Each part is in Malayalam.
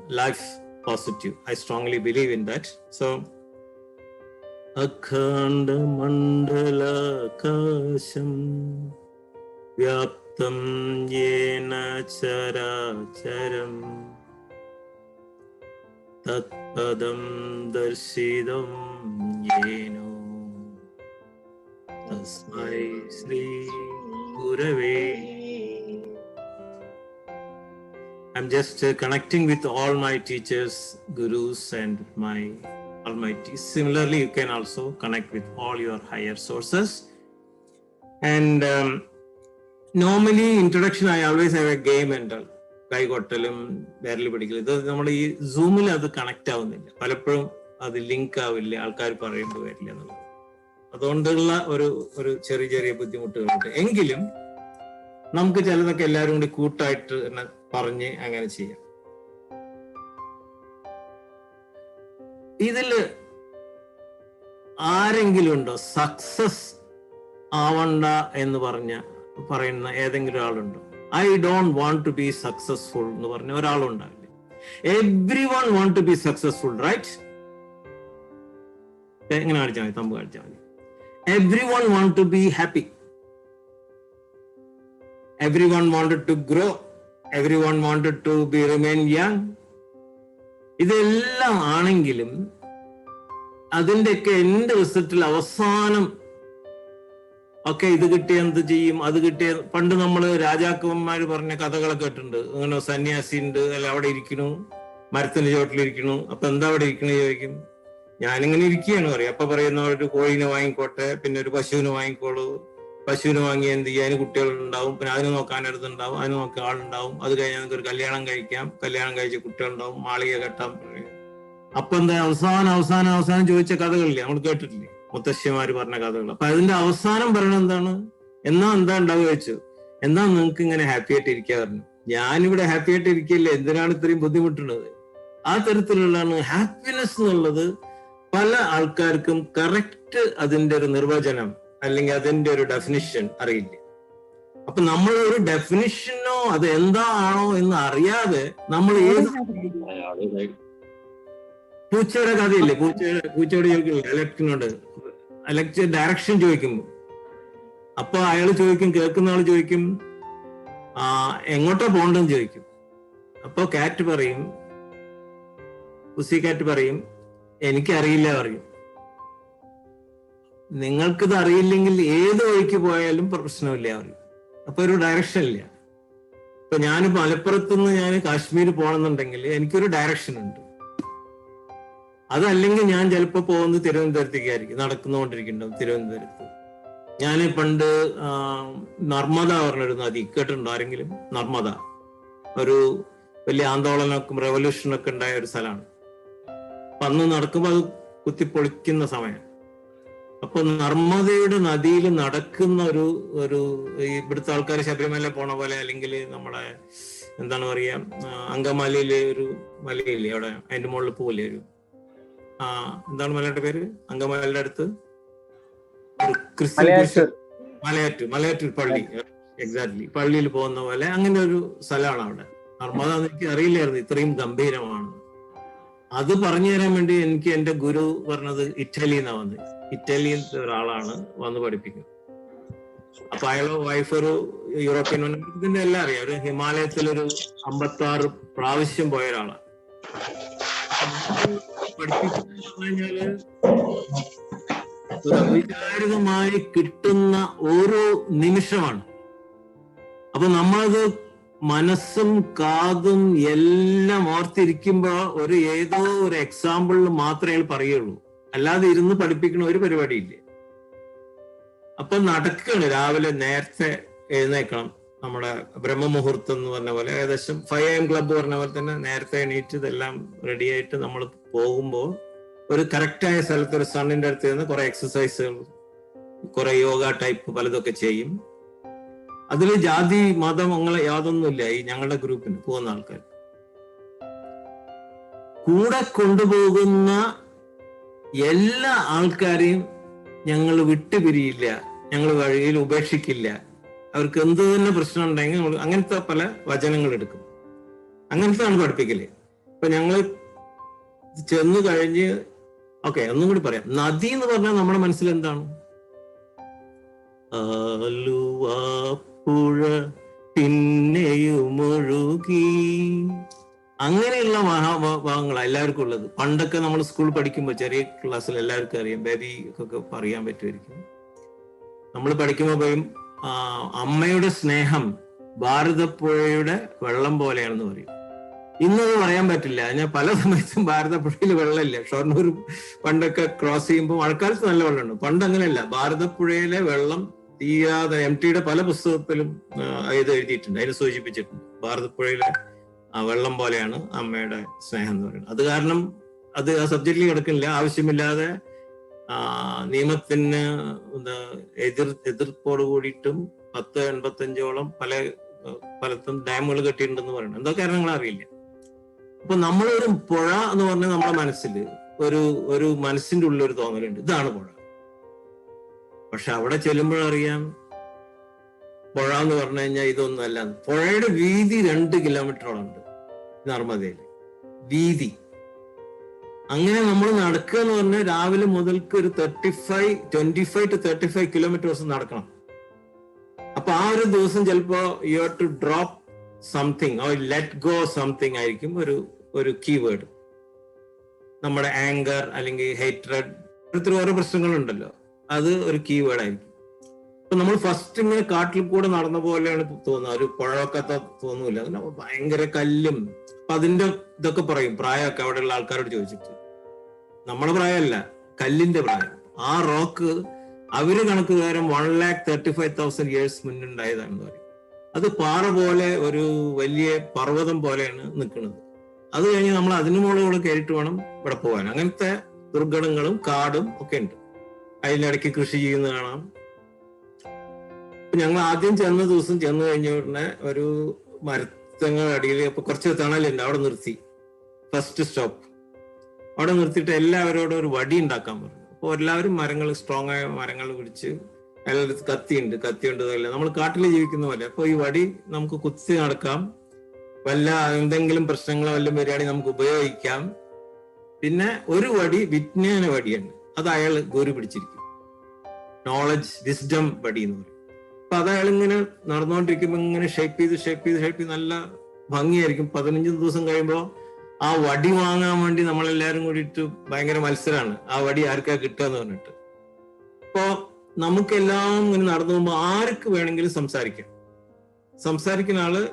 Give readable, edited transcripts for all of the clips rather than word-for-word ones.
Life positive. I strongly believe in that. So, Akhanda Mandala Kasham Vyaptam Yena Chara Charam Tatpadam Darshidam Yeno Tasmai Sri Gurave. I'm just connecting with all my teachers, gurus, and my almighty. Similarly, you can also connect with all your higher sources. And normally, introduction, I always have a game and കൈകൊട്ടലും വിരൽ പിടിക്കലും. ഇത് നമ്മൾ ഈ സൂമിൽ അത് കണക്ട് ആവുന്നില്ല, പലപ്പോഴും അത് ലിങ്ക് ആവില്ല, ആൾക്കാർ പറയുമ്പോൾ വരില്ല എന്നുള്ളത്. അതുകൊണ്ടുള്ള ഒരു ചെറിയ ചെറിയ ബുദ്ധിമുട്ടുകളുണ്ട്. എങ്കിലും നമുക്ക് ചിലതൊക്കെ എല്ലാവരും കൂടി കൂട്ടായിട്ട് പറഞ്ഞ് അങ്ങനെ ചെയ്യാം. ഇതില് ആരെങ്കിലും ഉണ്ടോ സക്സസ് ആവണ്ട എന്ന് പറയുന്ന ഏതെങ്കിലും ആളുണ്ടോ? I don't want to be successful എന്ന് പറഞ്ഞ ഒരാളുണ്ടാവില്ല. Everyone want to be successful, right? എങ്ങനെ കാണിച്ചാൽ മതി? തമ്പ് കാണിച്ചാൽ മതി. Everyone want to be happy. Everyone wanted to grow. Everyone wanted to remain young. ഇതെല്ലാം ആണെങ്കിലും അതിൻ്റെയൊക്കെ എൻ്റെ റിസൾട്ടിൽ അവസാനം ഒക്കെ ഇത് കിട്ടിയ എന്ത് ചെയ്യും, അത് കിട്ടിയ, പണ്ട് നമ്മൾ രാജാക്കന്മാർ പറഞ്ഞ കഥകളൊക്കെ കേട്ടിട്ടുണ്ട്. അങ്ങനെ സന്യാസി ഉണ്ട്, അല്ല അവിടെ ഇരിക്കണു, മരത്തിന്റെ ചോട്ടിലിരിക്കണു. അപ്പൊ എന്താ അവിടെ ഇരിക്കണു ചോദിക്കും. ഞാനിങ്ങനെ ഇരിക്കുകയാണ് പറയും. അപ്പൊ പറയുന്ന ഒരു കോഴീനെ വാങ്ങിക്കോട്ടെ, പിന്നെ ഒരു പശുവിനെ വാങ്ങിക്കോളൂ. പശുവിന് വാങ്ങി എന്ത് ചെയ്യാൻ, അതിന് കുട്ടികളുണ്ടാവും, പിന്നെ അതിന് നോക്കാനടുത്തുണ്ടാവും, അതിന് നോക്കാൻ ആളുണ്ടാവും. അത് കഴിഞ്ഞാൽ നമുക്ക് ഒരു കല്യാണം കഴിക്കാം, കല്യാണം കഴിച്ച കുട്ടികളുണ്ടാവും, മാളിക കെട്ടാൻ. അപ്പൊ എന്താ അവസാനം ചോദിച്ച കഥകളില്ലേ, നമ്മൾ കേട്ടിട്ടില്ലേ, മുത്തശ്ശിമാര് പറഞ്ഞ കഥകൾ. അപ്പൊ അതിന്റെ അവസാനം പറയണത് എന്താണ്? എന്താ ഉണ്ടാവുക വെച്ചു, എന്താ നിങ്ങൾക്ക് ഇങ്ങനെ ഹാപ്പി ആയിട്ട് ഇരിക്കുക പറഞ്ഞു. ഞാനിവിടെ ഹാപ്പി ആയിട്ട് ഇരിക്കില്ലേ, എന്തിനാണ് ഇത്രയും ബുദ്ധിമുട്ടുള്ളത്? ആ തരത്തിലുള്ളതാണ് ഹാപ്പിനെസ് എന്നുള്ളത്. പല ആൾക്കാർക്കും കറക്റ്റ് അതിന്റെ ഒരു നിർവചനം അല്ലെങ്കിൽ അതിന്റെ ഒരു ഡെഫിനിഷൻ അറിയില്ല. അപ്പൊ നമ്മൾ ഒരു ഡെഫിനിഷനോ അത് എന്താണോ എന്ന് അറിയാതെ നമ്മൾ ഏത് പൂച്ചയുടെ കഥയില്ലേ, പൂച്ചയോട് ചോദിക്കില്ല ഇലക്ട്രിനോട്, ഇലക്ട്രിക് ഡയറക്ഷൻ ചോദിക്കുമ്പോ അപ്പൊ അയാൾ ചോദിക്കും, കേൾക്കുന്ന ആള് ചോദിക്കും എങ്ങോട്ടാ പോണ്ടെന്ന് ചോദിക്കും. അപ്പൊ കാറ്റ് പറയും, പുസി കാറ്റ് പറയും എനിക്കറിയില്ല പറയും. നിങ്ങൾക്കിത് അറിയില്ലെങ്കിൽ ഏത് വഴിക്ക് പോയാലും പ്രശ്നമില്ല പറയും. അപ്പൊ ഒരു ഡയറക്ഷൻ ഇല്ല. ഇപ്പൊ ഞാൻ മലപ്പുറത്തുനിന്ന് ഞാൻ കാശ്മീർ പോകണമെന്നുണ്ടെങ്കിൽ എനിക്കൊരു ഡയറക്ഷൻ ഉണ്ട്. അതല്ലെങ്കിൽ ഞാൻ ചിലപ്പോ പോകുന്നത് തിരുവനന്തപുരത്തേക്കായിരിക്കും, നടക്കുന്നുകൊണ്ടിരിക്കുന്നുണ്ടാവും തിരുവനന്തപുരത്ത്. ഞാൻ പണ്ട് നർമ്മദ പറഞ്ഞൊരു നദി കേട്ടിട്ടുണ്ടോ ആരെങ്കിലും? നർമ്മദ ഒരു വലിയ ആന്തോളനമൊക്കെ റെവല്യൂഷനൊക്കെ ഉണ്ടായ ഒരു സ്ഥലമാണ്. അപ്പൊ അന്ന് നടക്കുമ്പോൾ അത് കുത്തിപ്പൊളിക്കുന്ന സമയം. അപ്പൊ നർമ്മദയുടെ നദിയിൽ നടക്കുന്ന ഒരു ഇവിടുത്തെ ആൾക്കാർ ശബരിമല പോണ പോലെ, അല്ലെങ്കിൽ നമ്മളെ എന്താണ് പറയാ, അങ്കമാലിയിലെ ഒരു മലയില്ലേ അവിടെ, അതിന്റെ മുകളിൽ പോലെ ഒരു എന്താണ് മലയുടെ പേര്, അങ്കമാലിയുടെ അടുത്ത് ഒരു ക്രിസ്ത്യൻ മലയാറ്റൂർ പള്ളി, എക്സാക്ട്ലി പള്ളിയിൽ പോകുന്ന പോലെ അങ്ങനെ ഒരു സ്ഥലമാണ് അവിടെ. നർമ്മദ എനിക്ക് അറിയില്ലായിരുന്നു ഇത്രയും ഗംഭീരമാണ്. അത് പറഞ്ഞു തരാൻ വേണ്ടി എനിക്ക് എന്റെ ഗുരു പറഞ്ഞത് ഇറ്റലിന്നാ വന്നത്. ഇറ്റലിയിലത്തെ ഒരാളാണ് വന്ന് പഠിപ്പിക്കുന്നത്. അപ്പൊ അയാളെ വൈഫ് ഒരു യൂറോപ്യൻ, ഇതിന്റെ എല്ലാം അറിയാം, ഒരു ഹിമാലയത്തിലൊരു 56 പ്രാവശ്യം പോയ ഒരാളാണ്. പഠിപ്പിക്കുന്ന കഴിഞ്ഞാല് അവിചാരിതമായി കിട്ടുന്ന ഓരോ നിമിഷമാണ്. അപ്പൊ നമ്മളത് മനസ്സും കാതും എല്ലാം ഓർത്തിരിക്കുമ്പോ ഏതോ ഒരു എക്സാമ്പിളിൽ മാത്രമേ പറയുള്ളൂ, അല്ലാതെ ഇരുന്ന് പഠിപ്പിക്കണ ഒരു പരിപാടിയില്ല. അപ്പൊ നടക്കുകയാണ്, രാവിലെ നേരത്തെ എഴുന്നേക്കണം. നമ്മുടെ ബ്രഹ്മമുഹൂർത്തം എന്ന് പറഞ്ഞ പോലെ ഏകദേശം 5 AM ക്ലബ്ബ് പറഞ്ഞ പോലെ തന്നെ നേരത്തെ എണീറ്റ് ഇതെല്ലാം റെഡി ആയിട്ട് നമ്മൾ പോകുമ്പോൾ ഒരു കറക്റ്റായ സ്ഥലത്ത് ഒരു സണ്ണിന്റെ അടുത്ത് നിന്ന് കുറെ എക്സസൈസുകൾ, കുറെ യോഗ ടൈപ്പ് പലതൊക്കെ ചെയ്യും. അതിൽ ജാതി മതം അങ്ങനെ യാതൊന്നുമില്ല. ഈ ഞങ്ങളുടെ ഗ്രൂപ്പിന് പോകുന്ന ആൾക്കാർ കൂടെ കൊണ്ടുപോകുന്ന എല്ലാ ആൾക്കാരെയും ഞങ്ങൾ വിട്ടുപിരിയില്ല, ഞങ്ങൾ വഴിയിൽ ഉപേക്ഷിക്കില്ല, അവർക്ക് എന്ത് തന്നെ പ്രശ്നം ഉണ്ടെങ്കിൽ നമ്മൾ അങ്ങനത്തെ പല വചനങ്ങൾ എടുക്കും. അങ്ങനത്തെയാണ് പഠിപ്പിക്കല്. ഇപ്പൊ ഞങ്ങൾ ചെന്ന് കഴിഞ്ഞ് ഒന്നും കൂടി പറയാം. നദി എന്ന് പറഞ്ഞാൽ നമ്മുടെ മനസ്സിൽ എന്താണ്? ആലുവാപ്പുഴ പിന്നെയും ഒഴുകി, അങ്ങനെയുള്ള മഹാഭാവങ്ങളാണ് എല്ലാവർക്കും ഉള്ളത്. പണ്ടൊക്കെ നമ്മൾ സ്കൂൾ പഠിക്കുമ്പോൾ ചെറിയ ക്ലാസ്സിൽ എല്ലാവർക്കും അറിയാം, ബേബിക്കൊക്കെ പറയാൻ പറ്റുമായിരിക്കും. നമ്മൾ പഠിക്കുമ്പോൾ പറയും അമ്മയുടെ സ്നേഹം ഭാരതപ്പുഴയുടെ വെള്ളം പോലെയാണെന്ന് പറയും. ഇന്നത് പറയാൻ പറ്റില്ല. ഞാൻ പല സമയത്തും ഭാരതപ്പുഴയിൽ വെള്ളമില്ല. ഷൊർണൂർ പണ്ടൊക്കെ ക്രോസ് ചെയ്യുമ്പോൾ മഴക്കാലത്ത് നല്ല വെള്ളമുണ്ട്. പണ്ട് അങ്ങനെയല്ല. ഭാരതപ്പുഴയിലെ വെള്ളം തീരാതെ, MTയുടെ പല പുസ്തകത്തിലും ഇത് എഴുതിയിട്ടുണ്ട്, അതിന് സൂചിപ്പിച്ചിട്ടുണ്ട്. ഭാരതപ്പുഴയിലെ വെള്ളം പോലെയാണ് അമ്മയുടെ സ്നേഹം എന്ന് പറയുന്നത്. അത് കാരണം അത് ആ സബ്ജക്റ്റിൽ കിടക്കുന്നില്ല. ആവശ്യമില്ലാതെ നിയമത്തിന് എതിർപ്പോട് കൂടിയിട്ടും 1085ഓളം പലത്തും ഡാമുകൾ കെട്ടിയിട്ടുണ്ടെന്ന് പറയുന്നത്. എന്താ കാരണങ്ങൾ അറിയില്ല. അപ്പൊ നമ്മളൊരു പുഴ എന്ന് പറഞ്ഞാൽ നമ്മുടെ മനസ്സിൽ ഒരു മനസ്സിന്റെ ഉള്ളിൽ ഒരു തോന്നലുണ്ട്, ഇതാണ് പുഴ. പക്ഷെ അവിടെ ചെല്ലുമ്പോഴറിയാം പുഴ എന്ന് പറഞ്ഞു കഴിഞ്ഞാൽ ഇതൊന്നും അല്ല. പുഴയുടെ വീതി 2 കിലോമീറ്ററോളം ഉണ്ട് നർമ്മദയിൽ വീതി. അങ്ങനെ നമ്മൾ നടക്കുക എന്ന് പറഞ്ഞാൽ രാവിലെ മുതൽക്ക് ഒരു 25 to 35 കിലോമീറ്റേഴ്സ് നടക്കണം. അപ്പൊ ആ ഒരു ദിവസം ചിലപ്പോ you have to drop something or let go something ആയിരിക്കും ഒരു കീവേഡ്. നമ്മുടെ ആങ്കർ അല്ലെങ്കിൽ ഹേറ്റ്രഡ്, ഓരോ പ്രശ്നങ്ങളുണ്ടല്ലോ, അത് ഒരു കീവേഡ് ആയിരിക്കും. അപ്പൊ നമ്മൾ ഫസ്റ്റ് ഇങ്ങനെ കാട്ടിൽ കൂടെ നടന്ന പോലെയാണ് തോന്നുക, ഒരു പുഴവക്കത്തെ തോന്നൂല. അങ്ങനെ ഭയങ്കര കല്ലും. അപ്പൊ അതിന്റെ ഇതൊക്കെ പറയും പ്രായമൊക്കെ അവിടെയുള്ള ആൾക്കാരോട് ചോദിച്ചിട്ട്. നമ്മുടെ പ്രായമല്ല, കല്ലിന്റെ പ്രായം. ആ റോക്ക് അവര് കണക്ക് പ്രകാരം 135,000 years മുന്നുണ്ടായതാണെന്ന് പറയും. അത് പാറ പോലെ ഒരു വലിയ പർവ്വതം പോലെയാണ് നിൽക്കുന്നത്. അത് കഴിഞ്ഞ് നമ്മൾ അതിനു മുകളിലൂടെ കയറിയിട്ട് വേണം ഇവിടെ പോകാൻ. അങ്ങനത്തെ ദുർഘടങ്ങളും കാടും ഒക്കെ ഉണ്ട്. അതിനിടയ്ക്ക് കൃഷി ചെയ്യുന്നത് കാണാം. ഞങ്ങൾ ആദ്യം ചെന്ന ദിവസം ചെന്ന് കഴിഞ്ഞ ഉടനെ ഒരു മരത്തങ്ങളുടെ അടിയിൽ ഇപ്പൊ കുറച്ച് തണലുണ്ട്, അവിടെ നിർത്തി. ഫസ്റ്റ് സ്റ്റോപ്പ് അവിടെ നിർത്തിയിട്ട് എല്ലാവരോടും ഒരു വടി ഉണ്ടാക്കാൻ പറഞ്ഞു. അപ്പോൾ എല്ലാവരും സ്ട്രോങ് ആയ മരങ്ങൾ പിടിച്ച്, എല്ലായിടത്തും കത്തിയുണ്ട് അല്ല നമ്മൾ കാട്ടിൽ ജീവിക്കുന്ന പോലെ. അപ്പൊ ഈ വടി നമുക്ക് കുത്തി നടക്കാം, വല്ല എന്തെങ്കിലും പ്രശ്നങ്ങളോ വല്ലതും വരികയാണെങ്കിൽ നമുക്ക് ഉപയോഗിക്കാം. പിന്നെ ഒരു വടി വിജ്ഞാന വടിയാണ്, അത് അയാൾ ഗുരു പിടിച്ചിരിക്കും, നോളജ് വിസ്ഡം വടി എന്ന് പറയും. അപ്പൊ അത് അയാൾ ഇങ്ങനെ നടന്നുകൊണ്ടിരിക്കുമ്പോ ഇങ്ങനെ ഷേപ്പ് ചെയ്ത് നല്ല ഭംഗിയായിരിക്കും. 15 ദിവസം കഴിയുമ്പോൾ ആ വടി വാങ്ങാൻ വേണ്ടി നമ്മളെല്ലാരും കൂടിയിട്ട് ഭയങ്കര മത്സരമാണ്, ആ വടി ആർക്കാ കിട്ടുക എന്ന് പറഞ്ഞിട്ട്. അപ്പോ നമുക്കെല്ലാം ഇങ്ങനെ നടന്നു പോകുമ്പോൾ ആർക്ക് വേണമെങ്കിലും സംസാരിക്കുന്ന ആള്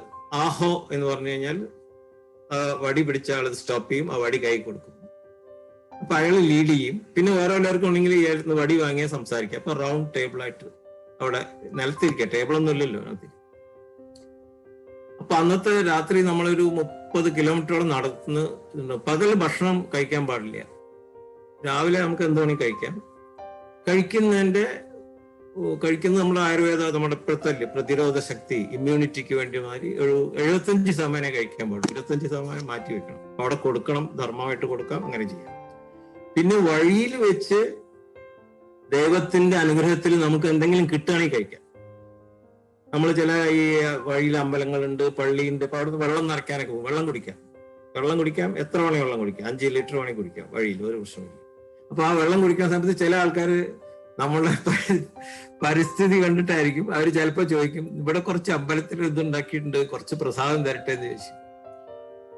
ആഹോ എന്ന് പറഞ്ഞു കഴിഞ്ഞാൽ വടി പിടിച്ച ആള് സ്റ്റോപ്പ് ചെയ്യും, ആ വടി കൈ കൊടുക്കും. അപ്പൊ അയാൾ ലീഡ് ചെയ്യും. പിന്നെ വേറെ എല്ലാവർക്കും ഉണ്ടെങ്കിൽ ഇയാൾക്ക് വടി വാങ്ങിയാൽ സംസാരിക്കാം. അപ്പൊ റൗണ്ട് ടേബിൾ ആയിട്ട് അവിടെ നിലത്തിരിക്കുക, ടേബിളൊന്നും ഇല്ലല്ലോ അതിൽ. അപ്പൊ അന്നത്തെ രാത്രി നമ്മളൊരു 30 കിലോമീറ്ററോളം നടത്തുന്നു. പകൽ ഭക്ഷണം കഴിക്കാൻ പാടില്ല, രാവിലെ നമുക്ക് എന്ത് വേണമെങ്കിൽ കഴിക്കാം. കഴിക്കുന്നത് നമ്മുടെ ആയുർവേദ, നമ്മുടെ ഇപ്പോഴത്തെ പ്രതിരോധ ശക്തി, ഇമ്മ്യൂണിറ്റിക്ക് വേണ്ടി മാറി ഒരു 75% കഴിക്കാൻ പാടും. 25% മാറ്റി വെക്കണം, അവിടെ കൊടുക്കണം, ധർമ്മമായിട്ട് കൊടുക്കാം, അങ്ങനെ ചെയ്യാം. പിന്നെ വഴിയിൽ വെച്ച് ദൈവത്തിന്റെ അനുഗ്രഹത്തിൽ നമുക്ക് എന്തെങ്കിലും കിട്ടുകയാണെങ്കിൽ കഴിക്കാം. നമ്മൾ ചില ഈ വഴിയിൽ അമ്പലങ്ങളുണ്ട്, പള്ളിയുണ്ട്, അപ്പൊ അവിടുന്ന് വെള്ളം നിറയ്ക്കാനൊക്കെ പോകും. വെള്ളം കുടിക്കാം, എത്ര വേണമെങ്കിൽ വെള്ളം കുടിക്കാം, 5 ലിറ്റർ വേണമെങ്കിൽ കുടിക്കാം വഴിയിൽ, ഒരു പ്രശ്നമില്ല. അപ്പൊ ആ വെള്ളം കുടിക്കുന്ന സമയത്ത് ചില ആൾക്കാർ നമ്മളുടെ പരിസ്ഥിതി കണ്ടിട്ടായിരിക്കും അവർ ചിലപ്പോൾ ചോദിക്കും, ഇവിടെ കുറച്ച് അമ്പലത്തിൽ ഇതുണ്ടാക്കിയിട്ടുണ്ട്, കുറച്ച് പ്രസാദം തരട്ടെ എന്ന് ചോദിച്ചു.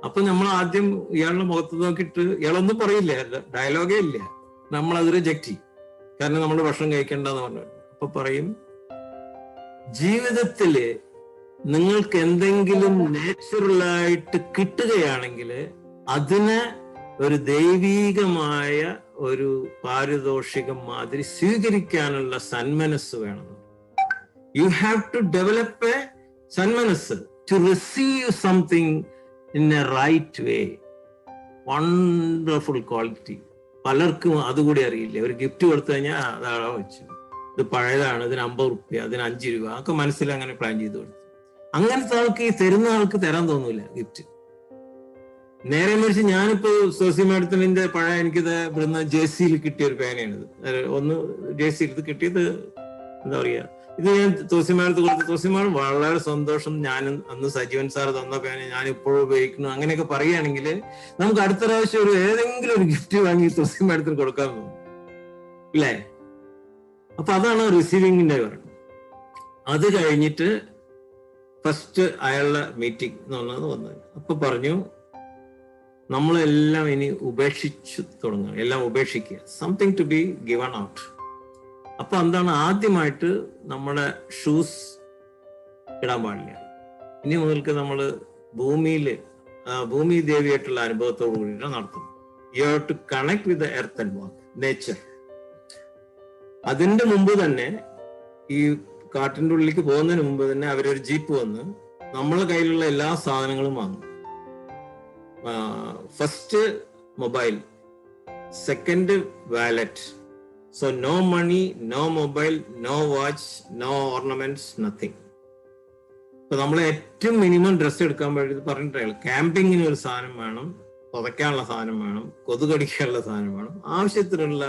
അപ്പൊ നമ്മൾ ആദ്യം ഇയാളുടെ മുഖത്ത് നോക്കിയിട്ട്, ഇയാളൊന്നും പറയില്ല, ഡയലോഗേ ഇല്ല, നമ്മളത് റിജക്റ്റ് ചെയ്യും. കാരണം നമ്മൾ ഭക്ഷണം കഴിക്കേണ്ടെന്ന് പറഞ്ഞു. അപ്പൊ പറയും, ജീവിതത്തില് നിങ്ങൾക്ക് എന്തെങ്കിലും നാച്ചുറലായിട്ട് കിട്ടുകയാണെങ്കിൽ അതിനെ ഒരു ദൈവീകമായ ഒരു പാരിതോഷികം മാതിരി സ്വീകരിക്കാനുള്ള സന്മനസ് വേണം. You have to develop a സന്മനസ് to receive something in a right way. Wonderful quality. പലർക്കും അതുകൂടി അറിയില്ല. ഒരു ഗിഫ്റ്റ് കൊടുത്തു കഴിഞ്ഞാൽ അതാളോ വെച്ചു, ഇത് പഴയതാണ്, ഇതിന് 50 രൂപ, അതിന് 5 രൂപ, ഒക്കെ മനസ്സിൽ അങ്ങനെ പ്ലാൻ ചെയ്ത് കൊടുത്തു. അങ്ങനത്തെ ആൾക്ക് ഈ തരുന്ന ആൾക്ക് തരാൻ തോന്നൂല ഗിഫ്റ്റ്. നേരെ മറിച്ച് ഞാനിപ്പോ സോസി മാഡത്തിന്റെ പഴയ എനിക്കിത് ഇവിടുന്ന് JC-യിൽ കിട്ടിയ ഒരു പേനയാണിത്. ഒന്ന് JC-യിൽ ഇത് കിട്ടിയത് എന്താ പറയാ, ഇത് ഞാൻ തോസിമാടത്ത് കൊടുത്ത് തോസിമാട് വളരെ സന്തോഷം, ഞാൻ അന്ന് സജീവൻ സാർ തന്ന പേന ഞാൻ ഇപ്പോഴും ഉപയോഗിക്കുന്നു അങ്ങനെയൊക്കെ പറയുകയാണെങ്കിൽ നമുക്ക് അടുത്ത പ്രാവശ്യം ഒരു ഏതെങ്കിലും ഒരു ഗിഫ്റ്റ് വാങ്ങി തോസിമാടത്തിന് കൊടുക്കാൻ തോന്നും ഇല്ലേ? അപ്പൊ അതാണ് റിസീവിങ്ങിന്റെ പറയുന്നത്. അത് കഴിഞ്ഞിട്ട് ഫസ്റ്റ് അയാളുടെ മീറ്റിംഗ് എന്ന് പറഞ്ഞത് വന്നത്. അപ്പൊ പറഞ്ഞു നമ്മളെല്ലാം ഇനി ഉപേക്ഷിച്ചു തുടങ്ങുക, എല്ലാം ഉപേക്ഷിക്കുക, something to be given out. അപ്പൊ എന്താണ്, ആദ്യമായിട്ട് നമ്മുടെ ഷൂസ് ഇടാൻ പാടില്ല. ഇനി മുതൽക്ക് നമ്മൾ ഭൂമി ദേവിയായിട്ടുള്ള അനുഭവത്തോടു കൂടിയിട്ട് നടത്തും. You have to connect with the earth and walk nature. അതിന്റെ മുമ്പ് തന്നെ, ഈ കാട്ടിന്റെ ഉള്ളിലേക്ക് പോകുന്നതിന് മുമ്പ് തന്നെ അവരൊരു ജീപ്പ് വന്ന് നമ്മളെ കയ്യിലുള്ള എല്ലാ സാധനങ്ങളും വാങ്ങും. First mobile, second wallet. So no money, no mobile, no watch, no ornaments, nothing. ഇപ്പൊ നമ്മൾ ഏറ്റവും മിനിമം ഡ്രസ്സ് എടുക്കാൻ വേണ്ടി പറഞ്ഞിട്ടുള്ള ക്യാമ്പിങ്ങിന് ഒരു സാധനം വേണം, പുതയ്ക്കാനുള്ള സാധനം വേണം, കൊതുകടിക്കാനുള്ള സാധനം വേണം, ആവശ്യത്തിനുള്ള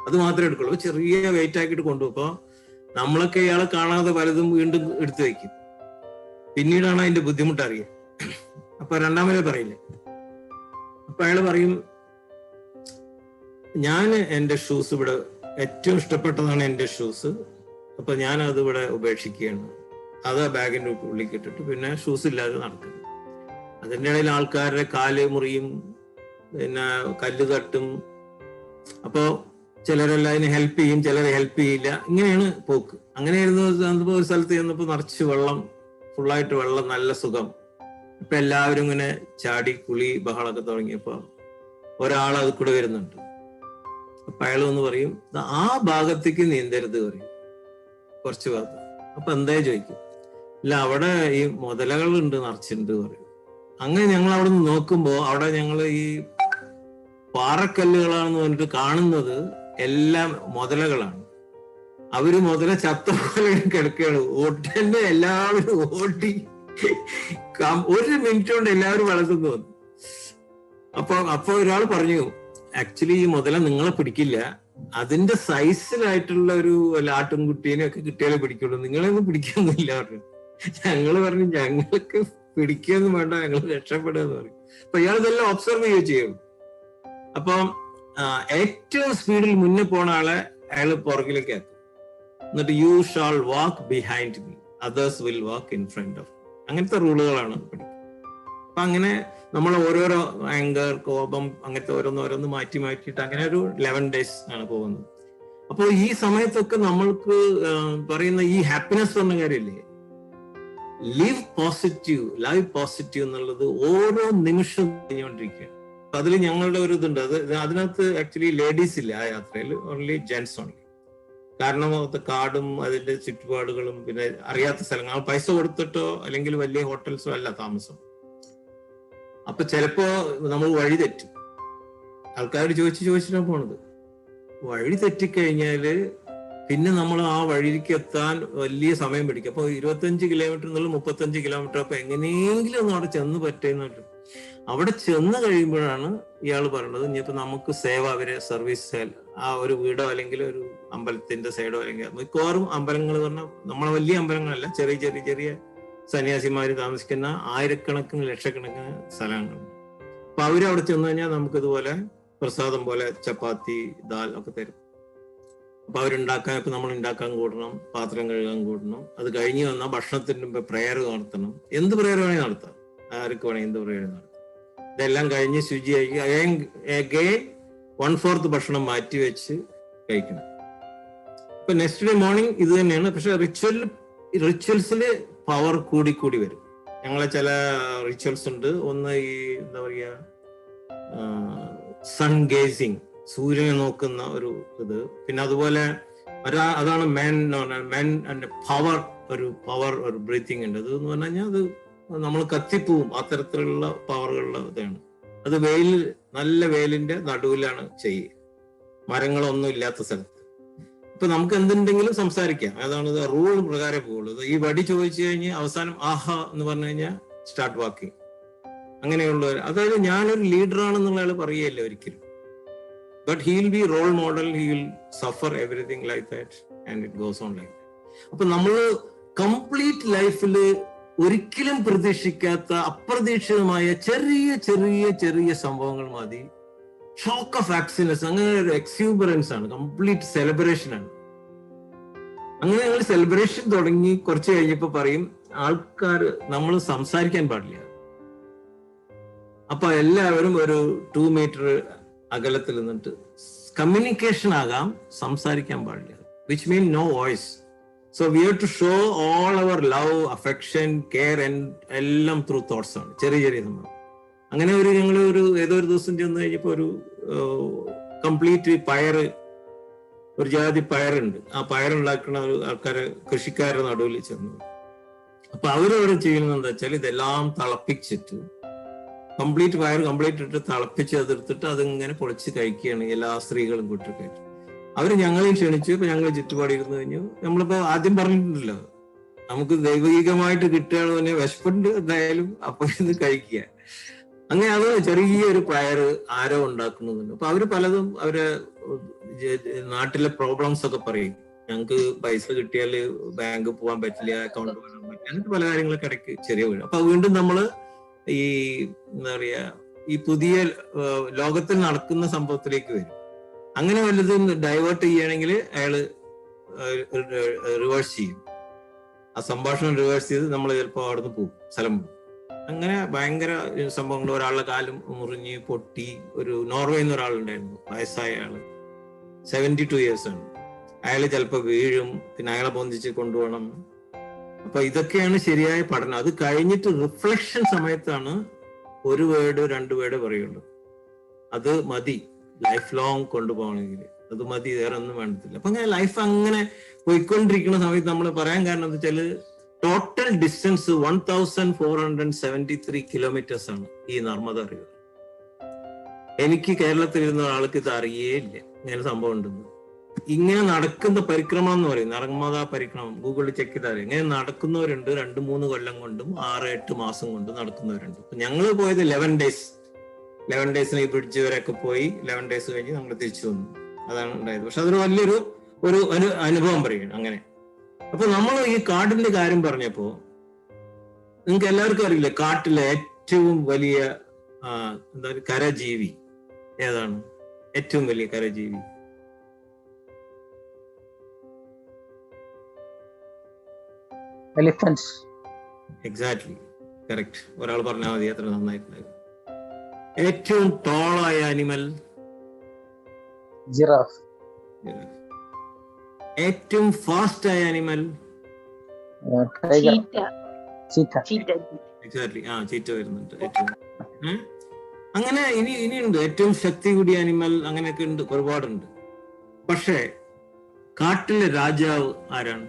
അത് മാത്രമേ എടുക്കുള്ളൂ. ചെറിയ വെയിറ്റ് ആക്കിയിട്ട് കൊണ്ടുപോകുമ്പോ നമ്മളൊക്കെ ഇയാളെ കാണാതെ പലതും വീണ്ടും എടുത്തു വെക്കും. പിന്നീടാണ് അതിന്റെ ബുദ്ധിമുട്ട് അറിയുക. അപ്പൊ രണ്ടാമത് പറയില്ലേ, അപ്പൊ അയാള് പറയും, ഞാൻ എന്റെ ഷൂസ് ഇവിടെ ഏറ്റവും ഇഷ്ടപ്പെട്ടതാണ് എന്റെ ഷൂസ്, അപ്പൊ ഞാൻ അത് ഇവിടെ ഉപേക്ഷിക്കുകയാണ്. അത് ബാഗിന്റെ ഉള്ളിലേക്ക് ഇട്ടിട്ട് പിന്നെ ഷൂസ് ഇല്ലാതെ നടക്കുന്നു. അതിൻ്റെ ഇടയിൽ ആൾക്കാരുടെ കാല് മുറിയും, പിന്നെ കല്ല് തട്ടും. അപ്പോ ചിലരെല്ലാം അതിനെ ഹെൽപ്പ് ചെയ്യും, ചിലരെ ഹെൽപ്പ് ചെയ്യില്ല. ഇങ്ങനെയാണ് പോക്ക്. അങ്ങനെയായിരുന്നു. ഒരു സ്ഥലത്ത് ചെന്നപ്പോ നിറച്ച് വെള്ളം, ഫുള്ളായിട്ട് വെള്ളം, നല്ല സുഖം. ഇപ്പൊ എല്ലാവരും ഇങ്ങനെ ചാടി കുളി ബഹളമൊക്കെ തുടങ്ങിയപ്പോ ഒരാൾ അത് കൂടെ വരുന്നുണ്ട്. അപ്പൊ അയാൾ ഒന്ന് പറയും, ആ ഭാഗത്തേക്ക് നീന്തരുത് പറയും, കുറച്ച് ഭാഗത്ത്. അപ്പൊ എന്താ ചോദിക്കും, ഇല്ല അവിടെ ഈ മുതലകളുണ്ട്, നിറച്ചിട്ടുണ്ട് പറയും. അങ്ങനെ ഞങ്ങൾ അവിടെ നിന്ന് നോക്കുമ്പോ അവിടെ ഞങ്ങൾ ഈ പാറക്കല്ലുകളാണെന്ന് പറഞ്ഞിട്ട് കാണുന്നത് എല്ലാം മുതലകളാണ്. അവര് മുതല ചത്ത പോലെ കിടക്കുകയാണ്. ഓട്ടന്നെ എല്ലാവരും ഓടി, ഒരു മിനിറ്റ് കൊണ്ട് എല്ലാവരും വളർത്തുന്നു വന്നു. അപ്പൊ ഒരാൾ പറഞ്ഞു, ആക്ച്വലി ഈ മുതല നിങ്ങളെ പിടിക്കില്ല, അതിന്റെ സൈസിലായിട്ടുള്ള ഒരു ആട്ടുംകുട്ടീനെ ഒക്കെ കിട്ടിയാലേ പിടിക്കുള്ളൂ, നിങ്ങളെയൊന്നും പിടിക്കൊന്നുമില്ല പറഞ്ഞു. ഞങ്ങള് പറഞ്ഞു, ഞങ്ങൾക്ക് പിടിക്കുകയൊന്നും വേണ്ട, ഞങ്ങൾ രക്ഷപ്പെടുക എന്ന് പറയും. അപ്പൊ ഇയാൾ ഇതെല്ലാം ഒബ്സർവ് ചെയ്യുകയോ ചെയ്യും. അപ്പം ഏറ്റവും സ്പീഡിൽ മുന്നേ പോണ ആളെ അയാള് പുറകിലേക്ക് ആക്കും. എന്നിട്ട് you shall walk behind me, others will walk in front of. അങ്ങനത്തെ റൂളുകളാണ് പഠിക്കുന്നത്. അപ്പൊ അങ്ങനെ നമ്മൾ ഓരോരോ ആങ്കർ, കോപം, അങ്ങനത്തെ ഓരോന്ന് മാറ്റിയിട്ട് അങ്ങനെ ഒരു 11 days ആണ് പോകുന്നത്. അപ്പോൾ ഈ സമയത്തൊക്കെ നമ്മൾക്ക് പറയുന്ന ഈ ഹാപ്പിനെസ് പറഞ്ഞ കാര്യമില്ലേ, ലൈവ് പോസിറ്റീവ് എന്നുള്ളത് ഓരോ നിമിഷം കഴിഞ്ഞുകൊണ്ടിരിക്കുക. അപ്പൊ അതിൽ ഞങ്ങളുടെ ഒരു ഇതുണ്ട്. അതിനകത്ത് ആക്ച്വലി ലേഡീസ് ഇല്ല ആ യാത്രയിൽ, ഓൺലി ജെന്റ്സ് ഓൺലി. കാരണം കാടും അതിന്റെ ചുറ്റുപാടുകളും പിന്നെ അറിയാത്ത സ്ഥലങ്ങൾ, പൈസ കൊടുത്തിട്ടോ അല്ലെങ്കിൽ വലിയ ഹോട്ടൽസോ അല്ല താമസം. അപ്പൊ ചിലപ്പോ നമ്മൾ വഴി തെറ്റും. ആൾക്കാർ ചോദിച്ചിട്ടാണ് പോണത്. വഴി തെറ്റിക്കഴിഞ്ഞാല് പിന്നെ നമ്മൾ ആ വഴിക്ക് എത്താൻ വലിയ സമയം പിടിക്കും. അപ്പൊ 25 കിലോമീറ്റർ എന്നുള്ള 35 കിലോമീറ്റർ. അപ്പൊ എങ്ങനെയെങ്കിലും ഒന്ന് അവിടെ ചെന്ന് പറ്റുന്നുണ്ട്. അവിടെ ചെന്ന് കഴിയുമ്പോഴാണ് ഇയാൾ പറയുന്നത്, ഇനിയിപ്പോ നമുക്ക് സേവ, അവരെ സർവീസ്, ആ ഒരു വീടോ അല്ലെങ്കിൽ ഒരു അമ്പലത്തിന്റെ സൈഡോ, അല്ലെങ്കിൽ മിക്കവാറും അമ്പലങ്ങൾ പറഞ്ഞാൽ നമ്മളെ വലിയ അമ്പലങ്ങളല്ല, ചെറിയ സന്യാസിമാര് താമസിക്കുന്ന ആയിരക്കണക്കിന് ലക്ഷക്കണക്കിന് സ്ഥലങ്ങളുണ്ട്. അപ്പൊ അവരവിടെ ചെന്ന് കഴിഞ്ഞാൽ നമുക്ക് ഇതുപോലെ പ്രസാദം പോലെ ചപ്പാത്തി, ദാൽ ഒക്കെ തരും. അപ്പൊ അവരുണ്ടാക്കാൻ, ഇപ്പൊ നമ്മൾ ഉണ്ടാക്കാൻ കൂടണം, പാത്രം കഴുകാൻ കൂടണം. അത് കഴിഞ്ഞ് വന്നാൽ ഭക്ഷണത്തിന് മുമ്പ് പ്രയർ നടത്തണം. എന്ത് പ്രയർ വേണമെങ്കിൽ നടത്താം, ആർക്ക് വേണമെങ്കിൽ എന്ത് പ്രയർ നടത്താം. ഇതെല്ലാം കഴിഞ്ഞ് ശുചിയാക്കി അഗൈൻ 1/4 ഭക്ഷണം മാറ്റി വെച്ച് കഴിക്കണം. ഇപ്പൊ നെക്സ്റ്റ് ഡേ മോർണിംഗ് ഇത് തന്നെയാണ്. പക്ഷെ റിച്വൽസില് പവർ കൂടി വരും. ഞങ്ങളെ ചില റിച്വൽസ് ഉണ്ട്. ഒന്ന് ഈ എന്താ പറയാ, സൺ ഗേസിങ്, സൂര്യനെ നോക്കുന്ന ഒരു ഇത്. പിന്നെ അതുപോലെ അതാണ് മെൻ ആൻഡ് പവർ, ഒരു ബ്രീത്തിങ് ഉണ്ട്. അത് എന്ന് പറഞ്ഞു കഴിഞ്ഞാൽ അത് നമ്മൾ കത്തിപ്പോവും. അത്തരത്തിലുള്ള പവറുകളുള്ള ഇതാണ്. അത് നല്ല വെയിലിന്റെ നടുവിലാണ് ചെയ്യുക, മരങ്ങളൊന്നും ഇല്ലാത്ത സ്ഥലത്ത്. ഇപ്പൊ നമുക്ക് എന്തുണ്ടെങ്കിലും സംസാരിക്കാം. അതാണ് റൂൾ പ്രകാരം പോകുള്ളൂ. ഈ വടി ചോദിച്ചു കഴിഞ്ഞ് അവസാനം ആഹാ എന്ന് പറഞ്ഞു കഴിഞ്ഞാൽ സ്റ്റാർട്ട് വാക്കിംഗ്. അങ്ങനെയുള്ളവർ. അതായത് ഞാനൊരു ലീഡറാണെന്നുള്ള ആൾ പറയുകയല്ല ഒരിക്കലും. But he will be role model, he will suffer everything like that and it goes on like. അപ്പൊ നമ്മള് കംപ്ലീറ്റ് ലൈഫിൽ ഒരിക്കലും പ്രതീക്ഷിക്കാത്ത അപ്രതീക്ഷിതമായ ചെറിയ ചെറിയ ചെറിയ സംഭവങ്ങൾ മതി. ഷോക്ക് ഓഫ് ആക്സിഡൻസ്, അങ്ങനെ ഒരു എക്സ്യൂബറൻസ് ആണ്, കംപ്ലീറ്റ് സെലിബ്രേഷൻ ആണ്. അങ്ങനെ ഞങ്ങൾ സെലിബ്രേഷൻ തുടങ്ങി കുറച്ച് കഴിഞ്ഞപ്പോ പറയും ആൾക്കാർ നമ്മൾ സംസാരിക്കാൻ പാടില്ല. അപ്പൊ എല്ലാവരും ഒരു 2 മീറ്റർ അകലത്തിൽ നിന്നിട്ട് കമ്മ്യൂണിക്കേഷൻ ആകാം, സംസാരിക്കാൻ പാടില്ല. Which mean no voice. So we have to show all our love, affection, care എല്ലാം ത്രൂ തോട്ട്സ് ആണ്, ചെറിയ ചെറിയ സംഭവം. അങ്ങനെ ഞങ്ങൾ ഏതോ ഒരു ദിവസം ചെന്ന് കഴിഞ്ഞപ്പോ ഒരു കംപ്ലീറ്റ് പയറ്, ഒരു ജാതി പയറുണ്ട്, ആ പയറുണ്ടാക്കുന്ന ഒരു ആൾക്കാരെ, കൃഷിക്കാരുടെ നടുവിൽ ചെന്നു. അപ്പൊ അവരവിടെ ചെയ്യുന്നത് എന്താ വെച്ചാൽ ഇതെല്ലാം തിളപ്പിച്ചിട്ട് കംപ്ലീറ്റ് പയർ കംപ്ലീറ്റ് ഇട്ട് തിളപ്പിച്ച് അതെടുത്തിട്ട് അതിങ്ങനെ പൊളിച്ച് കഴിക്കുകയാണ് എല്ലാ സ്ത്രീകളും കൂട്ടൊക്കെ. അവര് ഞങ്ങളെയും ക്ഷണിച്ചു. ഇപ്പൊ ഞങ്ങൾ ചുറ്റുപാട് ഇരുന്ന് കഴിഞ്ഞു. നമ്മളിപ്പോ ആദ്യം പറഞ്ഞിട്ടുണ്ടല്ലോ, നമുക്ക് ദൈവികമായിട്ട് കിട്ടുകയാണ് തന്നെ, വിശപ്പുണ്ട് എന്തായാലും, അപ്പൊ ഇത് കഴിക്കുക. അങ്ങനെ അത് ചെറിയൊരു പയറ് ആരോ ഉണ്ടാക്കുന്നുണ്ട്. അപ്പൊ അവര് പലതും അവര് നാട്ടിലെ പ്രോബ്ലംസ് ഒക്കെ പറയും. ഞങ്ങൾക്ക് പൈസ കിട്ടിയാൽ ബാങ്കിൽ പോകാൻ പറ്റില്ല, അക്കൗണ്ട് പോകാൻ പറ്റില്ല, അങ്ങനത്തെ പല കാര്യങ്ങളൊക്കെ ഇടയ്ക്ക് ചെറിയ വീഴും. അപ്പൊ വീണ്ടും നമ്മള് ഈ എന്താ പറയാ, ഈ പുതിയ ലോകത്തിൽ നടക്കുന്ന സംഭവത്തിലേക്ക് വരും. അങ്ങനെ വല്ലതും ഡൈവേർട്ട് ചെയ്യുകയാണെങ്കിൽ അയാള് റിവേഴ്സ് ചെയ്യും. ആ സംഭാഷണം റിവേഴ്സ് ചെയ്ത് നമ്മൾ ചിലപ്പോൾ അവിടുന്ന് പോകും, സ്ഥലം പോകും. അങ്ങനെ ഭയങ്കര സംഭവങ്ങൾ. ഒരാളുടെ കാലും മുറിഞ്ഞ് പൊട്ടി. ഒരു നോർവേയിൽ നിന്ന് ഒരാളുണ്ടായിരുന്നു, വയസ്സായ ആള്, 72 years ആണ്. അയാള് ചിലപ്പോൾ വീഴും, പിന്നെ അയാളെ പൊന്തിച്ച് കൊണ്ടുപോകണം. അപ്പൊ ഇതൊക്കെയാണ് ശരിയായ പഠനം. അത് കഴിഞ്ഞിട്ട് റിഫ്ലക്ഷൻ സമയത്താണ് 1 വേർഡ് 2 വേർഡ് പറയുള്ളൂ. അത് മതി ലൈഫ് ലോങ് കൊണ്ടുപോകണമെങ്കിൽ, അത് മതി, വേറെ ഒന്നും വേണ്ടത്തില്ല. അപ്പൊ അങ്ങനെ ലൈഫ് അങ്ങനെ പോയിക്കൊണ്ടിരിക്കുന്ന സമയത്ത് നമ്മൾ പറയാൻ കാരണം എന്താ വെച്ചാല് ടോട്ടൽ ഡിസ്റ്റൻസ് 1473 കിലോമീറ്റേഴ്സ് ആണ് ഈ നർമ്മദ റിവർ. എനിക്ക് കേരളത്തിൽ ഇരുന്ന ഒരാൾക്ക് ഇത് അറിയേയില്ല ഇങ്ങനെ സംഭവം ഉണ്ടെന്ന്. ഇങ്ങനെ നടക്കുന്ന പരിക്രമണം എന്ന് പറയും, നർമ്മദ പരിക്രമം, ഗൂഗിളിൽ ചെക്ക് ചെയ്താൽ ഇങ്ങനെ നടക്കുന്നവരുണ്ട്. 2-3 കൊല്ലം കൊണ്ടും 6-8 മാസം കൊണ്ടും നടക്കുന്നവരുണ്ട്. ഞങ്ങൾ പോയത് 11 days. 11 days ഈ ബ്രിഡ്ജ് വരെയൊക്കെ പോയി 11 days കഴിഞ്ഞ് നമ്മൾ തിരിച്ചു വന്നു. അതാണ് ഉണ്ടായത്. പക്ഷെ അതൊരു വലിയൊരു അനുഭവം പറയുകയാണ് അങ്ങനെ. അപ്പൊ നമ്മൾ ഈ കാടിന്റെ കാര്യം പറഞ്ഞപ്പോ നിങ്ങൾക്ക് എല്ലാവർക്കും അറിയില്ലേ, കാട്ടിലെ ഏറ്റവും വലിയ എന്താ കരജീവി ഏതാണ്? ഏറ്റവും വലിയ കരജീവി എലിഫന്റ്സ്. Exactly, correct. ഒരാൾ പറഞ്ഞാൽ മതി, അത്ര നന്നായിട്ടുണ്ടായിരുന്നു. ഏറ്റവും ടോളായ അനിമൽ ജിറാഫ്. ഏറ്റവും ഫാസ്റ്റ് ആയ അനിമൽ എക്സാക്ട്ലി, ചീറ്റ വരുന്നുണ്ട്. ഏറ്റവും അങ്ങനെ ഇനിയുണ്ട് ഏറ്റവും ശക്തി കൂടിയ അനിമൽ, അങ്ങനെയൊക്കെ ഉണ്ട്, ഒരുപാടുണ്ട്. പക്ഷെ കാട്ടിലെ രാജാവ് ആരാണ്?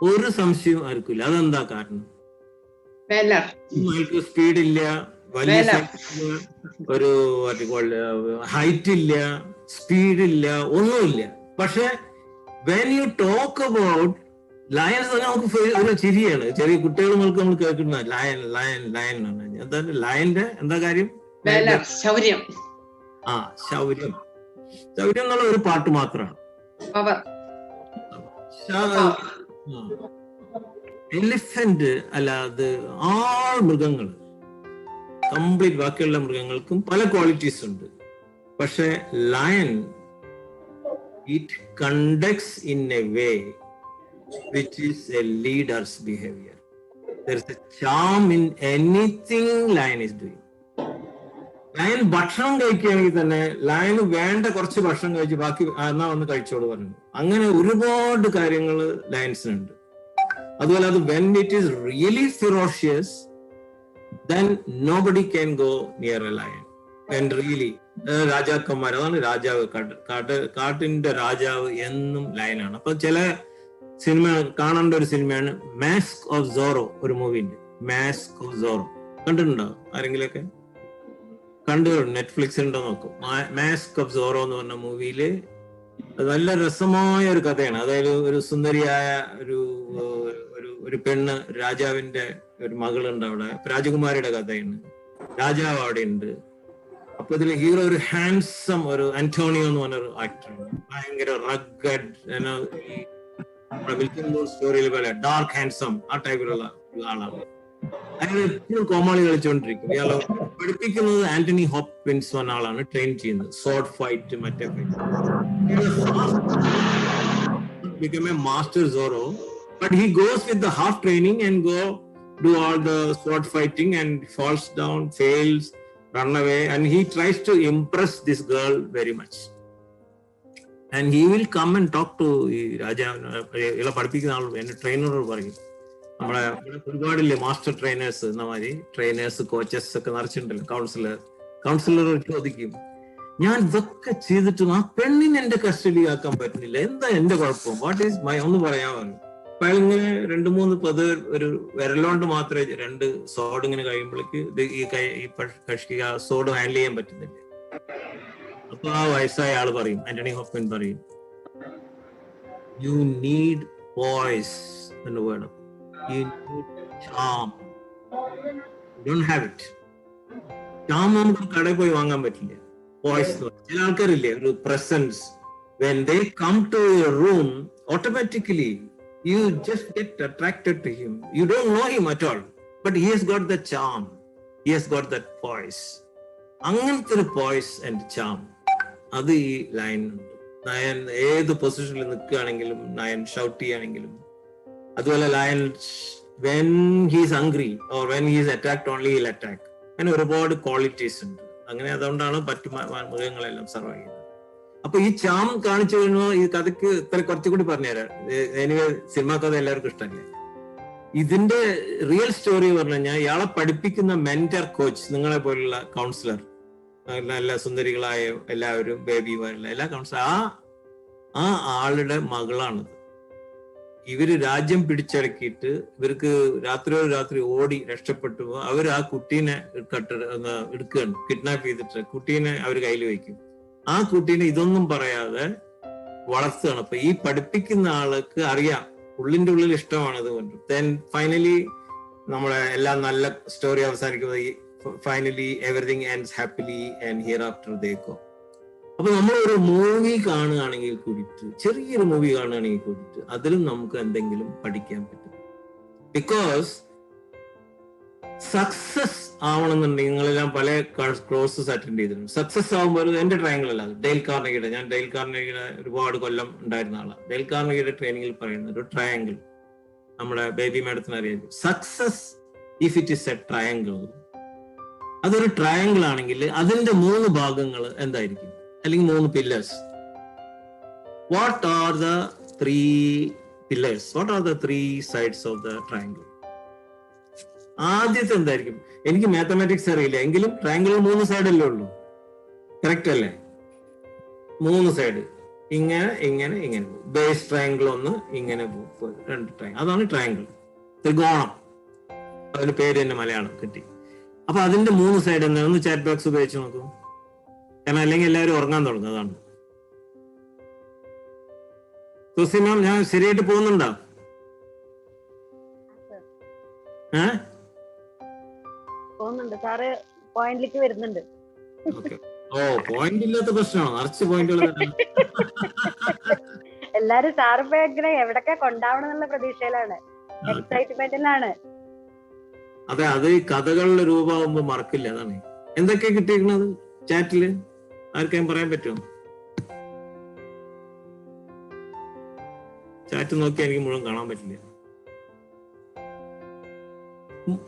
ഒരു സംശയവും ആർക്കില്ല. അതെന്താ കാരണം? അയാൾക്ക് സ്പീഡില്ല, വലിയ ഒരു ഹൈറ്റ് ഇല്ല, സ്പീഡില്ല, ഒന്നുമില്ല. പക്ഷെ when you talk about lions, നമുക്ക് ഒരു ചിരിയാണ്. ചെറിയ കുട്ടികൾക്ക് നമ്മൾ കേൾക്കുന്ന ലയൻ ലയൻ ലയൻ എന്നാണ്. എന്താണ് ലയന്റെ എന്താ കാര്യം? ശൗര്യം. ശൗര്യം. ശൗര്യം എന്നുള്ള ഒരു പാട്ട് മാത്രമാണ്. എലിഫന്റ് അല്ല, അത് മൃഗങ്ങൾ കംപ്ലീറ്റ്, ബാക്കിയുള്ള മൃഗങ്ങൾക്കും പല ക്വാളിറ്റീസ് ഉണ്ട്. പക്ഷെ lion it conducts in a way which is a leader's behavior. There is a charm in anything lion is doing. ലയൻ ഭക്ഷണം കഴിക്കുകയാണെങ്കിൽ തന്നെ ലയന് വേണ്ട കുറച്ച് ഭക്ഷണം കഴിച്ച് ബാക്കി എന്നാ വന്ന് കഴിച്ചോട് പറഞ്ഞു. അങ്ങനെ ഒരുപാട് കാര്യങ്ങൾ ലയൻസിനുണ്ട്. അതുപോലെ അത് when it is really ferocious, then nobody can go near a lion. When really രാജാക്കന്മാർ, അതാണ് രാജാവ്, കാട്ടിന്റെ രാജാവ് എന്നും ലയനാണ്. അപ്പൊ ചില സിനിമ കാണേണ്ട ഒരു സിനിമയാണ് മാസ്ക് ഓഫ് സോറോ. ഒരു മൂവി ഉണ്ട്, മാസ്ക് ഓഫ് സോറോ. കണ്ടിട്ടുണ്ടോ ആരെങ്കിലൊക്കെ? കണ്ടു, നെറ്റ്ഫ്ലിക്സിൽ ഉണ്ടോ നോക്കും. മാസ്ക് ഓഫ് സോറോ എന്ന് പറഞ്ഞ മൂവിയില് നല്ല രസമായ ഒരു കഥയാണ്. അതായത് ഒരു സുന്ദരിയായ ഒരു ഒരു പെണ്ണ്, രാജാവിന്റെ ഒരു മകളുണ്ട് അവിടെ, രാജകുമാരിയുടെ കഥയാണ്. രാജാവ് അവിടെ ഉണ്ട്. അപ്പൊ ഇതിൽ ഹീറോ ഒരു ഹാൻസം, ഒരു അന്റോണിയോ എന്ന് പറഞ്ഞൊരു ആക്ടറാണ്. ഭയങ്കര റഗ്ഗഡ്, മിൽക്കിംഗ് മൂൺ സ്റ്റോറിയിൽ പോലെ ഡാർക്ക് ഹാൻസം, ആ ടൈപ്പിലുള്ള ആളാണ്. അയാൾ എപ്പോഴും കോമാളി കളിച്ചുകൊണ്ടിരിക്കും. ഇയാൾ പഠിപ്പിക്കുന്നത് ആന്റണി ഹോപ്കിൻസ് എന്ന ആളാണ് ട്രെയിൻ ചെയ്യുന്നത്. സോർഡ് ഫൈറ്റ്, മറ്റേ become a master Zorro, but he goes with the half training and go do all the sword fighting and falls down, fails, run away, and he tries to impress this girl very much. And he will come and talk to Raja. ila പഠിപ്പിക്കുന്ന ആൾ എന്റെ ട്രെയിനറോട് പറയും, നമ്മളെ ഒരുപാടില്ലേ മാസ്റ്റർ ട്രെയിനേഴ്സ് എന്ന മാതിരി, ട്രെയിനേഴ്സ് കോച്ചസ് ഒക്കെ നിറച്ചിട്ടുണ്ടല്ലോ. കൗൺസിലർ ചോദിക്കും, ഞാൻ ഇതൊക്കെ ചെയ്തിട്ടും ആ പെണ്ണിനെ എന്റെ കസ്റ്റഡി ആക്കാൻ പറ്റുന്നില്ല, എന്താ എന്റെ കുഴപ്പം, വാട്ട് ഈസ് മൈ, ഒന്ന് പറയാമോ? അപ്പൊ ഇങ്ങനെ 2-3 ഒരു വിരലോണ്ട് മാത്രമേ 2 സോഡ് ഇങ്ങനെ കഴിയുമ്പോഴേക്ക് ഈ കക്ഷിക്ക് ആ സോഡ് ഹാൻഡിൽ ചെയ്യാൻ പറ്റുന്നില്ല. അപ്പൊ ആ വയസ്സായ ആള് പറയും, ആന്റണി ഹോഫ്മാൻ പറയും, യു നീഡ് വോയിസ് എന്ന് വേണം, you need charm, don't have it. Charm നമുക്ക് കടയിൽ പോയി വാങ്ങാൻ പറ്റില്ല. വോയിസ്, ചില ആൾക്കാരില്ലേ ഒരു presence, when they come to your room automatically you just get attracted to him, you don't know him at all, but he has got the charm, he has got that voice. അങ്ങനത്തെ ഒരു voice and charm, അത് ഈ ലൈൻ നയൻ ഏത് പൊസിഷനിൽ നിൽക്കുകയാണെങ്കിലും, നയൻ ഷൗട്ട് ചെയ്യുകയാണെങ്കിലും, അതുപോലെ ലയൻ when he is hungry or when he is attacked only he'll attack. അങ്ങനെ ഒരുപാട് ക്വാളിറ്റീസ് ഉണ്ട്. അങ്ങനെ അതുകൊണ്ടാണ് മറ്റു മൃഗങ്ങളെല്ലാം സർവൈവ് ചെയ്യുന്നത്. അപ്പൊ ഈ ചാം കാണിച്ചു കഴിഞ്ഞാൽ ഈ കഥക്ക് കുറച്ചുകൂടി പറഞ്ഞുതരാം. എനിവേ സിനിമാ കഥ എല്ലാവർക്കും ഇഷ്ടമല്ലേ. ഇതിന്റെ റിയൽ സ്റ്റോറി പറഞ്ഞു കഴിഞ്ഞാൽ, ഇയാളെ പഠിപ്പിക്കുന്ന മെന്റർ കോച്ച്, നിങ്ങളെ പോലുള്ള കൗൺസിലർ, നല്ല സുന്ദരികളായ എല്ലാവരും, ബേബിമാരുള്ള എല്ലാ കൗൺസിലർ, ആ ആളുടെ മകളാണിത്. ഇവര് രാജ്യം പിടിച്ചടക്കിയിട്ട് ഇവർക്ക് രാത്രി ഓടി രക്ഷപ്പെട്ടു. അവർ ആ കുട്ടീനെ എടുക്കുകയാണ്, കിഡ്നാപ്പ് ചെയ്തിട്ട് കുട്ടീനെ അവർ കയ്യിൽ വയ്ക്കും. ആ കുട്ടീനെ ഇതൊന്നും പറയാതെ വളർത്തുകയാണ്. അപ്പൊ ഈ പഠിപ്പിക്കുന്ന ആൾക്ക് അറിയാം ഉള്ളിന്റെ ഉള്ളിൽ ഇഷ്ടമാണത് കൊണ്ട്. ദെൻ ഫൈനലി നമ്മളെ എല്ലാം നല്ല സ്റ്റോറി അവസാനിക്കുന്നത്, finally everything ends happily and here after they go. അപ്പൊ നമ്മളൊരു മൂവി കാണുകയാണെങ്കിൽ കൂടിയിട്ട്, ചെറിയൊരു മൂവി കാണുകയാണെങ്കിൽ കൂടിയിട്ട് അതിലും നമുക്ക് എന്തെങ്കിലും പഠിക്കാൻ പറ്റും. ബിക്കോസ് സക്സസ് ആവണമെന്നുണ്ടെങ്കിൽ, നിങ്ങളെല്ലാം പല കോഴ്സസ് അറ്റൻഡ് ചെയ്തിട്ടുണ്ട്. സക്സസ് ആകുമ്പോൾ എന്റെ ട്രയാങ്കിൾ അല്ല, ഡെയിൽ കാർണഗിയുടെ, ഞാൻ ഡെയിൽ കാർണഗിയുടെ ഒരുപാട് കൊല്ലം ഉണ്ടായിരുന്ന ആളാണ്. ഡെയിൽ കാർണഗിയുടെ ട്രെയിനിങ്ങിൽ പറയുന്ന ഒരു ട്രയാങ്കിൾ, നമ്മുടെ ബേബി മാഡത്തിന് അറിയാം. Success if it is A triangle, അതൊരു ട്രയാങ്കിൾ ആണെങ്കിൽ അതിന്റെ 3 ഭാഗങ്ങൾ എന്തായിരിക്കും, അല്ലെങ്കിൽ 3 pillars. What are the 3 pillars? What are the 3 sides of the triangle? ആദ്യത്തെ എന്തായിരിക്കും? എനിക്ക് മാത്തമാറ്റിക്സ് അറിയില്ല, എങ്കിലും ട്രയാങ്കിളിൽ 3 സൈഡല്ലേ ഉള്ളൂ, കറക്റ്റ് അല്ലേ? 3 സൈഡ് ഇങ്ങനെ ഇങ്ങനെ ഇങ്ങനെ പോകും. ബേസ് ട്രയാങ്കിൾ ഒന്ന് ഇങ്ങനെ പോകും, 2 ട്രയാങ്കിൾ, അതാണ് ട്രയാങ്കിൾ, ത്രികോണം. അതിന് പേര് തന്നെ മലയാളം കിട്ടി. അപ്പൊ അതിന്റെ 3 സൈഡ് എന്താണെന്ന് ചാറ്റ് ബോക്സ് ഉപയോഗിച്ച് നോക്കൂ, കാരണം അല്ലെങ്കിൽ എല്ലാവരും ഉറങ്ങാൻ തുടങ്ങും. അതാണ് സുസി മാം, ഞാൻ ശരിയായിട്ട് പോകുന്നുണ്ടോ? പോയിന്റിലേക്ക് വരുന്നുണ്ട്. ഓ, പോയിന്റ് ഇല്ലാത്ത പ്രശ്നമാണോ? നിറച്ച് പോയിന്റുകൾ. എല്ലാരും സാറിനെ എവിടൊക്കെ കൊണ്ടാവണം എന്നുള്ള പ്രതീക്ഷയിലാണ്, എക്സൈറ്റ്മെന്റിലാണ്. അതെ, അത് ഈ കഥകളുടെ രൂപമാകുമ്പോ മറക്കില്ല. അതാണ്. എന്തൊക്കെയാ കിട്ടിയിരിക്കുന്നത് ചാറ്റില്? ആർക്കും പറയാൻ പറ്റുമോ? ചാറ്റ് നോക്കി എനിക്ക് മുഴുവൻ കാണാൻ പറ്റില്ല.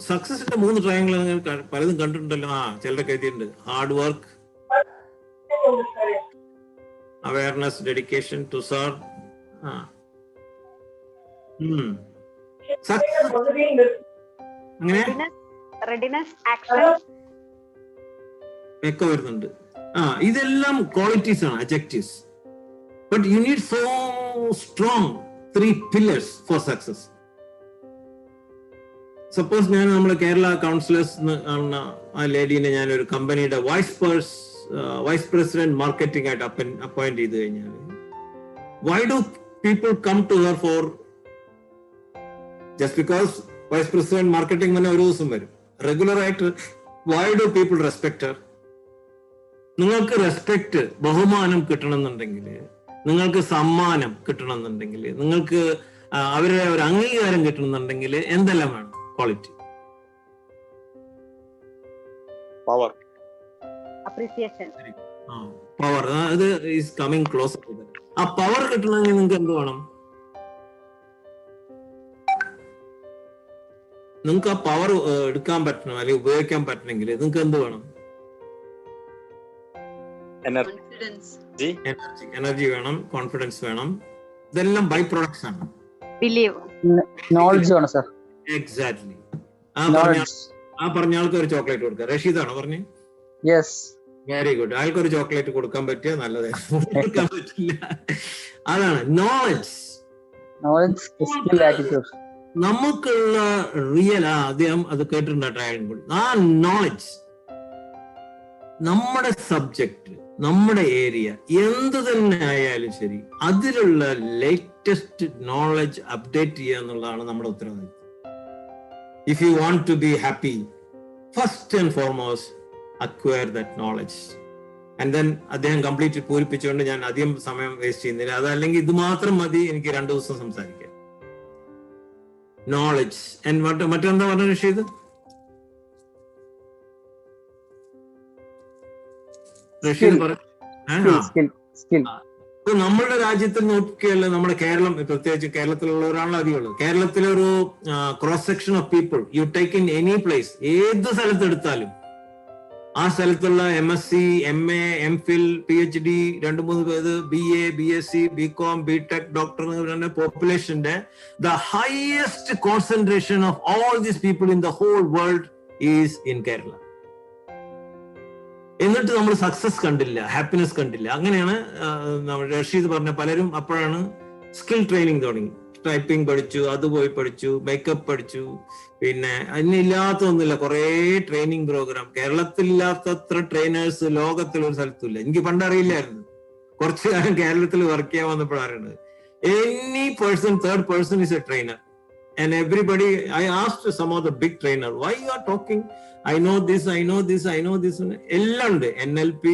സക്സസിന്റെ 3 ട്രയാങ്കിൾ പലതും കണ്ടിട്ടുണ്ടല്ലോ. ചിലരൊക്കെ എഴുതിയിട്ടുണ്ട്. Hard work, awareness, dedication, to serve. അങ്ങനെ ഒക്കെ വരുന്നുണ്ട്. ഇതെല്ലാം ക്വാളിറ്റീസ് ആണ്, adjectives. But you need so strong 3 pillars for success. Suppose ഞാൻ നമ്മുടെ കേരള കൗൺസിലേഴ്സ് കാണുന്ന ആ ലേഡീനെ ഞാൻ ഒരു കമ്പനിയുടെ വൈസ് പ്രസിഡന്റ് മാർക്കറ്റിംഗ് ആയിട്ട് അപ്പോയിന്റ് ചെയ്ത് കഴിഞ്ഞാൽ, why do people come to her for just because vice president marketing തന്നെ ഒരു ദിവസം വരും. റെഗുലർ ആയിട്ട് why do people respect her? നിങ്ങൾക്ക് റെസ്പെക്ട്, ബഹുമാനം കിട്ടണമെന്നുണ്ടെങ്കിൽ, നിങ്ങൾക്ക് സമ്മാനം കിട്ടണമെന്നുണ്ടെങ്കിൽ, നിങ്ങൾക്ക് അവരുടെ ഒരു അംഗീകാരം കിട്ടണമെന്നുണ്ടെങ്കിൽ എന്തെല്ലാം വേണം? Quality, power, appreciation, power. അത് ഈസ് കമ്മിങ് ക്ലോസ്. ആ പവർ കിട്ടണമെങ്കിൽ നിങ്ങൾക്ക് എന്ത് വേണം? നിങ്ങൾക്ക് ആ പവർ എടുക്കാൻ പറ്റണം അല്ലെങ്കിൽ ഉപയോഗിക്കാൻ പറ്റണമെങ്കിൽ നിങ്ങൾക്ക് എന്ത് വേണം? എനർജി വേണം, കോൺഫിഡൻസ് വേണം. ഇതെല്ലാം ബൈ പ്രൊഡക്ട്സ് ആണ്. നോളജ് വേണം സർ. എക്സാക്ട്ലി. ആ പറഞ്ഞ ആൾക്ക് ഒരു ചോക്ലേറ്റ് കൊടുക്കുക. റഷീദാണോ പറഞ്ഞു? യെസ്. Very good. ആൾക്ക് ഒരു ചോക്ലേറ്റ് കൊടുക്കാൻ പറ്റിയ നല്ലതായിരുന്നു. കൊടുക്കാൻ പറ്റില്ല. അതാണ് നോളജ്. Knowledge, skill, attitude. നമുക്കുള്ള റിയൽ അദ്ദേഹം അത് കേട്ടിട്ടുണ്ടായിട്ട് ആ നോളജ്, നമ്മുടെ സബ്ജക്ട്, നമ്മുടെ ഏരിയ എന്ത് തന്നെ ആയാലും ശരി, അതിലുള്ള ലേറ്റസ്റ്റ് നോളജ് അപ്ഡേറ്റ് ചെയ്യുക എന്നുള്ളതാണ് നമ്മുടെ ഉത്തരവാദിത്വം. If you want to be happy, first and foremost acquire that knowledge. And then അദ്ദേഹം കംപ്ലീറ്റ് പൂരിപ്പിച്ചുകൊണ്ട് ഞാൻ അധികം സമയം വേസ്റ്റ് ചെയ്യുന്നില്ല. അതല്ലെങ്കിൽ ഇത് മാത്രം മതി എനിക്ക് 2 ദിവസം സംസാരിക്കാൻ. നോളജ് ആൻഡ് മറ്റെന്താ പറഞ്ഞ റഷീദ്? നമ്മളുടെ രാജ്യത്തിൽ നോക്കിയല്ല, നമ്മുടെ കേരളം, പ്രത്യേകിച്ച് കേരളത്തിലുള്ളവരാണല്ലോ അധികമുള്ളത്. കേരളത്തിലൊരു cross section of people you take in any place, ഏത് സ്ഥലത്തെടുത്താലും ആ സ്ഥലത്തുള്ള MSc, MA, MPhil, PhD, 2-3 പേര്, BA, BSc, BCom, BTech, doctor പോപ്പുലേഷന്റെ the highest concentration of all these people in the whole world is in Kerala. എന്നിട്ട് നമ്മൾ സക്സസ് കണ്ടില്ല, ഹാപ്പിനെസ് കണ്ടില്ല. അങ്ങനെയാണ് റഷീദ് പറഞ്ഞ പലരും അപ്പോഴാണ് സ്കിൽ ട്രെയിനിങ് തുടങ്ങി. ടൈപ്പിംഗ് പഠിച്ചു, അത് പോയി പഠിച്ചു, മേക്കപ്പ് പഠിച്ചു, പിന്നെ അതിനില്ലാത്ത ഒന്നുമില്ല, കുറെ ട്രെയിനിങ് പ്രോഗ്രാം. കേരളത്തിലില്ലാത്തത്ര ട്രെയിനേഴ്സ് ലോകത്തിൽ ഒരു സ്ഥലത്തുമില്ല. എനിക്ക് പണ്ടറിയില്ലായിരുന്നു. കുറച്ചു കാലം കേരളത്തിൽ വർക്ക് ചെയ്യാൻ വന്നപ്പോഴാണ് any person, third person is A trainer. And everybody, I asked some of the big trainer, why you are talking? I know this, I know this, I know this. എല്ലാം ഉണ്ട്. NLP,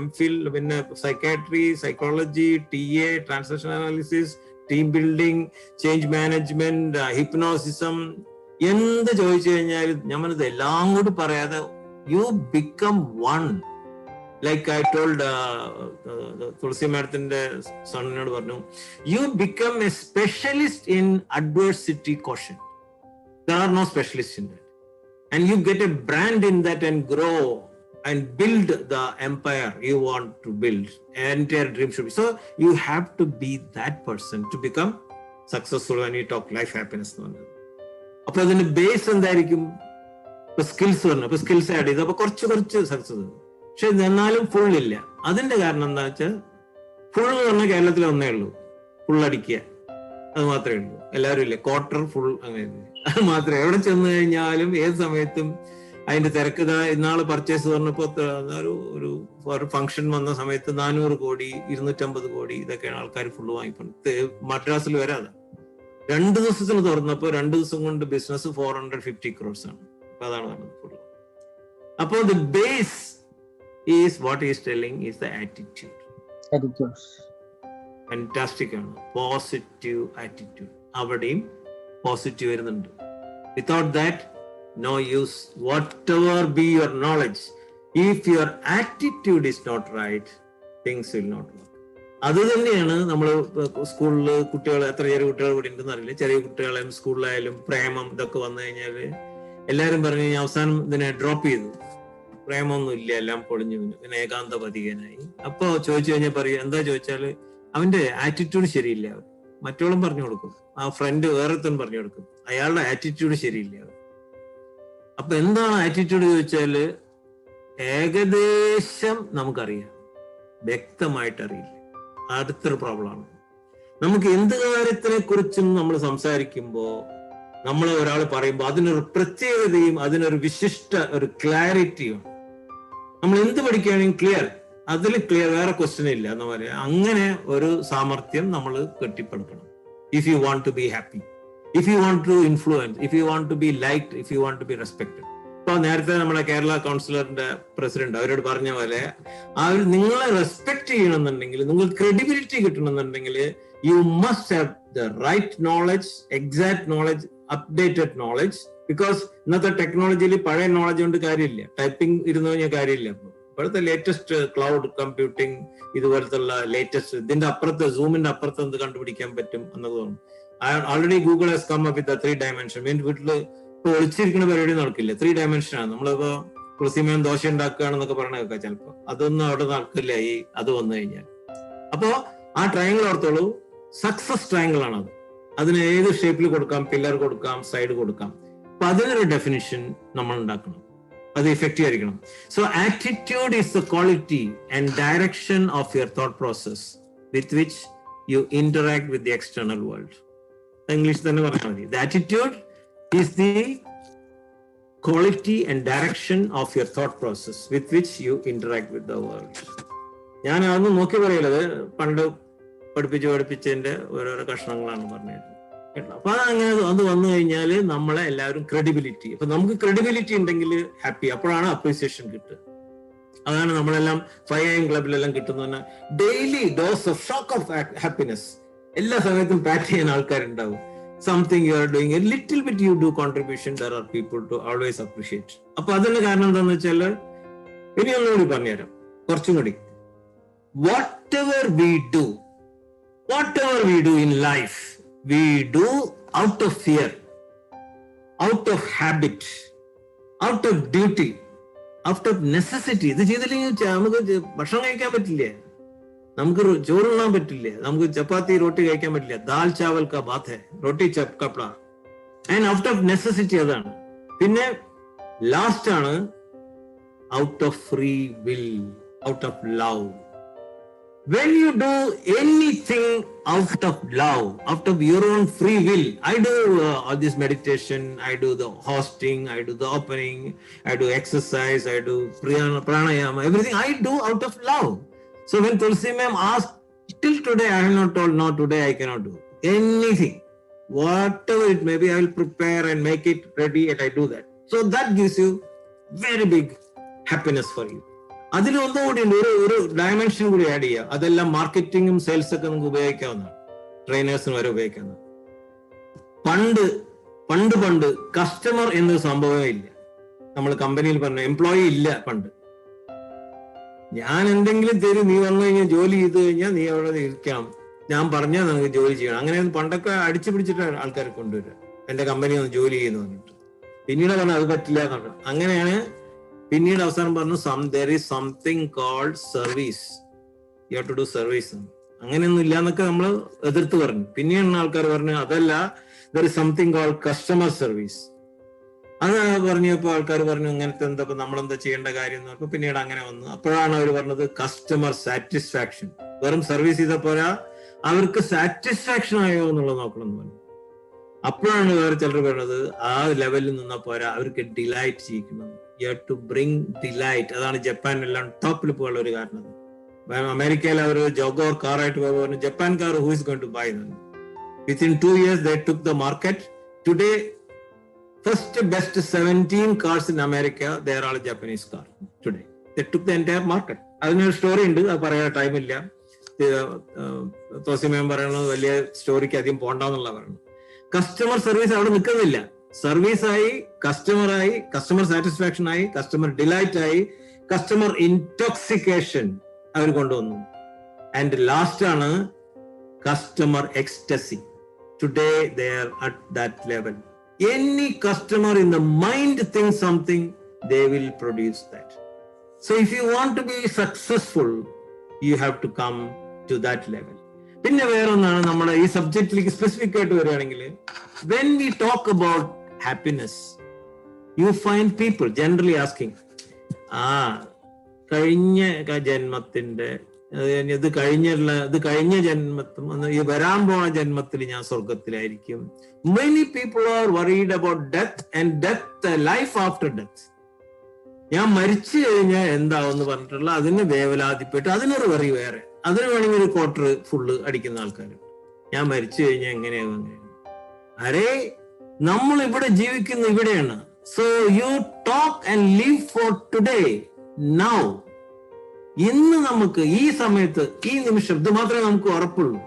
MPhil, പിന്നെ psychiatry, psychology, TA, transaction analysis, team building, change management, hypnotism, എന്ത് ചോദിച്ചു കഴിഞ്ഞാലും ഞാനത് എല്ലാം കൂടി പറയാതെ you become one. Like I told Tulasi മാഡത്തിന്റെ സണ്ണിനോട് പറഞ്ഞു, you become a specialist in adversity question. There are no specialist in that. And you get a brand in that and grow and build the empire you want to build. Entire dream should be. So you have to be that person to become successful when you talk life happiness. അപ്പൊ അതിന്റെ ബേസ് എന്തായിരിക്കും? ഇപ്പൊ സ്കിൽസ് പറഞ്ഞു, ഇപ്പൊ സ്കിൽസ് ആഡ് ചെയ്ത് അപ്പൊ കുറച്ച് സക്സസ്. പക്ഷെ എന്നാലും ഫുൾ ഇല്ല. അതിന്റെ കാരണം എന്താ വെച്ചാൽ ഫുൾ എന്ന് പറഞ്ഞാൽ കേരളത്തിൽ ഒന്നേ ഉള്ളൂ, ഫുൾ അടിക്കുക, അത് മാത്രമേ ഉള്ളൂ. എല്ലാവരും ഇല്ലേ ക്വാർട്ടർ, ഫുൾ, അങ്ങനെ അത് മാത്രമേ. എവിടെ ചെന്ന് കഴിഞ്ഞാലും ഏത് സമയത്തും അതിന്റെ തിരക്ക്. ഇന്നാള് പർച്ചേസ് പറഞ്ഞപ്പോ ഒരു ഫംഗ്ഷൻ വന്ന സമയത്ത് 400 കോടി 250 കോടി ഇതൊക്കെയാണ് ആൾക്കാർ ഫുള്ള് വാങ്ങിപ്പോണ്ട്. മദ്രാസിൽ വരെ അതാ 2 ദിവസത്തിന് തുറന്നപ്പോ 2 ദിവസം കൊണ്ട് ബിസിനസ് 450 crores ആണ്. അപ്പൊ അതാണ് പറഞ്ഞത് ഫുള്ള്. അപ്പോ the base is what is telling is the attitude. Fantastic ആണ്. Positive attitude. അവിടെയും പോസിറ്റീവ് വരുന്നുണ്ട്. Without that no use, whatever be your knowledge, if your attitude is not right, things will not work. അത് തന്നെയാണ് നമ്മൾ സ്കൂളിൽ കുട്ടികൾ, എത്ര ചെറിയ കുട്ടികൾ കൂടി ഉണ്ടെന്ന് അറിയില്ല, ചെറിയ കുട്ടികളായാലും സ്കൂളിലായാലും പ്രേമം ഇതൊക്കെ വന്നു കഴിഞ്ഞാൽ എല്ലാവരും പറഞ്ഞു കഴിഞ്ഞാൽ അവസാനം ഇതിനെ ഡ്രോപ്പ് ചെയ്തു. പ്രേമൊന്നും ഇല്ല, എല്ലാം പൊളിഞ്ഞു, പിന്നെ ഏകാന്ത പതികനായി. അപ്പൊ ചോദിച്ചു കഴിഞ്ഞാൽ പറയും, എന്താ ചോദിച്ചാല് അവന്റെ ആറ്റിറ്റ്യൂഡ് ശരിയില്ല. മറ്റോളം പറഞ്ഞു കൊടുക്കും, ആ ഫ്രണ്ട് വേറെത്തും പറഞ്ഞു കൊടുക്കും, അയാളുടെ ആറ്റിറ്റ്യൂഡ് ശരിയില്ല. അപ്പൊ എന്താണ് ആറ്റിറ്റ്യൂഡ് ചോദിച്ചാല് ഏകദേശം നമുക്കറിയാം, വ്യക്തമായിട്ട് അറിയില്ല. അടുത്തൊരു പ്രോബ്ലമാണ്. നമുക്ക് എന്ത് കാര്യത്തിനെ കുറിച്ചും നമ്മൾ സംസാരിക്കുമ്പോൾ, നമ്മൾ ഒരാൾ പറയുമ്പോൾ അതിനൊരു പ്രത്യേകതയും അതിനൊരു വിശിഷ്ട ഒരു ക്ലാരിറ്റിയും. നമ്മൾ എന്ത് പഠിക്കുകയാണെങ്കിൽ ക്ലിയർ, അതിൽ ക്ലിയർ, വേറെ ക്വസ്റ്റ്യൻ ഇല്ല എന്ന് പറയാം. അങ്ങനെ ഒരു സാമർത്ഥ്യം നമ്മൾ കെട്ടിപ്പടുക്കണം. If you want to be happy, if you want to influence, if you want to be liked, if you want to be respected. ഇപ്പൊ നേരത്തെ നമ്മുടെ കേരള കൗൺസിലറിന്റെ പ്രസിഡന്റ് അവരോട് പറഞ്ഞ പോലെ അവർ നിങ്ങളെ റെസ്പെക്ട് ചെയ്യണമെന്നുണ്ടെങ്കിൽ, നിങ്ങൾക്ക് ക്രെഡിബിലിറ്റി കിട്ടണമെന്നുണ്ടെങ്കിൽ you must have the right knowledge, exact knowledge, updated knowledge. Because ഇന്നത്തെ ടെക്നോളജിയിൽ പഴയ നോളജ് കൊണ്ട് കാര്യമില്ല, ടൈപ്പിംഗ് ഇരുന്ന് കഴിഞ്ഞാൽ കാര്യമില്ല. ഇപ്പോഴത്തെ ലേറ്റസ്റ്റ് ക്ലൗഡ് കമ്പ്യൂട്ടിംഗ്, ഇതുപോലത്തെ ലേറ്റസ്റ്റ് ഇതിന്റെ അപ്പുറത്ത്, സൂമിന്റെ അപ്പുറത്ത് എന്ത് കണ്ടുപിടിക്കാൻ പറ്റും എന്നൊക്കെ തോന്നും. Already Google has come up with 3 dimension. വീട്ടില് ഇപ്പൊ ഒളിച്ചിരിക്കുന്ന പരിപാടി നടക്കില്ല, 3 dimension ആണ്. നമ്മളിപ്പോ തുളസിമേൻ ദോശ ഉണ്ടാക്കുകയാണെന്നൊക്കെ പറഞ്ഞ കേൾക്കാം ചിലപ്പോ. അതൊന്നും അവിടെ നടക്കില്ല അത് വന്നു കഴിഞ്ഞാൽ. അപ്പോ ആ ട്രയാങ്കിൾ ഓർത്തോളൂ, സക്സസ് ട്രയാങ്കിൾ ആണത്. അതിന് ഏത് ഷേപ്പിൽ കൊടുക്കാം, പില്ലർ കൊടുക്കാം, സൈഡ് കൊടുക്കാം. അപ്പൊ അതിനൊരു ഡെഫിനിഷൻ നമ്മൾ ഉണ്ടാക്കണം, അത് ഇഫക്റ്റീവ് ആയിരിക്കണം. So attitude is the quality and direction of your thought process with which you interact with the external world. English തന്നെ പറഞ്ഞാൽ മതി. The attitude is the quality and direction of your thought process with which you interact with the world. ഞാൻ അതൊന്നും നോക്കി പറയലത്, പണ്ട് പഠിപ്പിച്ചതിന്റെ ഓരോരോ കഷ്ണങ്ങളാണ് പറഞ്ഞത് കേട്ടോ. അപ്പൊ അതങ്ങനെ അത് വന്നു കഴിഞ്ഞാൽ നമ്മളെ എല്ലാവരും ക്രെഡിബിലിറ്റി, അപ്പൊ നമുക്ക് ക്രെഡിബിലിറ്റി ഉണ്ടെങ്കിൽ ഹാപ്പി, അപ്പോഴാണ് അപ്രീസിയേഷൻ കിട്ടുക. അതാണ് നമ്മളെല്ലാം 5 AM ക്ലബിലെല്ലാം കിട്ടുന്ന daily dose of shock of happiness. എല്ലാ സമയത്തും പാറ്റ് ചെയ്യാൻ ആൾക്കാരുണ്ടാവും. Something you are doing, a little bit you do contribution, there are people to always appreciate. അപ്പൊ അതിന്റെ കാരണം എന്താന്ന് വെച്ചാല്, ഇനി ഒന്നുകൂടി പറഞ്ഞുതരാം കുറച്ചും കൂടി. whatever we do in life, we do out of fear, out of habit, out of duty, out of necessity. ഇത് ചെയ്തില്ലെങ്കിൽ നമുക്ക് ഭക്ഷണം കഴിക്കാൻ പറ്റില്ലേ, നമുക്ക് ചോറുണ്ണാൻ പറ്റില്ല, നമുക്ക് ചപ്പാത്തി റോട്ടി കഴിക്കാൻ പറ്റില്ല. ദാൽ ചാവൽ കാ ബാത് ഹൈ, റോട്ടി കപ്പട. ആൻഡ് ഔട്ട് ഓഫ് നെസസിറ്റി അതാണ്. പിന്നെ ലാസ്റ്റ് ആണ് out of free will, out of love. When you do anything out of love, out of your own free will, I do all this meditation, I do the hosting, I do the opening, I do exercise, I do pranayama, everything I do out of love. So when Tulsi ma'am asked, till today I have not told, no, today I cannot do anything. Whatever it may be, I will prepare and make it ready and I do that. So that gives you very big happiness for you. അതിൽ ഒന്നുകൂടി ഒരു ഡയമെൻഷൻ കൂടി ആഡ് ചെയ്യുക. അതെല്ലാം മാർക്കറ്റിംഗും സെയിൽസ് ഒക്കെ നമുക്ക് ഉപയോഗിക്കാവുന്നതാണ്, ട്രെയിനേഴ്സിന് വരെ ഉപയോഗിക്കാവുന്നതാണ്. പണ്ട് കസ്റ്റമർ എന്നൊരു സംഭവമേ ഇല്ല. നമ്മൾ കമ്പനിയിൽ പറഞ്ഞ എംപ്ലോയി ഇല്ല പണ്ട്. ഞാൻ എന്തെങ്കിലും തരും, നീ വന്നു കഴിഞ്ഞാൽ ജോലി ചെയ്ത് കഴിഞ്ഞാൽ നീ അവിടെ ഇരിക്കണം, ഞാൻ പറഞ്ഞാൽ നമുക്ക് ജോലി ചെയ്യണം. അങ്ങനെ പണ്ടൊക്കെ അടിച്ചു പിടിച്ചിട്ടാണ് ആൾക്കാരെ കൊണ്ടുവരിക, എന്റെ കമ്പനി ഒന്ന് ജോലി ചെയ്യുന്നു പറഞ്ഞിട്ട്. പിന്നീട് പറഞ്ഞു അത് പറ്റില്ല എന്ന് പറഞ്ഞു. അങ്ങനെയാണ് പിന്നീട് അവസാനം പറഞ്ഞു there is something called service, you have to do service. അങ്ങനെയൊന്നും ഇല്ല എന്നൊക്കെ നമ്മൾ എതിർത്ത് പറഞ്ഞു. പിന്നീട് ആൾക്കാർ പറഞ്ഞു അതല്ല, there is something called customer service. അത് പറഞ്ഞപ്പോ ആൾക്കാർ പറഞ്ഞു ഇങ്ങനത്തെ എന്താ നമ്മളെന്താ ചെയ്യേണ്ട കാര്യം എന്ന് പറഞ്ഞു. പിന്നീട് അങ്ങനെ വന്നു. അപ്പോഴാണ് അവർ പറഞ്ഞത് കസ്റ്റമർ സാറ്റിസ്ഫാക്ഷൻ. വെറും സർവീസ് ചെയ്ത പോരാ, അവർക്ക് സാറ്റിസ്ഫാക്ഷൻ ആയോ എന്നുള്ളത് നോക്കണം എന്ന് പറഞ്ഞു. അപ്പോഴാണ് വേറെ ചിലർ പറഞ്ഞത് ആ ലെവലിൽ നിന്നാ പോരാ, അവർക്ക് ഡിലൈറ്റ് ചെയ്യിക്കണം. You have to bring delight. അതാണ് ജപ്പാനിലെല്ലാം ടോപ്പിൽ പോയുള്ള ഒരു കാരണം. അമേരിക്കയിൽ അവർ ജോഗോർ കാറായിട്ട് പോയി പറഞ്ഞു Japan car who is going to buy them. Within 2 years they took the market. Today first best 17 cars in America, they are all Japanese car today. They took the entire market. അതിനൊരു സ്റ്റോറി ഉണ്ട്, അത് പറയാൻ ടൈമില്ല. തോസിമേം പറയുന്നത് വലിയ സ്റ്റോറിക്ക് അധികം പോണ്ടെന്നുള്ള പറയുന്നത്. കസ്റ്റമർ സർവീസ് അവിടെ നിൽക്കുന്നില്ല. സർവീസായി, കസ്റ്റമറായി, കസ്റ്റമർ സാറ്റിസ്ഫാക്ഷൻ ആയി, കസ്റ്റമർ ഡിലൈറ്റ് ആയി, കസ്റ്റമർ ഇൻടോക്സിക്കേഷൻ അവർ കൊണ്ടുവന്നു. ആൻഡ് ലാസ്റ്റ് ആണ് customer ecstasy. Today they are at that level. Any customer in the mind thinks something, they will produce that. So if you want to be successful, you have to come to that level. പിന്നെ വേറൊന്നാണ് നമ്മുടെ ഈ സബ്ജക്റ്റിലേക്ക് സ്പെസിഫിക് ആയിട്ട് വരികയാണെങ്കിൽ, when we talk about happiness, you find people generally asking, കഴിഞ്ഞ ജന്മത്തിന്റെ ഇത് കഴിഞ്ഞ ജന്മത്തും ഈ വരാൻ പോണ ജന്മത്തിൽ ഞാൻ സ്വർഗത്തിലായിരിക്കും. Many people are worried about death and death, life after death. ഞാൻ മരിച്ചു കഴിഞ്ഞാൽ എന്താവെന്ന് പറഞ്ഞിട്ടുള്ള അതിന് വേവലാതിപ്പെട്ട് അതിനൊരു വറി വേറെ, അതിന് വേണമെങ്കിൽ ഒരു ക്വാർട്ടർ ഫുള്ള് അടിക്കുന്ന ആൾക്കാർ. ഞാൻ മരിച്ചു കഴിഞ്ഞാൽ എങ്ങനെയാകും. അരേ നമ്മൾ ഇവിടെ ജീവിക്കുന്ന ഇവിടെയാണ്. So you talk and live for today, now. ഇന്ന് നമുക്ക് ഈ സമയത്ത് ഈ നിമിഷം ഇത് മാത്രമേ നമുക്ക് ഉറപ്പുള്ളൂ.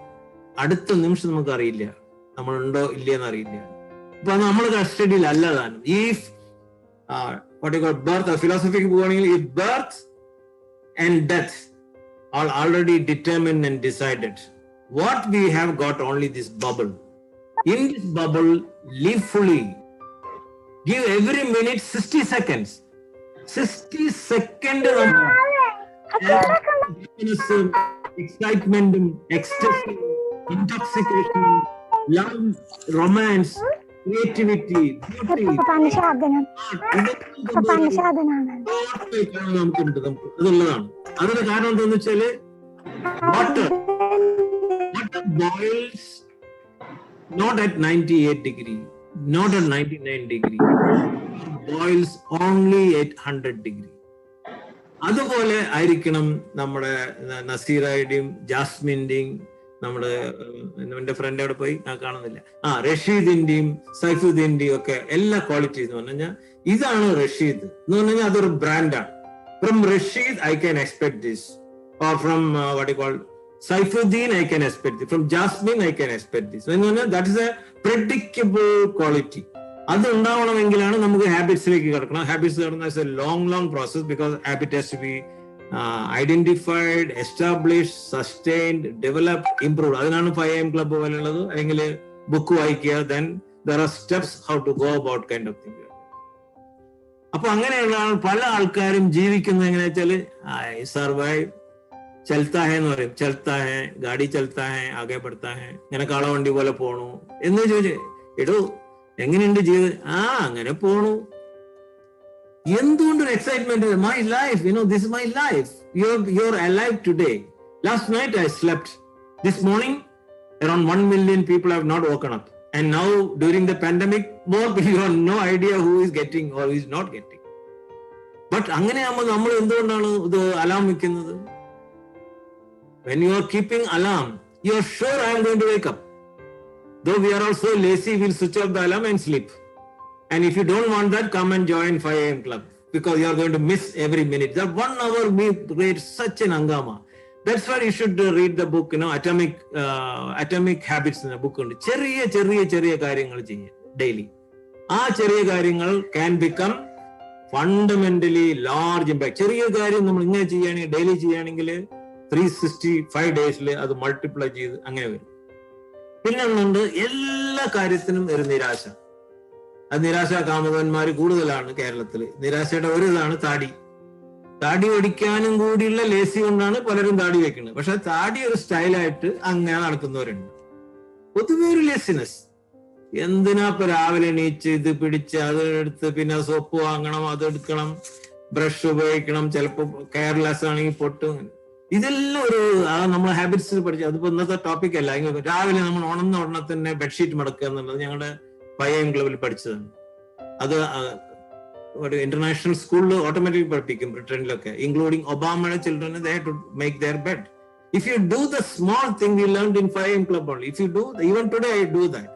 അടുത്ത നിമിഷം നമുക്ക് അറിയില്ല നമ്മളുണ്ടോ ഇല്ലയെന്ന് അറിയില്ല. ഇപ്പൊ നമ്മൾ കസ്റ്റഡിയിൽ അല്ല താനും. ഈ ബർത്ത് ഫിലോസഫിക്ക് പോവുകയാണെങ്കിൽ ഈ birth and death are already determined and decided. What we have got only this bubble. In this bubble, live fully. Give every minute 60 seconds. 60 seconds of excitement, ecstasy, intoxication, love, romance, creativity, beauty. അതുള്ളതാണ്. അതിന്റെ കാരണം എന്താന്ന് വെച്ചാല് water boils not at 98 degree, not at 99 degree, boils only at 100 degree. അതുപോലെ ആയിരിക്കണം നമ്മുടെ നസീറയുടെയും ജാസ്മിന്റെയും നമ്മുടെ എന്റെ ഫ്രണ്ട് അവിടെ പോയി കാണുന്നില്ല, റഷീദിന്റെയും സൈഫുദ്ദീന്റെയും ഒക്കെ എല്ലാ ക്വാളിറ്റീസ് എന്ന് പറഞ്ഞു കഴിഞ്ഞാൽ ഇതാണ് റഷീദ് എന്ന് പറഞ്ഞു കഴിഞ്ഞാൽ അതൊരു ബ്രാൻഡാണ്. From Rashid, I can expect this. Or from what you call Saifuddin, I can expect this. From Jasmine, I can expect this. That is a predictable quality. അത് ഉണ്ടാവണമെങ്കിലാണ് നമുക്ക് ഹാബിറ്റ്സിലേക്ക് കിടക്കണം. ഹാബിറ്റ്സ് കിടക്കുന്ന a long process, because habit has to be identified, establish, sustained, develop, improve. അതിനാണ് 5am ക്ലബ് പോലുള്ളത്. അല്ലെങ്കിൽ ബുക്ക് വായിക്കുക. Then there are steps how to go about kind of thing. അപ്പൊ അങ്ങനെയുള്ള പല ആൾക്കാരും ജീവിക്കുന്നത് എങ്ങനെയാ വെച്ചാല് സർവൈവ്, ചൽത്താ ഹേ എന്ന് പറയും. ചൽത്താ ഹേ, ഗാഡി ചൽത്താ ഹേ, ആകെ പെടുത്താ ഹേ, ഇങ്ങനെ കാളവണ്ടി പോലെ പോണു എന്ന് ചോദിച്ചു. എടോ എങ്ങനെയുണ്ട് ജീവിതം? അങ്ങനെ പോണു. എന്തുകൊണ്ടൊരു excitement? My life, this is my life. Your alive today. Last night I slept. This morning around 1 million people have not woken up. And now during the pandemic, more people have no idea who is getting or who is not getting. But അങ്ങനെയാകുമ്പോൾ നമ്മൾ എന്തുകൊണ്ടാണ് ഇത് അലാം വെക്കുന്നത്? When you are keeping alarm, you are sure I am going to wake up. Though we are also lazy, we'll switch off the alarm and sleep. And if you don't want that, come and join 5am club, because you are going to miss every minute. That 1 hour may create such an hangama. That's why you should read the book, Atomic Habits എന്ന ബുക്ക് ഉണ്ട്. ചെറിയ കാര്യങ്ങൾ ചെയ്യുക ഡെയിലി. ആ ചെറിയ കാര്യങ്ങൾ can become fundamentally large impact. ചെറിയ കാര്യം നമ്മൾ ഇങ്ങനെ ചെയ്യുകയാണെങ്കിൽ, ഡെയിലി ചെയ്യുകയാണെങ്കിൽ 365 ഡേയ്സിൽ അത് മൾട്ടിപ്ലൈ ചെയ്ത് അങ്ങനെ വരും. പിന്നെ ഒന്നുണ്ട്, എല്ലാ കാര്യത്തിനും ഒരു നിരാശ. അത് നിരാശ കാമുകന്മാർ കൂടുതലാണ് കേരളത്തിൽ. നിരാശയുടെ ഒരു ഇതാണ് താടി. താടി ഒടിക്കാനും കൂടിയുള്ള ലേസി കൊണ്ടാണ് പലരും താടി വെക്കുന്നത്. പക്ഷെ താടി ഒരു സ്റ്റൈലായിട്ട് അങ്ങനെ നടക്കുന്നവരുണ്ട്. പൊതുവെ ഒരു ലേസിനെസ്. എന്തിനാ ഇപ്പൊ രാവിലെ എണീച്ച് ഇത് പിടിച്ച് അതെടുത്ത് പിന്നെ സോപ്പ് വാങ്ങണം, അതെടുക്കണം, ബ്രഷ് ഉപയോഗിക്കണം, ചിലപ്പോ കെയർലെസ് ആണെങ്കിൽ പൊട്ടും. ഇതെല്ലാം ഒരു നമ്മൾ ഹാബിറ്റ്സ് പഠിച്ചു. അതിപ്പോ ഇന്നത്തെ ടോപ്പിക് അല്ല. രാവിലെ നമ്മൾ ഉണർന്ന തന്നെ ബെഡ്ഷീറ്റ് മടക്കുക എന്നുള്ളത് ഞങ്ങളുടെ 5am ക്ലബിൽ പഠിച്ചതാണ്. അത് ഇന്റർനാഷണൽ സ്കൂളിൽ ഓട്ടോമാറ്റിക് പഠിപ്പിക്കും ബ്രിട്ടനിലൊക്കെ, ഇൻക്ലൂഡിംഗ് ഒബാമയുടെ children. They have to make their bed. If you do the small thing we learned in 5am club only, if you do, even today I do that,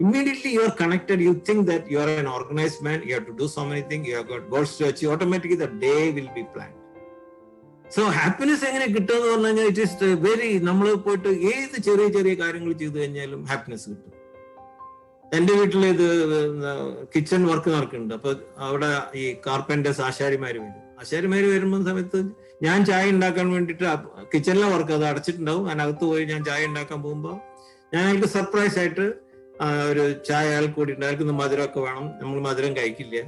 immediately you are connected. You think that you are an organized man, you have to do so many things, you have got goals to achieve. Automatically the day will be planned. So happiness എങ്ങനെ കിട്ടുമെന്ന് പറഞ്ഞു കഴിഞ്ഞാൽ ഇറ്റ് ഈസ് വെരി, നമ്മൾ പോയിട്ട് ഏത് ചെറിയ കാര്യങ്ങൾ ചെയ്തു കഴിഞ്ഞാലും ഹാപ്പിനെസ് കിട്ടും. എന്റെ വീട്ടിൽ ഇത് കിച്ചൺ വർക്ക് നടക്കുന്നുണ്ട്. അപ്പൊ അവിടെ ഈ കാർപ്പന്റേഴ്സ് ആശാരിമാര് വരുമ്പോൾ സമയത്ത് ഞാൻ ചായ ഉണ്ടാക്കാൻ വേണ്ടിയിട്ട് കിച്ചണിലെ വർക്ക് അത് അടച്ചിട്ടുണ്ടാവും. അതിനകത്ത് പോയി ഞാൻ ചായ ഉണ്ടാക്കാൻ പോകുമ്പോൾ ഞാൻ അയാൾക്ക് സർപ്രൈസ് ആയിട്ട് ഒരു ചായ അയാൾ കൂടിയിട്ട്, അയാൾക്ക് മധുരമൊക്കെ വേണം, നമ്മൾ മധുരം കഴിക്കില്ല,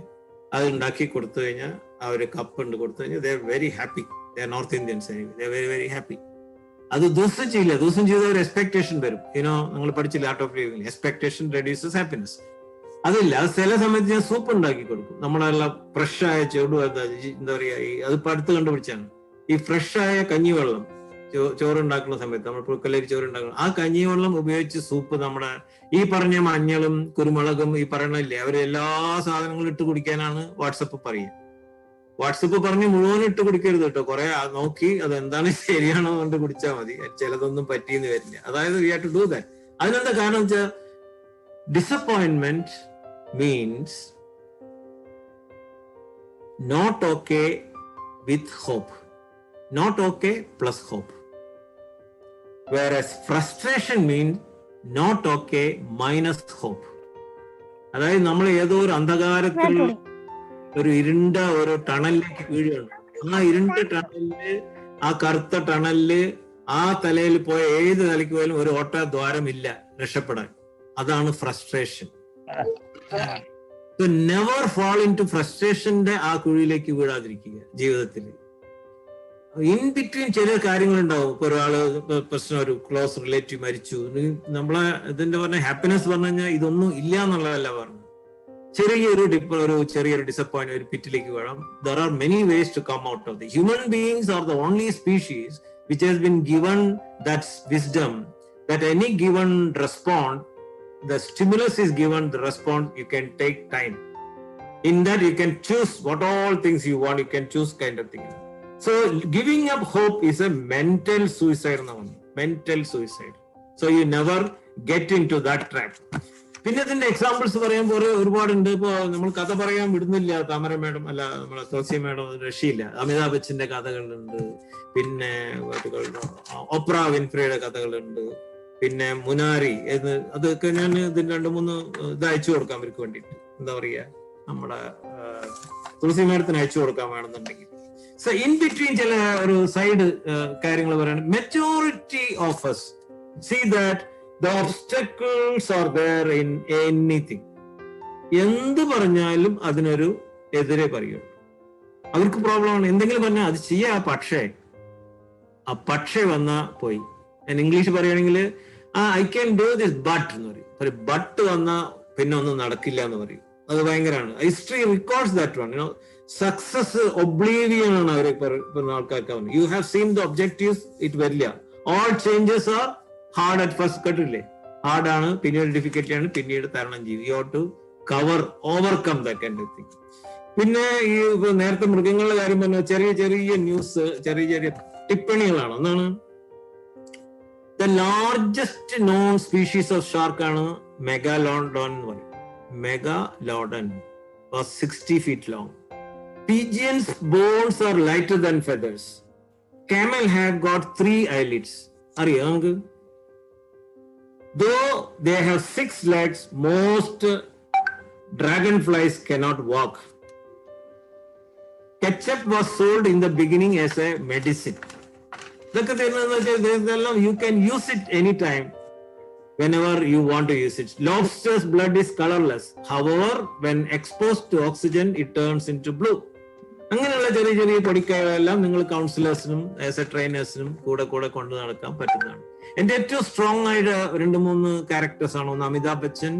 അത് ഉണ്ടാക്കി കൊടുത്തു കഴിഞ്ഞാൽ ആ ഒരു കപ്പ് ഉണ്ട് കൊടുത്തു കഴിഞ്ഞാൽ they are very happy. They are north Indians, they are very very happy. അത് ദിവസം ചെയ്യില്ല. ദിവസം ചെയ്ത ഒരു എക്സ്പെക്ടേഷൻ വരും. നിങ്ങൾ പഠിച്ചില്ല art of living, expectation reduces happiness. അതില്ല. അത് ചില സമയത്ത് ഞാൻ സൂപ്പ് ഉണ്ടാക്കി കൊടുക്കും. നമ്മളെല്ലാം ഫ്രഷ് ആയ ചെടു എന്താ പറയാ, അത് ഇപ്പൊ അടുത്ത് കണ്ടുപിടിച്ചാണ്. ഈ ഫ്രഷ് ആയ കഞ്ഞിവെള്ളം ചോറുണ്ടാക്കുന്ന സമയത്ത്, നമ്മൾ പുഴുക്കല്ലരി ചോറുണ്ടാക്കണം, ആ കഞ്ഞിവെള്ളം ഉപയോഗിച്ച് സൂപ്പ്, നമ്മുടെ ഈ പറഞ്ഞ മഞ്ഞളും കുരുമുളകും ഈ പറയണില്ലേ, അവർ എല്ലാ സാധനങ്ങളും ഇട്ട് കുടിക്കാനാണ് വാട്സപ്പ് പറയുക. വാട്സപ്പ് പറഞ്ഞ് മുഴുവൻ ഇട്ട് കുടിക്കരുത് കേട്ടോ. കുറെ നോക്കി അത് എന്താണ് ശരിയാണോ കൊണ്ട് കുടിച്ചാൽ മതി. ചിലതൊന്നും പറ്റിയെന്ന് വരില്ല. അതായത് we have to do that. അതിനെന്താ കാരണം വെച്ചാൽ disappointment means not okay with hope, not okay plus hope. Whereas frustration means not okay minus hope. അതായത് നമ്മൾ ഏതോ ഒരു അന്ധകാരത്തിൽ ഒരു ഇരുണ്ട ഒരു ടണലിലേക്ക് വീഴുകയാണ്. ആ ഇരുണ്ട ടണലില്, ആ കറുത്ത ടണലില് ആ തലയിൽ പോയ ഏത് തലയ്ക്ക് പോയാലും ഒരു ഓട്ട ദ്വാരമില്ല രക്ഷപ്പെടാൻ. അതാണ് frustration. Never fall into ഫ്രസ്ട്രേഷന്റെ ആ കുഴിയിലേക്ക് വീഴാതിരിക്കുക ജീവിതത്തിൽ. ഇൻ ബിറ്റ്വീൻ ചില കാര്യങ്ങളുണ്ടാവും. ഇപ്പൊ ഒരാള് പ്രശ്നം, ഒരു ക്ലോസ് റിലേറ്റീവ് മരിച്ചു, നമ്മളെ ഇതിന്റെ പറഞ്ഞ ഹാപ്പിനെസ് പറഞ്ഞു കഴിഞ്ഞാൽ ഇതൊന്നും ഇല്ല എന്നുള്ളതല്ല പറഞ്ഞു. ചെറിയൊരു ഡിസപ്പോയിന്റ്, ഒരു പിറ്റിലേക്ക് വീഴാം. There are many ways to come out of the. Human beings are the only species which has been given that wisdom that any given response, the stimulus is given, the response you can take time. In that you can choose what all things you want, you can choose kind of thing. So giving up hope is a mental suicide now. Mental suicide. So you never get into that trap. പിന്നെ ഇതിന്റെ എക്സാമ്പിൾസ് പറയുമ്പോൾ ഒരുപാടുണ്ട്. ഇപ്പൊ നമ്മൾ കഥ പറയാൻ വിടുന്നില്ല. താമര മേഡം അല്ല, നമ്മളെ തുളസി മേഡം രക്ഷയില്ല. അമിതാഭ് ബച്ചന്റെ കഥകളുണ്ട്, പിന്നെ ഒപ്ര വിൻഫ്രയുടെ കഥകളുണ്ട്, പിന്നെ മുനാരി എന്ന്, അതൊക്കെ ഞാൻ ഇതിന് 2-3 ഇത് അയച്ചു കൊടുക്കാം അവർക്ക് വേണ്ടിയിട്ട്. എന്താ പറയാ, നമ്മുടെ തുളസി മേഡത്തിന് അയച്ചു കൊടുക്കാൻ വേണമെന്നുണ്ടെങ്കിൽ. സോ ഇൻ ബിറ്റ്വീൻ ചില ഒരു സൈഡ് കാര്യങ്ങൾ പറയാണ്. Majority of us see that the obstacles are there in anything. എന്ത് പറഞ്ഞാലും അതിനൊരു എതിരെ പറയുള്ളൂ. അവർക്ക് പ്രോബ്ലമാണ്. എന്തെങ്കിലും പറഞ്ഞാൽ അത് ചെയ്യാ, പക്ഷേ ആ പക്ഷേ വന്നാ പോയി. ഞാൻ ഇംഗ്ലീഷ് പറയുകയാണെങ്കിൽ I can do this but എന്ന് പറയും. ഒരു ബട്ട് വന്നാ പിന്നെ ഒന്നും നടക്കില്ല എന്ന് പറയും. അത് ഭയങ്കരമാണ്. History records that one. Success oblivion ആണ് അവരെ പറയുന്ന ആൾക്കാർക്ക്. You have seen the objectives, it വരില്ല. All changes are hard at first. കേട്ടില്ലേ, ഹാർഡാണ്, പിന്നീട് ഡിഫിക്കൽട്ടി ആണ്, പിന്നീട് തരണം ചെയ്യും. You have to overcome that kind of thing. പിന്നെ ഈ നേരത്തെ മൃഗങ്ങളുടെ കാര്യം പറഞ്ഞ ചെറിയ ചെറിയ ന്യൂസ്, ചെറിയ ചെറിയ ടിപ്പണികളാണ്. ഒന്നാണ് the largest non species of shark ആണ് മെഗാലോഡോൺ എന്ന് പറയും. മെഗാലോഡൺ was 60 feet long. Pigeons' bones are lighter than feathers. Camel have got 3 eyelids. അറിയോ നമുക്ക്? Though they have 6 legs, most dragonflies cannot walk. Ketchup was sold in the beginning as a medicine. You can use it anytime, whenever you want to use it. Lobster's blood is colorless. However, when exposed to oxygen, it turns into blue. അങ്ങനെയുള്ള ചെറിയ ചെറിയ പൊടിക്കൈകളെല്ലാം നിങ്ങൾ കൗൺസിലേഴ്സിനും ആസ് എ ട്രെയിനേഴ്സിനും കൂടെ കൊണ്ടു നടക്കാൻ പറ്റുന്നതാണ്. എന്റെ ഏറ്റവും സ്ട്രോങ് ആയിട്ട് 2-3 ക്യാരക്ടേഴ്സ് ആണ്. ഒന്ന് Amitabh Bachchan,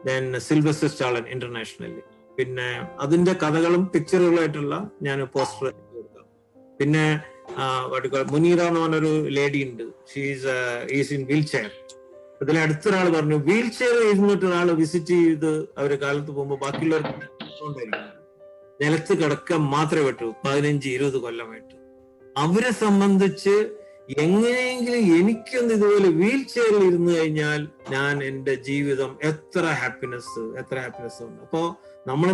then Sylvester Stallone internationally. പിന്നെ അതിന്റെ കഥകളും പിക്ചറുകളായിട്ടുള്ള ഞാൻ പോസ്റ്റർ കൊടുക്കാം. പിന്നെ മുനീറ എന്ന് പറഞ്ഞൊരു ലേഡി ഉണ്ട്. Is in wheel chair. അതിൽ അടുത്തൊരാൾ പറഞ്ഞു, വീൽ ചെയർ ഇരുന്നിട്ട് ഒരാൾ വിസിറ്റ് ചെയ്ത് അവര് കാലത്ത് പോകുമ്പോൾ ബാക്കിയുള്ളവർക്ക് നിലത്ത് കിടക്കാൻ മാത്രമേ പറ്റൂ. 15-20 കൊല്ലമായിട്ട് അവരെ സംബന്ധിച്ച് എങ്ങനെയെങ്കിലും എനിക്കൊന്ന് ഇതുപോലെ വീൽ ചെയറിൽ ഇരുന്ന് കഴിഞ്ഞാൽ ഞാൻ എന്റെ ജീവിതം എത്ര ഹാപ്പിനെസ് ഉണ്ട്. അപ്പോ നമ്മൾ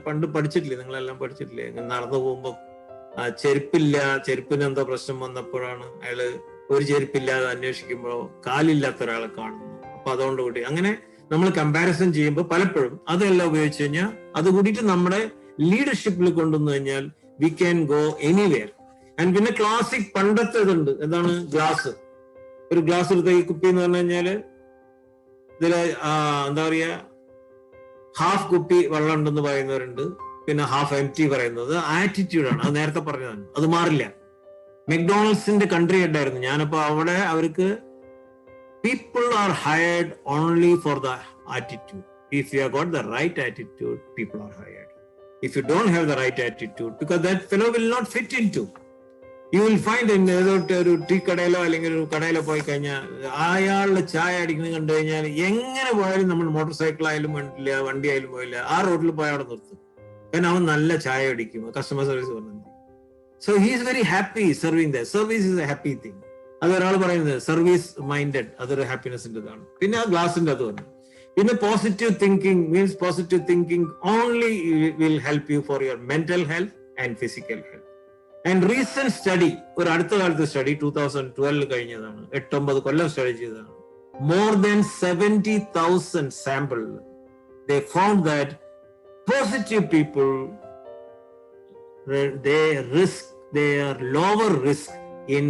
പണ്ട് പഠിച്ചിട്ടില്ലേ, നിങ്ങളെല്ലാം പഠിച്ചിട്ടില്ലേ, നടന്നു പോകുമ്പോ ചെരുപ്പില്ല, ചെരുപ്പിന് എന്തോ പ്രശ്നം വന്നപ്പോഴാണ് അയാള് ഒരു ചെരുപ്പില്ലാതെ അന്വേഷിക്കുമ്പോൾ കാലില്ലാത്ത ഒരാളെ കാണുന്നു. അപ്പൊ അതുകൊണ്ട് അങ്ങനെ നമ്മൾ കമ്പാരിസൺ ചെയ്യുമ്പോൾ പലപ്പോഴും അതെല്ലാം ഉപയോഗിച്ച് കഴിഞ്ഞാൽ അത് കൂടിയിട്ട് നമ്മുടെ ലീഡർഷിപ്പിൽ കൊണ്ടുവന്നു കഴിഞ്ഞാൽ we can go anywhere. And പിന്നെ ക്ലാസിക് പണ്ടത്തെ ഇതുണ്ട്. എന്താണ് ഗ്ലാസ്? ഒരു ഗ്ലാസ് എടുത്ത ഈ കുപ്പി എന്ന് പറഞ്ഞു കഴിഞ്ഞാല് ഇതില് എന്താ പറയാ, ഹാഫ് കുപ്പി വെള്ളം ഉണ്ടെന്ന് പറയുന്നവരുണ്ട്, പിന്നെ ഹാഫ് എം ടി പറയുന്നത്. ആറ്റിറ്റ്യൂഡാണ്. അത് നേരത്തെ പറഞ്ഞതാണ്, അത് മാറില്ല. മെക്ഡോണൾഡ്സിന്റെ കൺട്രി ഹെഡ് ആയിരുന്നു ഞാനപ്പോ. അവിടെ അവർക്ക് people are hired only for the attitude. If you have got the right attitude, people are hired. If you don't have the right attitude, because that fellow will not fit into, you will find in ഒരു ടീ കടയിലോ അല്ലെങ്കിൽ ഒരു കടയിലോ പോയി കഴിഞ്ഞാൽ അയാളുടെ ചായ അടിക്കുന്നത് കണ്ടു കഴിഞ്ഞാൽ എങ്ങനെ പോയാലും നമ്മൾ മോട്ടോർ സൈക്കിൾ ആയാലും വേണ്ടില്ല, വണ്ടി ആയാലും പോയില്ല, ആ റോഡിൽ പോയി അവിടെ നിർത്തും. കാരണം അവൻ നല്ല ചായ അടിക്കും. കസ്റ്റമർ സർവീസ് പറഞ്ഞത്. So he is very happy serving the service is A happy thing. അത് ഒരാൾ പറയുന്നത് സർവീസ് മൈൻഡഡ്, അതൊരു ഹാപ്പിനെസിന്റെ ഇതാണ്. പിന്നെ ആ ഗ്ലാസിന്റെ അത് പറഞ്ഞു. പിന്നെ positive thinking means positive thinking only will help you for your mental health and physical health. And recent study, ഒരു അടുത്ത കാലത്ത് സ്റ്റഡി 2012 കഴിഞ്ഞതാണ്, 8-9 കൊല്ലം സ്റ്റഡി ചെയ്തതാണ്. More than 70,000 sample they found that positive people, they are lower risk in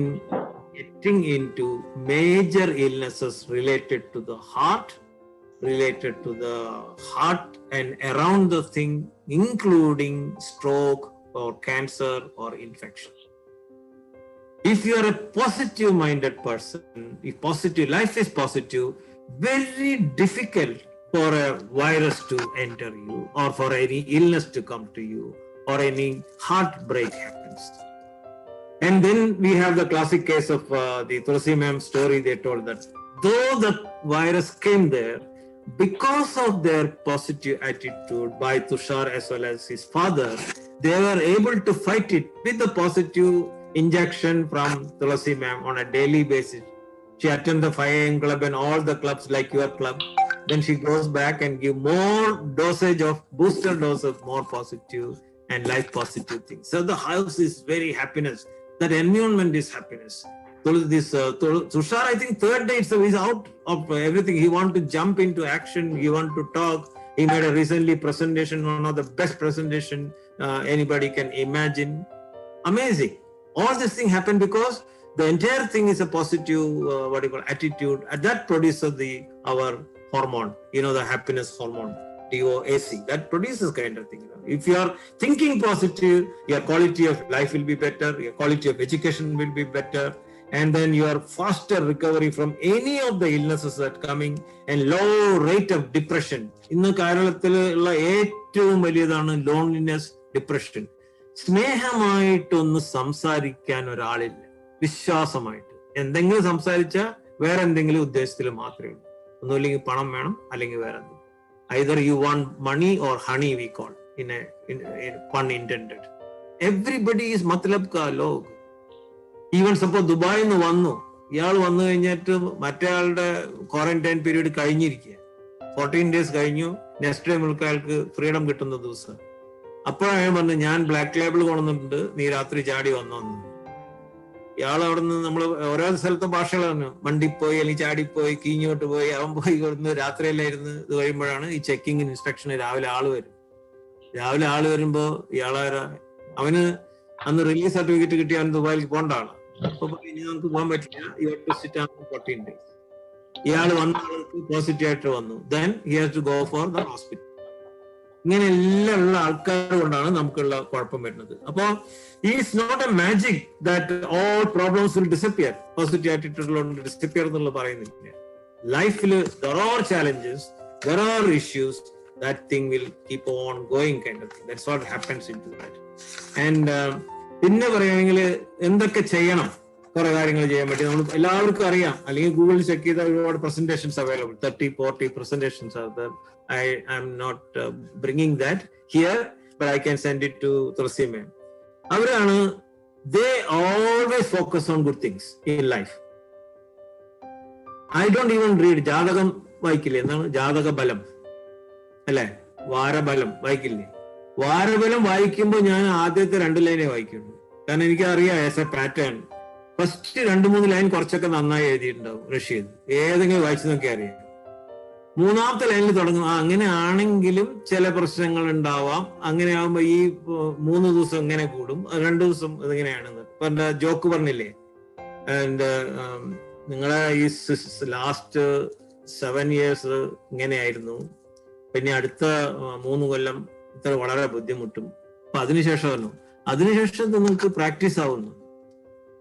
getting into major illnesses related to the heart and around the thing, including stroke or cancer or infection. If you are a positive minded person, if positive life is positive, very difficult for a virus to enter you, or for any illness to come to you, or any heartbreak happens. And then we have the classic case of the Tulsi ma'am story. They told that though the virus came there, because of their positive attitude by Tushar as well as his father, they were able to fight it with the positive injection from Tulsi ma'am on a daily basis. She attends the 5 AM club and all the clubs like your club. Then she goes back and give more dosage of booster dose of more positive and life positive things. So the house is very happiness. That environment is happiness. Tushar, I think third day he's out of everything. He want to jump into action. He want to talk. He made a recently presentation, one of the best presentation anybody can imagine. Amazing. All this thing happened because the entire thing is a positive, attitude. And that produces our hormone, the happiness hormone, DOAC, that produces kind of thing. If you are thinking positive, your quality of life will be better, your quality of education will be better, and then your faster recovery from any of the illnesses that coming, and low rate of depression. ഇന്ന് കേരളത്തിലുള്ള ഏറ്റവും വലിയതാണ് ലോൺലിനെസ്, ഡിപ്രഷൻ. സ്നേഹമായിട്ടൊന്ന് സംസാരിക്കാൻ ഒരാളില്ല, വിശ്വാസമായിട്ട് എന്തെങ്കിലും സംസാരിച്ചാൽ വേറെ എന്തെങ്കിലും ഉദ്ദേശത്തിൽ മാത്രമേ ഉള്ളൂ. ഒന്നുമില്ലെങ്കിൽ പണം വേണം, അല്ലെങ്കിൽ വേറെ എന്തെങ്കിലും. Either you want money or honey, we call in pun intended. Everybody is matlab ka log. Even suppose Dubai nu vannu, ഇയാൾ വന്നു കഴിഞ്ഞിട്ട് മറ്റേ ആളുടെ ക്വാറന്റൈൻ പീരീഡ് കഴിഞ്ഞിരിക്കുക, 14 days കഴിഞ്ഞു, നെക്സ്റ്റ് ടൈം അയാൾക്ക് ഫ്രീഡം കിട്ടുന്ന ദിവസം. അപ്പോഴാണ് പറഞ്ഞു, ഞാൻ ബ്ലാക്ക് ലേബിൾ കൊണ്ടുവന്നിട്ടുണ്ട്, നീ രാത്രി ചാടി വന്നു. ഇയാൾ അവിടെ നിന്ന് നമ്മൾ ഓരോ സ്ഥലത്തെ ഭാഷകളാണ്, മണ്ടിപ്പോയി അല്ലെങ്കിൽ ചാടിപ്പോയി, കീഞ്ഞോട്ട് പോയി, അവൻ പോയി കൊടുന്ന് രാത്രിയല്ലായിരുന്നു. ഇത് കഴിയുമ്പോഴാണ് ഈ ചെക്കിങ് ഇൻസ്ട്രക്ഷന് രാവിലെ ആള് വരും. രാവിലെ ആള് വരുമ്പോ അവന് അന്ന് റിലീസ് സർട്ടിഫിക്കറ്റ് കിട്ടി അവൻ ദുബായിലേക്ക് പോകേണ്ട ആളാണ്. അപ്പൊ ഇനി നമുക്ക് പോകാൻ പറ്റില്ല, you have to sit on 14 days. ഇയാൾ വന്ന ആൾക്ക് പോസിറ്റീവ് ആയിട്ട് വന്നു, then he has to go for the hospital. ഇങ്ങനെ എല്ലാം ഉള്ള ആൾക്കാർ കൊണ്ടാണ് നമുക്കുള്ള കുഴപ്പം വരുന്നത്. അപ്പോ is not a magic that all problems will disappear. Positive ആറ്റിറ്റ്യൂഡിലോട്ട് ഡിസപ്പിയർ എന്നുള്ളത് പറയുന്നില്ല. ലൈഫിൽ there are challenges, there are issues, that thing will keep on going kind of thing. That's what happens into that. And പിന്നെ പറയുകയാണെങ്കിൽ എന്തൊക്കെ ചെയ്യണം, കുറെ കാര്യങ്ങൾ ചെയ്യാൻ പറ്റി നമ്മൾ എല്ലാവർക്കും അറിയാം, അല്ലെങ്കിൽ ഗൂഗിളിൽ ചെക്ക് ചെയ്ത ഒരുപാട് presentations available, 30-40 presentations are there. I am not bringing that here, but I can send it to Tulsi ma'am. അവരാണ്, they always focus on good things in life. I don't even read. ജാതകം വായിക്കില്ലേ? എന്താണ് ജാതക ബലം അല്ലെ, വാരബലം വായിക്കില്ലേ? വാരബലം വായിക്കുമ്പോൾ ഞാൻ ആദ്യത്തെ 2 ലൈനേ വായിക്കുള്ളൂ. കാരണം എനിക്ക് അറിയാം as A pattern. First 2-3 line കുറച്ചൊക്കെ നന്നായി എഴുതിയിട്ടുണ്ടാവും റഷീദ്, ഏതെങ്കിലും വായിച്ചു നോക്കി അറിയാം. 3-ാമത്തെ ലൈനിൽ തുടങ്ങും, അങ്ങനെ ആണെങ്കിലും ചില പ്രശ്നങ്ങൾ ഉണ്ടാവാം, അങ്ങനെ ആകുമ്പോ ഈ 3 ദിവസം ഇങ്ങനെ കൂടും, 2 ദിവസം ഇതിങ്ങനെയാണെന്ന്. ഇപ്പൊ എന്താ ജോക്ക് പറഞ്ഞില്ലേ, ആൻഡ് നിങ്ങളെ ഈ ലാസ്റ്റ് 7 years ഇങ്ങനെയായിരുന്നു, പിന്നെ അടുത്ത 3 കൊല്ലം ഇത്ര വളരെ ബുദ്ധിമുട്ടും. അപ്പൊ അതിനുശേഷം നിങ്ങൾക്ക് പ്രാക്ടീസ് ആവുന്നു.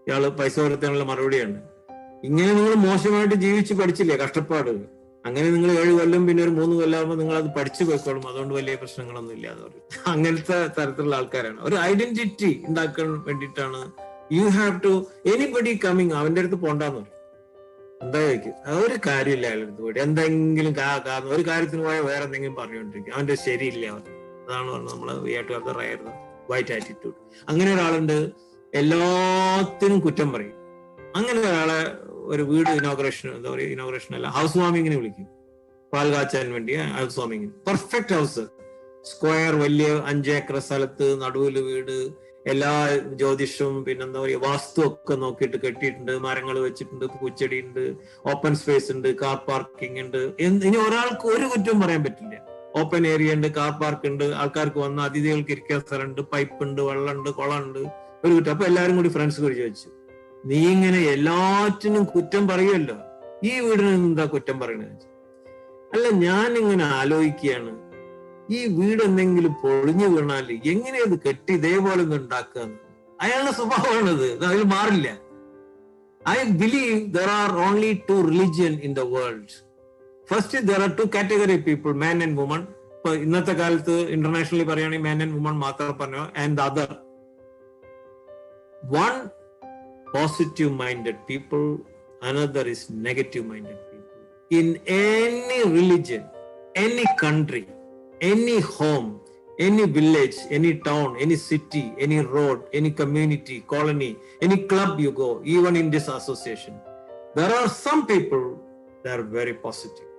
ഇയാള് പൈസ കൊടുത്താനുള്ള മറുപടിയാണ്. ഇങ്ങനെ നിങ്ങൾ മോശമായിട്ട് ജീവിച്ച് പഠിച്ചില്ലേ, കഷ്ടപ്പാട്. അങ്ങനെ നിങ്ങൾ 7 കൊല്ലം പിന്നെ ഒരു 3 കൊല്ലം ആകുമ്പോൾ നിങ്ങൾ അത് പഠിച്ചു പോയിക്കോളും, അതുകൊണ്ട് വലിയ പ്രശ്നങ്ങളൊന്നും ഇല്ലാതെ പറയും. അങ്ങനത്തെ തരത്തിലുള്ള ആൾക്കാരാണ്. ഒരു ഐഡന്റിറ്റി ഉണ്ടാക്കാൻ വേണ്ടിയിട്ടാണ്. You have to anybody coming, അവന്റെ അടുത്ത് പോണ്ടെന്ന് പറയും. എന്താ ചോദിക്കും, ഒരു കാര്യമില്ല അയാളുടെ അടുത്ത് പോയിട്ട് എന്തെങ്കിലും ഒരു കാര്യത്തിന് പോയാൽ വേറെ എന്തെങ്കിലും പറഞ്ഞുകൊണ്ടിരിക്കും, അവന്റെ ശരിയില്ല. അതാണ് നമ്മള് we have to have the rare white attitude. അങ്ങനെ ഒരാളുണ്ട്, എല്ലാത്തിനും കുറ്റം പറയും. അങ്ങനെ ഒരാളെ ഒരു വീട് ഇനോഗ്രേഷൻ, എന്താ പറയുക, ഇനോഗ്രേഷൻ അല്ല, ഹൗസ് വാമിങ്ങിന് വിളിക്കും. പാൽ കാച്ചാൻ വേണ്ടി ഹൗസ് വാമിങ്. പെർഫെക്റ്റ് ഹൗസ്, സ്ക്വയർ, വലിയ 5 ഏക്കർ സ്ഥലത്ത്, നടുവില് വീട്, എല്ലാ ജ്യോതിഷവും പിന്നെന്താ പറയുക വാസ്തു ഒക്കെ നോക്കിയിട്ട് കെട്ടിയിട്ടുണ്ട്, മരങ്ങൾ വെച്ചിട്ടുണ്ട്, പൂച്ചെടി ഉണ്ട്, ഓപ്പൺ സ്പേസ് ഉണ്ട്, കാർ പാർക്കിംഗ് ഉണ്ട്. ഇനി ഒരാൾക്ക് ഒരു കുറ്റവും പറയാൻ പറ്റില്ല. ഓപ്പൺ ഏരിയ ഉണ്ട്, കാർ പാർക്ക് ഉണ്ട്, ആൾക്കാർക്ക് വന്ന അതിഥികൾക്ക് ഇരിക്കാൻ സ്ഥലമുണ്ട്, പൈപ്പ് ഉണ്ട്, വെള്ളമുണ്ട്, കുളമുണ്ട്, ഒരു കുറ്റം. അപ്പൊ എല്ലാരും കൂടി ഫ്രണ്ട്സ് കൂടി ചോദിച്ചു, നീ ഇങ്ങനെ എല്ലാറ്റിനും കുറ്റം പറയുമല്ലോ, ഈ വീടിന് എന്താ കുറ്റം പറയണത്? അല്ല, ഞാൻ ഇങ്ങനെ ആലോചിക്കുകയാണ്, ഈ വീട് എന്തെങ്കിലും പൊളിഞ്ഞു വീണാൽ എങ്ങനെയത് കെട്ടി ഇതേപോലെ ഒന്ന് ഉണ്ടാക്കുക? അയാളുടെ സ്വഭാവമാണത്, അതിൽ മാറില്ല. I believe there are only 2 religion in the world. First, there are 2 category people, man and woman. ഇപ്പൊ ഇന്നത്തെ കാലത്ത് ഇന്റർനാഷണലി പറയുകയാണെങ്കിൽ man and woman മാത്രം പറഞ്ഞു. And the other, one positive minded people, another is negative minded people. In any religion, any country, any home, any village, any town, any city, any road, any community, colony, any club you go, even in this association, there are some people that are very positive.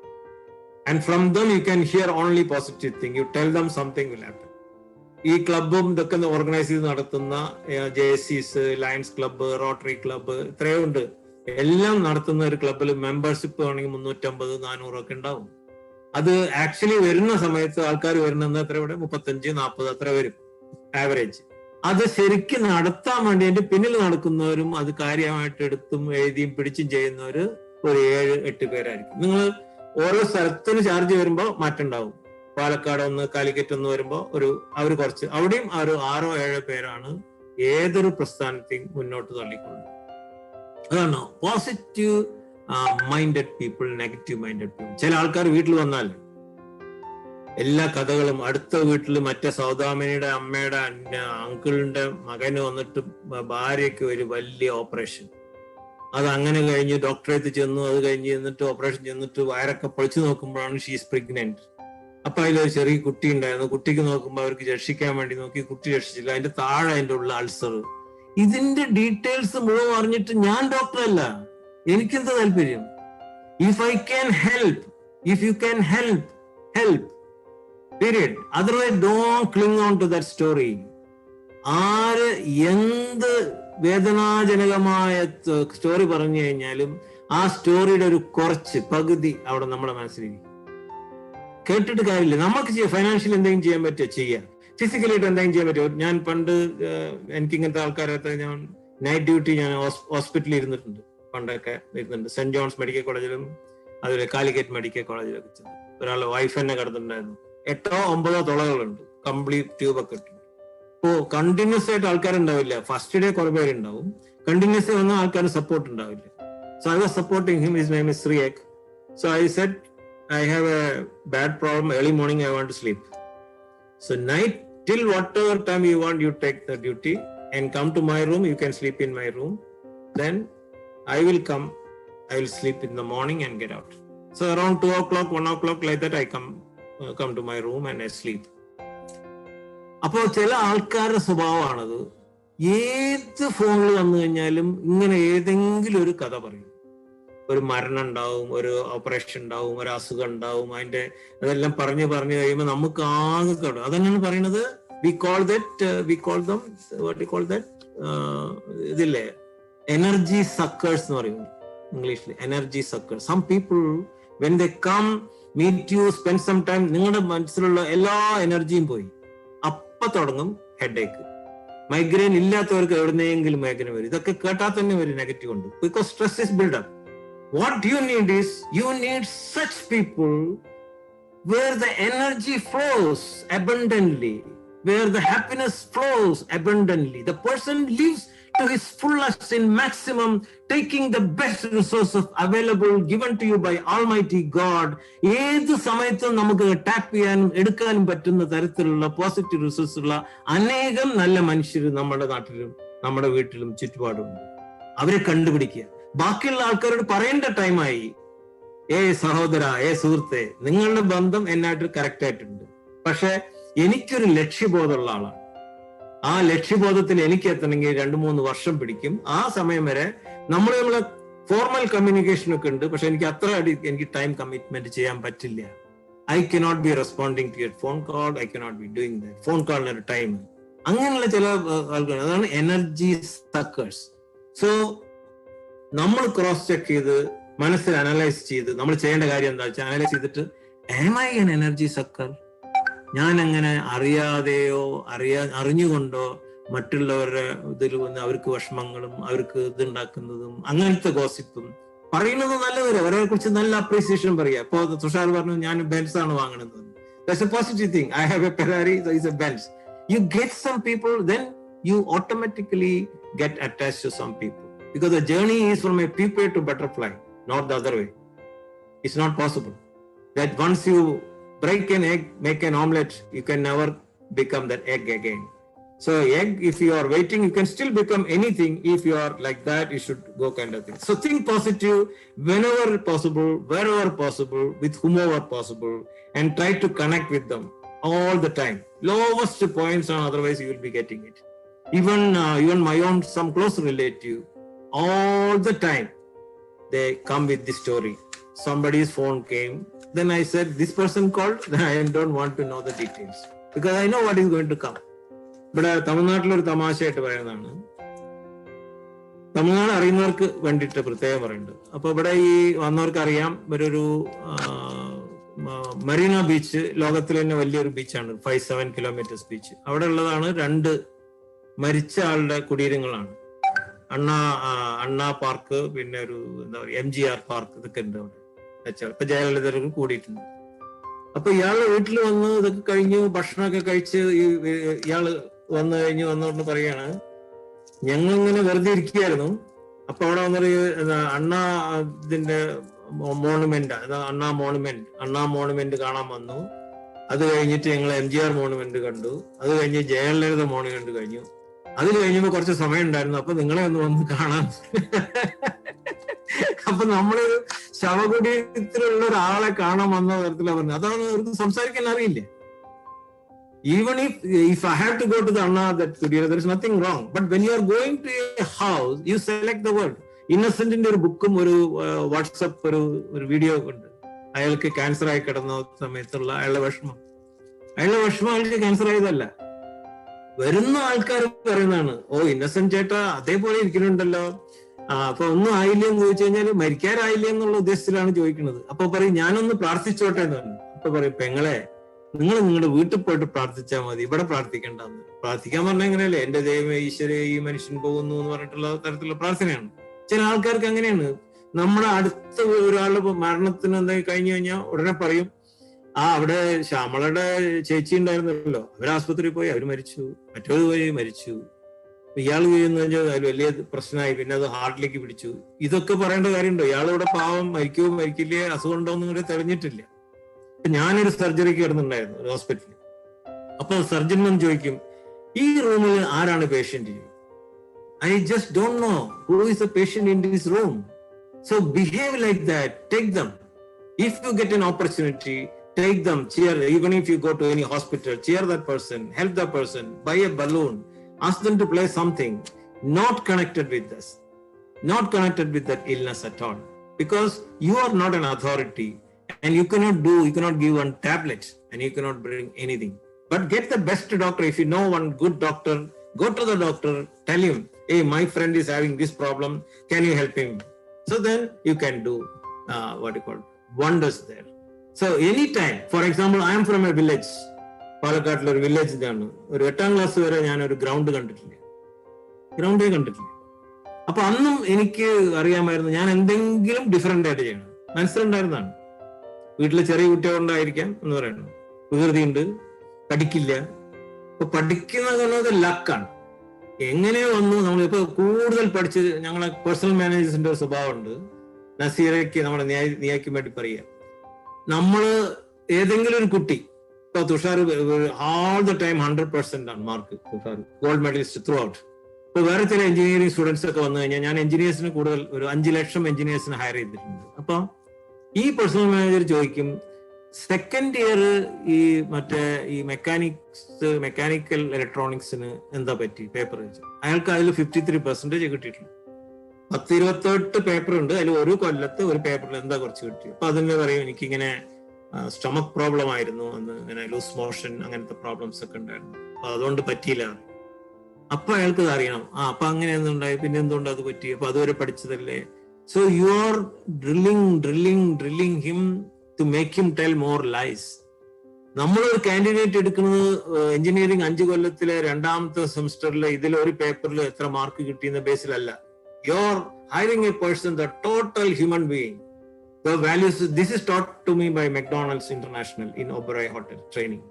And from them you can hear only positive thing. You tell them something will happen. ഈ ക്ലബും ഇതൊക്കെ ഓർഗനൈസ് ചെയ്ത് നടത്തുന്ന JCs, lions club, rotary club, ഇത്രയും ഉണ്ട്. എല്ലാം നടത്തുന്ന ഒരു ക്ലബിൽ മെമ്പർഷിപ്പ് ആണെങ്കിൽ 350-400 ഒക്കെ ഉണ്ടാവും. അത് ആക്ച്വലി വരുന്ന സമയത്ത് ആൾക്കാർ വരുന്നത് എത്ര, ഇവിടെ 35-40 അത്ര വരും ആവറേജ്. അത് ശരിക്കും നടത്താൻ വേണ്ടി അതിന്റെ പിന്നിൽ നടക്കുന്നവരും അത് കാര്യമായിട്ട് എടുത്തും എഴുതിയും പിടിച്ചും ചെയ്യുന്നവര് ഒരു 7-8 പേരായിരിക്കും. നിങ്ങൾ ഓരോ സ്ഥലത്തിന് ചാർജ് വരുമ്പോൾ മാറ്റുണ്ടാവും. പാലക്കാട് ഒന്ന്, കാലിക്കറ്റ് ഒന്ന് വരുമ്പോ അവര് കുറച്ച്, അവിടെയും 6-7 പേരാണ് ഏതൊരു പ്രസ്ഥാനത്തെയും മുന്നോട്ട് തള്ളിക്കൊണ്ടു. അതാണ് positive minded people, negative minded people. ചില ആൾക്കാർ വീട്ടിൽ വന്നാൽ എല്ലാ കഥകളും, അടുത്ത വീട്ടിൽ മറ്റേ സൗദാമിനിയുടെ അമ്മയുടെ അങ്കിളിന്റെ മകന് വന്നിട്ട് ഭാര്യയ്ക്ക് ഒരു വലിയ ഓപ്പറേഷൻ, അത് അങ്ങനെ കഴിഞ്ഞ് ഡോക്ടറേറ്റ് ചെന്നു, അത് കഴിഞ്ഞ് ചെന്നിട്ട് ഓപ്പറേഷൻ ചെന്നിട്ട് വയറൊക്കെ പൊളിച്ചു നോക്കുമ്പോഴാണ് ഷീസ് പ്രഗ്നന്റ്. അപ്പൊ അതിലൊരു ചെറിയ കുട്ടി ഉണ്ടായിരുന്നു. കുട്ടിക്ക് നോക്കുമ്പോൾ അവർക്ക് രക്ഷിക്കാൻ വേണ്ടി നോക്കി, കുട്ടി രക്ഷിച്ചില്ല. അതിന്റെ താഴെ അതിന്റെ ഉള്ള അൾസർ. ഇതിന്റെ ഡീറ്റെയിൽസ് മുഴുവൻ അറിഞ്ഞിട്ട് ഞാൻ ഡോക്ടറല്ല, എനിക്കെന്താ താല്പര്യം? If I can help, if you can help, help, period. Otherwise don't cling on to that story. ആര് എന്ത് വേദനാജനകമായ സ്റ്റോറി പറഞ്ഞു കഴിഞ്ഞാലും ആ സ്റ്റോറിയുടെ ഒരു കുറച്ച് പകുതി അവിടെ നമ്മുടെ മനസ്സിലിരിക്കും. കേട്ടിട്ട് കാര്യമില്ല. നമുക്ക് ഫൈനാൻഷ്യലി എന്തെങ്കിലും ചെയ്യാൻ പറ്റുമോ ചെയ്യാം, ഫിസിക്കലായിട്ട് എന്തെങ്കിലും ചെയ്യാൻ പറ്റുമോ? ഞാൻ പണ്ട് എനിക്ക് ഇങ്ങനത്തെ ആൾക്കാരത്തെ ഞാൻ നൈറ്റ് ഡ്യൂട്ടി ഞാൻ ഹോസ്പിറ്റലിൽ ഇരുന്നിട്ടുണ്ട്, പണ്ടൊക്കെ ഇരുന്നുണ്ട്. സെന്റ് ജോൺസ് മെഡിക്കൽ കോളേജിലും അതുപോലെ കാലിക്കറ്റ് മെഡിക്കൽ കോളേജിലൊക്കെ ചെന്നു. ഒരാളുടെ വൈഫ് തന്നെ കിടന്നിട്ടുണ്ടായിരുന്നു. 8-9 തുളകളുണ്ട്, കംപ്ലീറ്റ് ട്യൂബൊക്കെ ഇട്ടുണ്ട്. ഇപ്പോ കണ്ടിന്യൂസ് ആയിട്ട് ആൾക്കാരുണ്ടാവില്ല. ഫസ്റ്റ് ഡേ കുറെ പേരുണ്ടാവും, കണ്ടിന്യൂസ് വന്ന ആൾക്കാർ സപ്പോർട്ട് ഉണ്ടാവില്ല. So I was supporting him. His name is Sriyak. So I said, I have a bad problem. Early morning I want to sleep. So night, till whatever time you want, you take the duty and come to my room. You can sleep in my room. Then I will come. I will sleep in the morning and get out. So around 2 o'clock, 1 o'clock, like that, I come to my room and I sleep. അപ്പോ ചില ആൾക്കാരുടെ സ്വഭാവമാണത്. ഏത് ഫോണിൽ വന്നു കഴിഞ്ഞാലും ഇങ്ങനെ ഏതെങ്കിലും ഒരു കഥ പറയും. ഒരു മരണം ഉണ്ടാവും, ഒരു ഓപ്പറേഷൻ ഉണ്ടാവും, ഒരു അസുഖം ഉണ്ടാവും. അതെല്ലാം പറഞ്ഞു കഴിയുമ്പോൾ നമുക്ക് ആകെ കടം. അതന്നെയാണ് പറയണത്. we call them what you call that, ഇതില്ലേ, എനർജി സക്കേഴ്സ് എന്ന് പറയും ഇംഗ്ലീഷിൽ. Energy suckers. Some people when they come meet you, spend some time, നിങ്ങളുടെ മനസ്സിലുള്ള എല്ലാ എനർജിയും പോയി. അപ്പൊ തുടങ്ങും ഹെഡേക്ക്. മൈഗ്രെയിൻ ഇല്ലാത്തവർക്ക് എവിടുന്നെങ്കിലും മൈഗ്രെയിൻ വരും. ഇതൊക്കെ കേട്ടാൽ തന്നെ ഒരു നെഗറ്റീവ് ഉണ്ട്. Because stress is build up. What you need is, you need such people where the energy flows abundantly, where the happiness flows abundantly. The person lives to his fullest in maximum, taking the best resources available given to you by Almighty God. ഏത് സമയത്തും നമുക്ക് ടാപ്പ് ചെയ്യാനും എടുക്കാനും പറ്റുന്ന തരത്തിലുള്ള പോസിറ്റീവ് റിസോഴ്സ് ഉള്ള അനേകം നല്ല മനുഷ്യർ നമ്മുടെ നാട്ടിലും നമ്മുടെ വീട്ടിലും ചുറ്റുപാടുമുണ്ട്. അവരെ കണ്ടുപിടിക്കുക. ബാക്കിയുള്ള ആൾക്കാരോട് പറയേണ്ട ടൈമായി, സഹോദര, സുഹൃത്തെ, നിങ്ങളുടെ ബന്ധം എന്നായിട്ട് കറക്റ്റ് ആയിട്ടുണ്ട്. പക്ഷെ എനിക്കൊരു ലക്ഷ്യബോധമുള്ള ആളാണ്. ആ ലക്ഷ്യബോധത്തിൽ എനിക്ക് എത്തണമെങ്കിൽ 2-3 വർഷം പിടിക്കും. ആ സമയം വരെ നമ്മളെ ഫോർമൽ കമ്മ്യൂണിക്കേഷൻ ഒക്കെ ഉണ്ട്, പക്ഷെ എനിക്ക് ടൈം കമ്മിറ്റ്മെന്റ് ചെയ്യാൻ പറ്റില്ല. I cannot be responding to your phone call, I cannot be doing that. Phone കോളിന് ഒരു ടൈം. അങ്ങനെയുള്ള ചില ആൾക്കാർ, അതാണ് എനർജി സക്കേഴ്സ്. സോ നമ്മൾ ക്രോസ് ചെക്ക് ചെയ്ത് മനസ്സിൽ അനലൈസ് ചെയ്ത് നമ്മൾ ചെയ്യേണ്ട കാര്യം എന്താ വെച്ചാൽ അനലൈസ് ചെയ്തിട്ട് am I an energy sucker? ഞാൻ അങ്ങനെ അറിയാതെയോ അറിഞ്ഞുകൊണ്ടോ മറ്റുള്ളവരുടെ ഇതിൽ വന്ന് അവർക്ക് വിഷമങ്ങളും അവർക്ക് ഇതുണ്ടാക്കുന്നതും അങ്ങനത്തെ ഗോസിപ്പും പറയുന്നത് നല്ലതല്ല. അവരെ കുറിച്ച് നല്ല അപ്രീസിയേഷൻ പറയാ. ഇപ്പൊ തുഷാർ പറഞ്ഞു ഞാൻ ബെൻസ് ആണ് വാങ്ങുന്നത്. That's a positive thing. I have a Ferrari, so it's a Benz. You get some people, then you automatically get attached to some people. Because the journey is from a pupa to butterfly, not the other way. It's not possible. That once you break an egg, make an omelette, you can never become that egg again. So egg, if you are waiting, you can still become anything. If you are like that, you should go kind of thing. So think positive whenever possible, wherever possible, with whomever possible, and try to connect with them all the time. Lowest points, and otherwise you will be getting it. Even my own some close relative, all the time they come with this story. Somebody's phone came, then I said this person called, then I don't want to know the details because I know what is going to come. ഇവിടെ തമിഴ്നാട്ടിലൊരു തമാശയായിട്ട് പറയുന്നതാണ്. തമിഴ്നാട് അറിയുന്നവർക്ക് വേണ്ടിയിട്ട് പ്രത്യേകം പറയുന്നുണ്ട്. അപ്പൊ ഇവിടെ ഈ വന്നവർക്ക് അറിയാം, ഇവരൊരു മറീന ബീച്ച് ലോകത്തിലെ തന്നെ വലിയൊരു ബീച്ചാണ്, 57 കിലോമീറ്റേഴ്സ് ബീച്ച്. അവിടെ ഉള്ളതാണ് 2 മരിച്ച ആളുടെ കുടീരങ്ങളാണ്. അണ്ണാ പാർക്ക്, പിന്നെ ഒരു എന്താ പറയുക MGR പാർക്ക്, ഇതൊക്കെ ഉണ്ട് അവിടെ. ഇപ്പൊ ജയലളിതർക്ക് കൂടിയിട്ടുണ്ട്. അപ്പൊ ഇയാള് വീട്ടിൽ വന്ന് ഇതൊക്കെ കഴിഞ്ഞു ഭക്ഷണമൊക്കെ കഴിച്ച് ഇയാള് വന്നുകൊണ്ട് പറയാണ്, ഞങ്ങളിങ്ങനെ വെറുതെ ഇരിക്കുകയായിരുന്നു. അപ്പൊ അവിടെ വന്നൊരു അണ്ണാ ഇതിന്റെ മോണുമെന്റ്, അണ്ണാ മോണുമെന്റ് കാണാൻ വന്നു. അത് കഴിഞ്ഞിട്ട് ഞങ്ങൾ MGR മോണുമെന്റ് കണ്ടു. അത് കഴിഞ്ഞ് ജയലളിത മോണുമെന്റ് കഴിഞ്ഞു. അത് കഴിഞ്ഞപ്പോ കുറച്ച് സമയം ഉണ്ടായിരുന്നു, അപ്പൊ നിങ്ങളെ ഒന്ന് വന്ന് കാണാൻ. അപ്പൊ നമ്മളൊരു ശവകുടീരത്തിലുള്ള ഒരാളെ കാണാൻ വന്ന തരത്തിലാണ് പറഞ്ഞത്. അതാണ് അവർക്ക് സംസാരിക്കാൻ അറിയില്ല. Even if I have to go to the Anna that Kudira, there is nothing wrong. But when you are going to a house, you select the word. ഇന്നസെന്റിന്റെ ഒരു ബുക്കും ഒരു വാട്സപ്പ് ഒരു വീഡിയോ ഉണ്ട്. അയാൾക്ക് ക്യാൻസർ ആയി കിടന്ന സമയത്തുള്ള അയാളുടെ വിഷമം അയാൾക്ക് ക്യാൻസർ ആയതല്ല, വരുന്ന ആൾക്കാർ പറയുന്നതാണ്, ഓ ഇന്നസെന്റ് ചേട്ടാ അതേപോലെ ഇരിക്കുന്നുണ്ടല്ലോ, അപ്പൊ ഒന്നും ആയില്ലെന്ന് ചോദിച്ചു കഴിഞ്ഞാൽ മരിക്കാറായില്ലേ എന്നുള്ള ഉദ്ദേശത്തിലാണ് ചോദിക്കുന്നത്. അപ്പൊ പറയും ഞാനൊന്ന് പ്രാർത്ഥിച്ചോട്ടെ എന്ന് പറഞ്ഞു. അപ്പൊ പറയും പെങ്ങളെ, നിങ്ങൾ നിങ്ങളുടെ വീട്ടിൽ പോയിട്ട് പ്രാർത്ഥിച്ചാൽ മതി, ഇവിടെ പ്രാർത്ഥിക്കേണ്ടെന്ന്. പ്രാർത്ഥിക്കാൻ പറഞ്ഞാൽ എങ്ങനെയല്ലേ, എന്റെ ദൈവമേ ഈശ്വരേ ഈ മനുഷ്യൻ പോകുന്നു എന്ന് പറഞ്ഞിട്ടുള്ള തരത്തിലുള്ള പ്രാർത്ഥനയാണ്. ചില ആൾക്കാർക്ക് അങ്ങനെയാണ്. നമ്മുടെ അടുത്ത ഒരാളുടെ മരണത്തിന് എന്തെങ്കിലും കഴിഞ്ഞു കഴിഞ്ഞാൽ ഉടനെ പറയും, അവിടെ ശ്യാമളയുടെ ചേച്ചി ഉണ്ടായിരുന്നല്ലോ, അവർ ആസ്പത്രിയിൽ പോയി, അവര് മരിച്ചു, മറ്റൊരു പോയി മരിച്ചു, ഇയാൾ ചെയ്യുന്ന വെച്ചാൽ വലിയ പ്രശ്നമായി, പിന്നെ അത് ഹാർട്ടിലേക്ക് പിടിച്ചു. ഇതൊക്കെ പറയേണ്ട കാര്യമുണ്ടോ? ഇയാളിവിടെ പാവം മരിക്കുമോ മരിക്കില്ലേ, അസുഖം ഉണ്ടോ എന്നും കൂടെ തെളിഞ്ഞിട്ടില്ല. ഞാനൊരു സർജറിക്ക് കിടന്നുണ്ടായിരുന്നു ഒരു ഹോസ്പിറ്റലിൽ. അപ്പൊ സർജൻ വന്ന് ചോദിക്കും, ഈ റൂമിൽ ആരാണ് patient? I just don't know who is the patient in this room. So behave like that. Take them. If you get an opportunity, take them, cheer. Even if you go to any hospital, cheer that person, help that person, buy a balloon, ask them to play something. Not connected with us, not connected with that illness at all. Because you are not an authority and you cannot give one tablet and you cannot bring anything. But get the best doctor. If you know one good doctor, go to the doctor, tell him, hey, my friend is having this problem, can you help him? So then you can do wonders there. So anytime, for example, I am from a village, പാലക്കാട്ടിലെ ഒരു വില്ലേജ് ആണ്. ഒരു 8ാം ക്ലാസ് വരെ ഞാൻ ഒരു ഗ്രൗണ്ടേ കണ്ടിട്ടില്ല. അപ്പൊ അന്നും എനിക്ക് അറിയാമായിരുന്നു ഞാൻ എന്തെങ്കിലും ഡിഫറെന്റ് ആയിട്ട് ചെയ്യണം. മനസ്സിലുണ്ടായിരുന്നതാണ്. വീട്ടിലെ ചെറിയ കുട്ടികളുണ്ടായിരിക്കാം എന്ന് പറയുന്നത്, വികൃതിയുണ്ട്, പഠിക്കില്ല. അപ്പൊ പഠിക്കുന്നത് ലക്കാണ്. എങ്ങനെയോ വന്നു നമ്മളിപ്പോ കൂടുതൽ പഠിച്ച്, ഞങ്ങളെ പേഴ്സണൽ മാനേജേഴ്സിന്റെ ഒരു സ്വഭാവമുണ്ട്, നസീറയ്ക്ക് നമ്മുടെ നിയായ്ക്ക് വേണ്ടി പറയുക, നമ്മള് ഏതെങ്കിലും ഒരു കുട്ടി, ഇപ്പൊ തുഷാർ ഓൾ ദ ടൈം 100% ആണ് mark, Tushar gold medalist throughout. ഇപ്പൊ വേറെ ചില എഞ്ചിനീയറിംഗ് സ്റ്റുഡൻസ് ഒക്കെ വന്നു കഴിഞ്ഞാൽ ഞാൻ എഞ്ചിനീയേഴ്സിന് കൂടുതൽ ഒരു 5 ലക്ഷം എഞ്ചിനീയേഴ്സിന് ഹയർ ചെയ്തിട്ടുണ്ട്. അപ്പൊ ഈ പേഴ്സണൽ മാനേജർ ചോദിക്കും, സെക്കൻഡ് ഇയർ ഈ മെക്കാനിക്കൽ ഇലക്ട്രോണിക്സിന് എന്താ പറ്റി പേപ്പർ വെച്ച്, അയാൾക്ക് അതിൽ 53% കിട്ടിയിട്ടുണ്ട്. 10-28 പേപ്പർ ഉണ്ട്. അതിൽ ഒരു കൊല്ലത്ത് ഒരു പേപ്പറിൽ എന്താ കുറച്ച് കിട്ടി. അപ്പൊ അതിന് പറയും എനിക്കിങ്ങനെ സ്റ്റൊമക് പ്രോബ്ലം ആയിരുന്നു, അന്ന് ഇങ്ങനെ ലൂസ് മോഷൻ അങ്ങനത്തെ പ്രോബ്ലംസ് ഒക്കെ ഉണ്ടായിരുന്നു, അപ്പൊ അതുകൊണ്ട് പറ്റിയില്ല. അപ്പൊ അയാൾക്ക് ഇത് അറിയണം, അപ്പൊ അങ്ങനെ എന്തുണ്ടായി, പിന്നെ എന്തുകൊണ്ട് അത് പറ്റി, അപ്പൊ അതുവരെ പഠിച്ചതല്ലേ. So you are drilling him to make him tell more lies. നമ്മളൊരു കാൻഡിഡേറ്റ് എടുക്കുന്നത് എഞ്ചിനീയറിംഗ് 5 കൊല്ലത്തിലെ 2ാമത്തെ സെമിസ്റ്ററിലെ ഇതിലൊരു പേപ്പറിൽ എത്ര മാർക്ക് കിട്ടിയെന്ന ബേസിലല്ല. You are hiring a person, the total human being. The values, this is taught to me by McDonald's International in Oberoi Hotel training.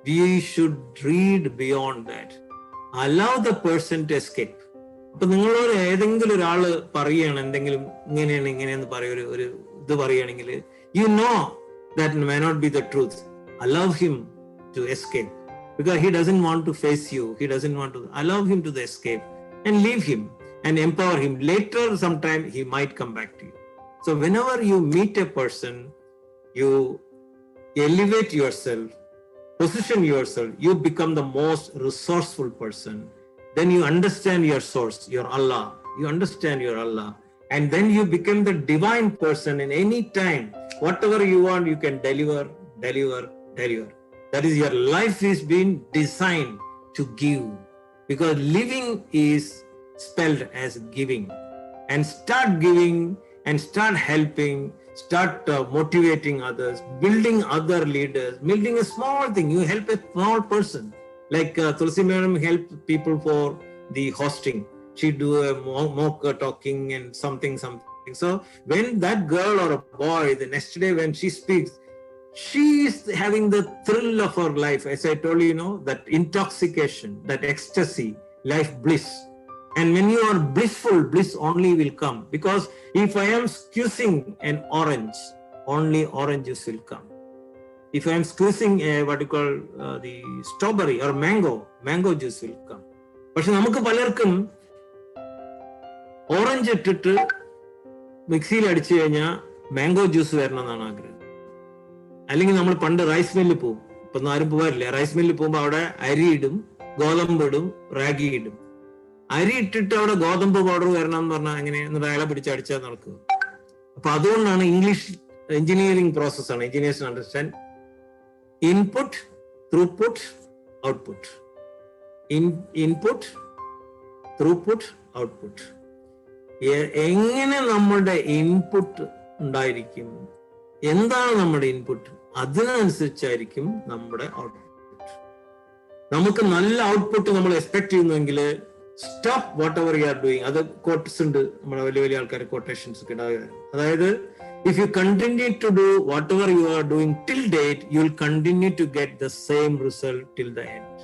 We should read beyond that. Allow the person to escape. അപ്പൊ നിങ്ങളോട് ഏതെങ്കിലും ഒരാള് പറയുകയാണ് എന്തെങ്കിലും ഇങ്ങനെയെന്ന് പറയും, ഒരു ഇത് പറയുകയാണെങ്കിൽ, you know that may not be the truth. Allow him to escape because he doesn't want to face you. He doesn't want to. Allow him to the escape and leave him and empower him. Later, sometime he might come back to you. So whenever you meet a person, you elevate yourself, position yourself, you become the most resourceful person. Then you understand your source, your Allah. You understand your Allah. And then you become the divine person in any time. Whatever you want, you can deliver. That is, your life is being designed to give. Because living is spelled as giving. And start giving and start helping, start motivating others, building other leaders, building a small thing. You help a small person. Like Tulsi Madam helped people for the hosting. She do a mock talking and something. So when that girl or a boy, the next day when she speaks, she is having the thrill of her life. As I told you, that intoxication, that ecstasy, life bliss. And when you are blissful, bliss only will come. Because if I am squeezing an orange, only oranges will come. If I am squeezing what you call the strawberry or mango juice will come. പക്ഷെ നമുക്ക് പലർക്കും ഓറഞ്ച് ഇട്ടിട്ട് മിക്സിയിൽ അടിച്ചു കഴിഞ്ഞാൽ മാംഗോ ജ്യൂസ് വരണം എന്നാണ് ആഗ്രഹം. അല്ലെങ്കിൽ നമ്മൾ പണ്ട് റൈസ് മില്ലിൽ പോകും, ഇപ്പൊ ആരും പോകാറില്ല. റൈസ് മില്ലിൽ പോകുമ്പോൾ അവിടെ അരി ഇടും, ഗോതമ്പ് ഇടും, റാഗി ഇടും. അരി ഇട്ടിട്ട് അവിടെ ഗോതമ്പ് പൗഡർ വരണം എന്ന് പറഞ്ഞാൽ എങ്ങനെ എന്നിട്ട് അയാളെ പിടിച്ചടിച്ചാൽ നടക്കുക. അപ്പൊ അതുകൊണ്ടാണ് ഇംഗ്ലീഷ് എഞ്ചിനീയറിംഗ് പ്രോസസ്സാണ്. Engineers understand input, throughput, output. Input, throughput, output. എങ്ങനെ നമ്മുടെ ഇൻപുട്ട് ഉണ്ടായിരിക്കും, എന്താണ് നമ്മുടെ ഇൻപുട്ട്, അതിനനുസരിച്ചായിരിക്കും നമ്മുടെ ഔട്ട്പുട്ട്. നമുക്ക് നല്ല ഔട്ട്പുട്ട് നമ്മൾ എക്സ്പെക്ട് ചെയ്യുന്നുവെങ്കിൽ stop what ever you are doing. അത് കോട്ട്സ് ഉണ്ട്, നമ്മുടെ വലിയ ആൾക്കാർ കോട്ടേഷൻസ് ഒക്കെ ഉണ്ടാകുക. അതായത് if you continue to do whatever you are doing till date, you will continue to get the same result till the end.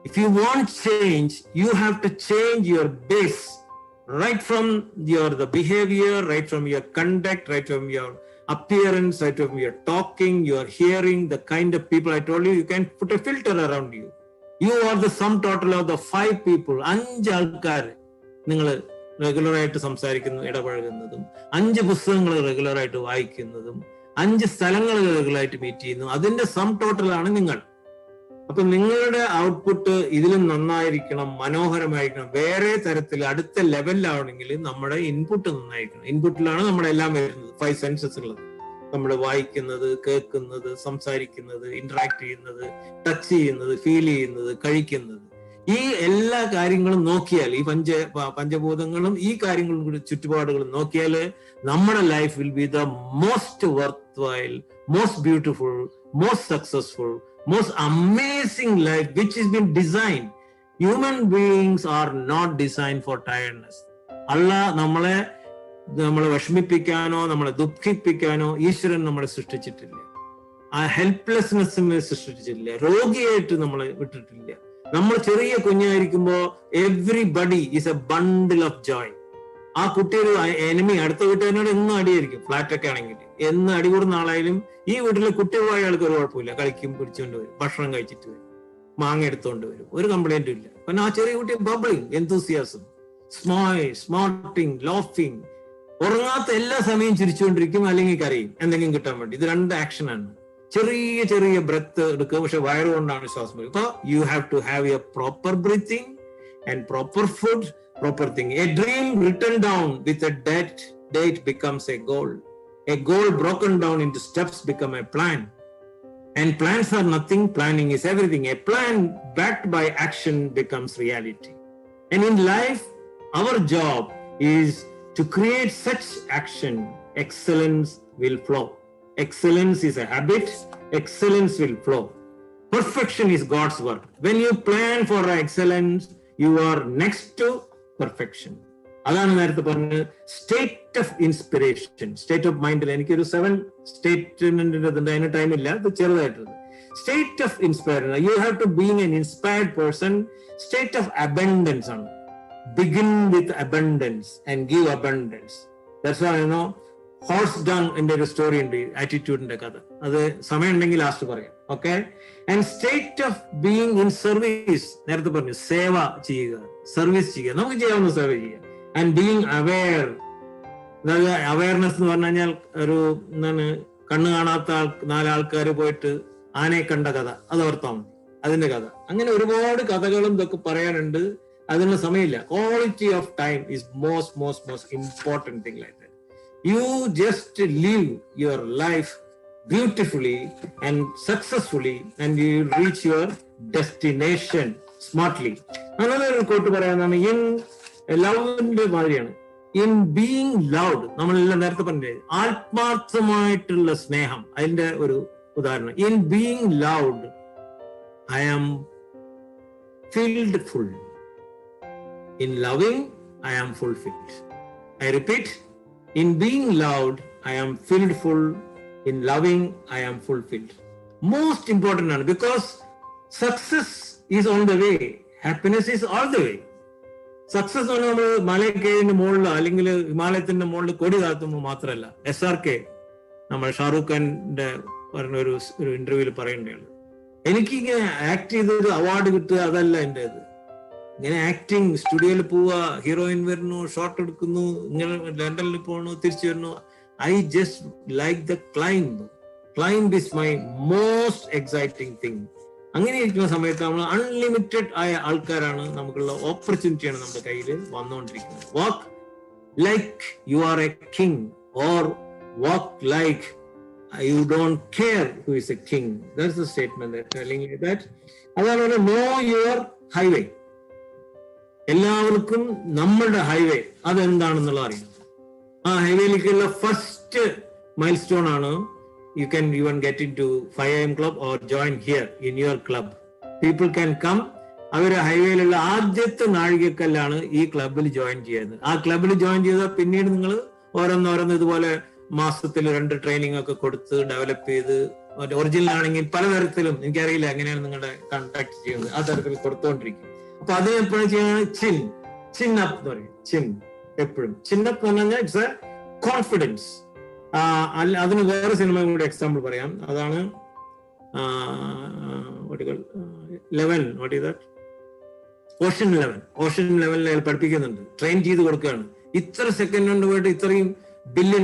If you want change, you have to change your base, right from the behavior, right from your conduct, right from your appearance, right from your talking, your hearing, the kind of people I told you can put a filter around you. You are the sum total of the 5 people. 5 ആൾക്കാർ നിങ്ങൾ റെഗുലറായിട്ട് സംസാരിക്കുന്നു, ഇടപഴകുന്നതും, 5 പുസ്തകങ്ങൾ റെഗുലറായിട്ട് വായിക്കുന്നതും, 5 സ്ഥലങ്ങൾ റെഗുലറായിട്ട് മീറ്റ് ചെയ്യുന്നു, അതിന്റെ സം ടോട്ടലാണ് നിങ്ങൾ. അപ്പൊ നിങ്ങളുടെ ഔട്ട്പുട്ട് ഇതിലും നന്നായിരിക്കണം, മനോഹരമായിരിക്കണം. വേറെ തരത്തിൽ അടുത്ത ലെവലിലാവണമെങ്കിൽ നമ്മുടെ ഇൻപുട്ട് നന്നായിരിക്കണം. ഇൻപുട്ടിലാണ് നമ്മുടെ എല്ലാം വരുന്നത്. 5 സെൻസസ് ഉള്ളത്. നമ്മൾ വായിക്കുന്നത്, കേൾക്കുന്നത്, സംസാരിക്കുന്നത്, ഇന്ററാക്ട് ചെയ്യുന്നത്, ടച്ച് ചെയ്യുന്നത്, ഫീൽ ചെയ്യുന്നത്, കഴിക്കുന്നത്, ഈ എല്ലാ കാര്യങ്ങളും നോക്കിയാൽ, ഈ പഞ്ചഭൂതങ്ങളും ഈ കാര്യങ്ങളും കൂടി ചുറ്റുപാടുകളും നോക്കിയാൽ നമ്മുടെ life will be the most worth while, most beautiful, most successful, most amazing life which has been designed. Human beings are not designed for tiredness. Allah നമ്മളെ വിഷമിപ്പിക്കാനോ നമ്മളെ ദുഃഖിപ്പിക്കാനോ ഈശ്വരൻ നമ്മളെ സൃഷ്ടിച്ചിട്ടില്ല. ആ ഹെൽപ്ലെസ്നെസ്സിനെ സൃഷ്ടിച്ചിട്ടില്ല. രോഗിയായിട്ട് നമ്മളെ വിട്ടിട്ടില്ല. നമ്മൾ ചെറിയ കുഞ്ഞായിരിക്കുമ്പോ everybody is a bundle of joy. ആ കുട്ടി ഒരു എനിമി, അടുത്ത വീട്ടുകാരനോട് എന്നും അടിയായിരിക്കും. ഫ്ലാറ്റ് ഒക്കെ ആണെങ്കിൽ എന്ന് അടി കൂടുന്ന ആളായാലും ഈ വീട്ടിലെ കുട്ടികളായ ആൾക്ക് ഒരു കുഴപ്പമില്ല. കളിക്കും, പിടിച്ചുകൊണ്ട് വരും, ഭക്ഷണം കഴിച്ചിട്ട് വരും, മാങ്ങ എടുത്തുകൊണ്ട് വരും, ഒരു കംപ്ലൈന്റും ഇല്ല. കാരണം ആ ചെറിയ കുട്ടി ബബ്ലിങ്, എന്തൂസിയാസം, സ്മാർട്ടിങ്, ലോഫിങ്, ഉറങ്ങാത്ത എല്ലാ സമയം ചിരിച്ചുകൊണ്ടിരിക്കും, അല്ലെങ്കിൽ കരയും എന്തെങ്കിലും കിട്ടാൻ വേണ്ടി. ഇത് 2 ആക്ഷനാണ്. ചെറിയ ബ്രെത്ത് എടുക്കുക, പക്ഷെ വയറുകൊണ്ടാണ് ശ്വാസം. അപ്പൊ you have to have a proper breathing, and proper food, proper thing. A dream written down with a date becomes a goal. A goal broken down into steps become a plan. And plans are nothing, planning is everything. A plan backed by action becomes reality. And in life, our job is to create such action. Excellence will flow. Excellence is a habit. Excellence will flow. Perfection is God's work. When you plan for excellence, you are next to perfection. അതാണ് നേരത്തെ പറഞ്ഞത് state of inspiration. State of മൈൻഡിൽ എനിക്കൊരു 7 സ്റ്റേറ്റ്മെന്റിന്റെ അതിന് ടൈമില്ല, അത് ചെറുതായിട്ടുള്ളത്. State of inspire, you have to being an inspired person. State of abundance ആണ്. Begin with abundance and give abundance. That's why horse done എന്റെ ഒരു സ്റ്റോറി ഉണ്ട്, ആറ്റിറ്റ്യൂഡിന്റെ കഥ. അത് സമയം ഉണ്ടെങ്കിൽ ലാസ്റ്റ് പറയാം. Okay. And state of being in service, നേരത്തെ പറഞ്ഞു സേവ ചെയ്യുക, സർവീസ് ചെയ്യുക, നമുക്ക് ചെയ്യാവുന്ന സേവ ചെയ്യുക. ആൻഡ് ബീങ് അവെയർ, അതായത് അവയർനെസ് എന്ന് പറഞ്ഞു കഴിഞ്ഞാൽ ഒരു എന്താണ്, കണ്ണ് കാണാത്ത 4 ആൾക്കാർ പോയിട്ട് ആനയെ കണ്ട കഥ, അത് ഓർത്താൽ മതി, അതിന്റെ കഥ. അങ്ങനെ ഒരുപാട് കഥകളും ഇതൊക്കെ പറയാനുണ്ട്, അതിന് സമയമില്ല. Quality of time is most important thing like that. You just live your life beautifully and successfully and you will reach your destination smartly. Another quote പറയാനാണ്, in ലവിന്റെ മാതിരിയാണ്. ഇൻ ബീങ് ലവ്ഡ്, നമ്മളെല്ലാം നേരത്തെ പറഞ്ഞത് ആത്മാർത്ഥമായിട്ടുള്ള സ്നേഹം, അതിന്റെ ഒരു ഉദാഹരണം. In being loved I am filled full. In loving I am fulfilled. I repeat, in being loved I am filled full. In loving I am fulfilled. Most important ആണ്, because success is on the way, happiness is all the way. Success ആണ് നമ്മൾ മലയ്ക്കതിന്റെ മുകളിൽ അല്ലെങ്കിൽ ഹിമാലയത്തിന്റെ മുകളിൽ കൊടി താത്തുമ്പോൾ മാത്രമല്ല. SRK നമ്മൾ ഷാറൂഖ് ഖാന്റെ പറഞ്ഞ ഒരു ഇന്റർവ്യൂവിൽ പറയേണ്ടതാണ്, എനിക്കിങ്ങനെ ആക്ട് ചെയ്തൊരു അവാർഡ് കിട്ടുക അതല്ല എൻ്റെ ഇത്. ഇങ്ങനെ ആക്ടിങ്, സ്റ്റുഡിയോയിൽ പോവുക, ഹീറോയിൻ വരുന്നു, ഷോട്ട് എടുക്കുന്നു, ഇങ്ങനെ ലണ്ടനിൽ പോകണു, തിരിച്ചു വരുന്നു. I just like the climb. Climb is my most exciting thing. അങ്ങനെ ഇരിക്കുന്ന സമയത്ത് നമ്മൾ അൺലിമിറ്റഡ് ആയ ആൾക്കാരാണ്, നമുക്കുള്ള ഓപ്പർച്യൂണിറ്റിയാണ് നമ്മുടെ കയ്യിൽ വന്നുകൊണ്ടിരിക്കുന്നത്. Walk like you are a king or walk like you don't care who is a king. That's the statement telling that. അതാണ് നോ യുവർ ഹൈവേ. എല്ലാവർക്കും നമ്മളുടെ ഹൈവേ അതെന്താണെന്നുള്ള അറിയണം. ആ ഹൈവേയിലേക്കുള്ള ഫസ്റ്റ് മൈൽ സ്റ്റോൺ ആണ്, you can even get into 5 AM club or join here in your club. People can come. അവര് ഹൈവേയിലുള്ള ആദ്യത്തെ നാഴികക്കല്ലാണ് ഈ ക്ലബിൽ ജോയിൻ ചെയ്യുന്നത്. ആ ക്ലബിൽ ജോയിൻ ചെയ്താൽ പിന്നീട് നിങ്ങൾ ഓരോന്നോരോന്ന് ഇതുപോലെ മാസത്തിൽ 2 ട്രെയിനിങ് ഒക്കെ കൊടുത്ത് ഡെവലപ്പ് ചെയ്ത്, ഒറിജിനൽ ആണെങ്കിൽ പലതരത്തിലും, എനിക്കറിയില്ല എങ്ങനെയാണ് നിങ്ങളുടെ കോൺടാക്ട് ചെയ്യുന്നത്, ആ തരത്തിൽ കൊടുത്തുകൊണ്ടിരിക്കും. അപ്പൊ അത് എപ്പോഴും ചെയ്യണം, ചിൻ അപ്പ് എന്ന് പറയും. ചിൻ എപ്പോഴും ചിൻ അപ്പ് എന്ന് പറഞ്ഞാൽ ഇറ്റ്സ് എ കോൺഫിഡൻസ്. അതിന് വേറെ സിനിമ കൂടി എക്സാമ്പിൾ പറയാം. അതാണ് ഓഷൻ 11 പഠിപ്പിക്കുന്നുണ്ട്, ട്രെയിൻ ചെയ്ത് കൊടുക്കുകയാണ്. ഇത്ര സെക്കൻഡ് കൊണ്ട് പോയിട്ട് ഇത്രയും $1 ബില്യൺ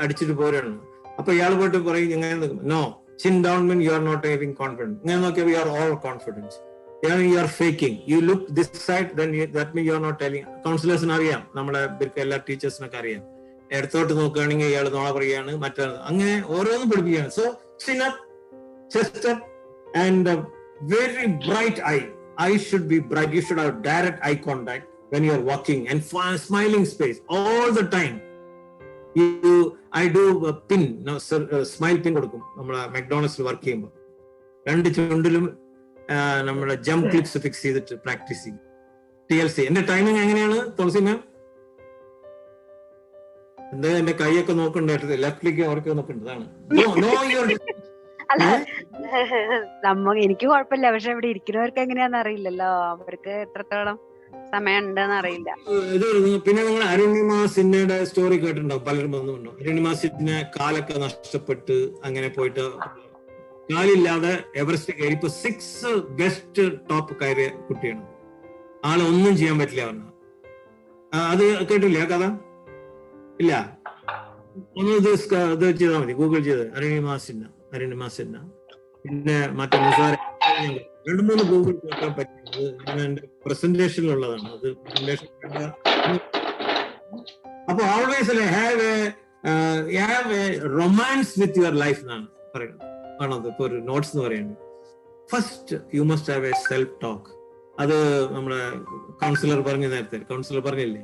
അടിച്ചിട്ട് പോരാണ്. അപ്പൊ ഇയാൾ പോയിട്ട് പറയും, എങ്ങനെ no, chin down mean you are not having confidence. ഇങ്ങനെ നോക്കിയാൽ we are all confidence. You are faking. You look this side, then that means you are not telling. കൗൺസിലേഴ്സിന് അറിയാം, നമ്മുടെ എല്ലാ ടീച്ചേഴ്സിനൊക്കെ അറിയാം. ഇടത്തോട്ട് നോക്കുകയാണെങ്കിൽ ഇയാൾ നോള പറയുകയാണ്, മറ്റേ അങ്ങനെ ഓരോന്നും പഠിപ്പിക്കുകയാണ്. So chin up, chest up, and a very bright eye. Eye should be bright. You should have direct eye contact when you are walking and smiling space all the time. I do a pin, no, smile pin കൊടുക്കും നമ്മളെ മെക്ഡോണൽഡ്സിൽ വർക്ക് ചെയ്യുമ്പോൾ. 2 ചുണ്ടിലും നമ്മുടെ ജംപ് ക്ലിപ്സ് ഫിക്സ് ചെയ്തിട്ട് പ്രാക്ടീസ് ചെയ്യും. TLC. എന്റെ ടൈമിംഗ് എങ്ങനെയാണ് തുളസി മാം? എന്താ എന്റെ കൈയൊക്കെ നോക്കണ്ടായിട്ട് ലെഫ്റ്റിലേക്ക് അവർക്ക് നോക്കേണ്ടതാണ്. എനിക്ക് കുഴപ്പമില്ല, പക്ഷെ ഇവിടെ ഇരിക്കുന്നവർക്ക് എങ്ങനെയാന്ന് അറിയില്ലല്ലോ, അവർക്ക് എത്രത്തോളം സമയം ഉണ്ടെന്ന് അറിയില്ല. പിന്നെ നിങ്ങൾ അരുണിമ സിന്നയുടെ സ്റ്റോറി കേട്ടിട്ടുണ്ടാവും, പലരും വന്നുണ്ടോ? അരുണിമ സിന്ന കാലൊക്കെ നഷ്ടപ്പെട്ട് അങ്ങനെ പോയിട്ട് കാലില്ലാതെ എവറസ്റ്റ് കയറി. ഇപ്പൊ 6 ബെസ്റ്റ് ടോപ്പ് കയറിയ കുട്ടിയാണ്. ആളെ ഒന്നും ചെയ്യാൻ പറ്റില്ല പറഞ്ഞ. അത് കേട്ടില്ല ആ കഥ? ഇല്ല, ഒന്ന് ഇത് ചെയ്താൽ മതി, ഗൂഗിൾ ചെയ്ത് അരുണിമ സിന്ന. പിന്നെ മറ്റേ 2-3 ഗൂഗിൾ കേൾക്കാൻ പറ്റുന്നത് ഞാൻ എന്റെ പ്രസന്റേഷനിലുള്ളതാണ്. അത് പ്രസന്റേഷൻ അപ്പൊ always have A romance with your life എന്നാണ് പറയുന്നത്. ആണത് ഇപ്പൊ ഒരു നോട്ട്സ് എന്ന് പറയുന്നത്. First U must have A self talk. അത് നമ്മുടെ കൗൺസിലർ പറഞ്ഞു, നേരത്തെ കൗൺസിലർ പറഞ്ഞില്ലേ,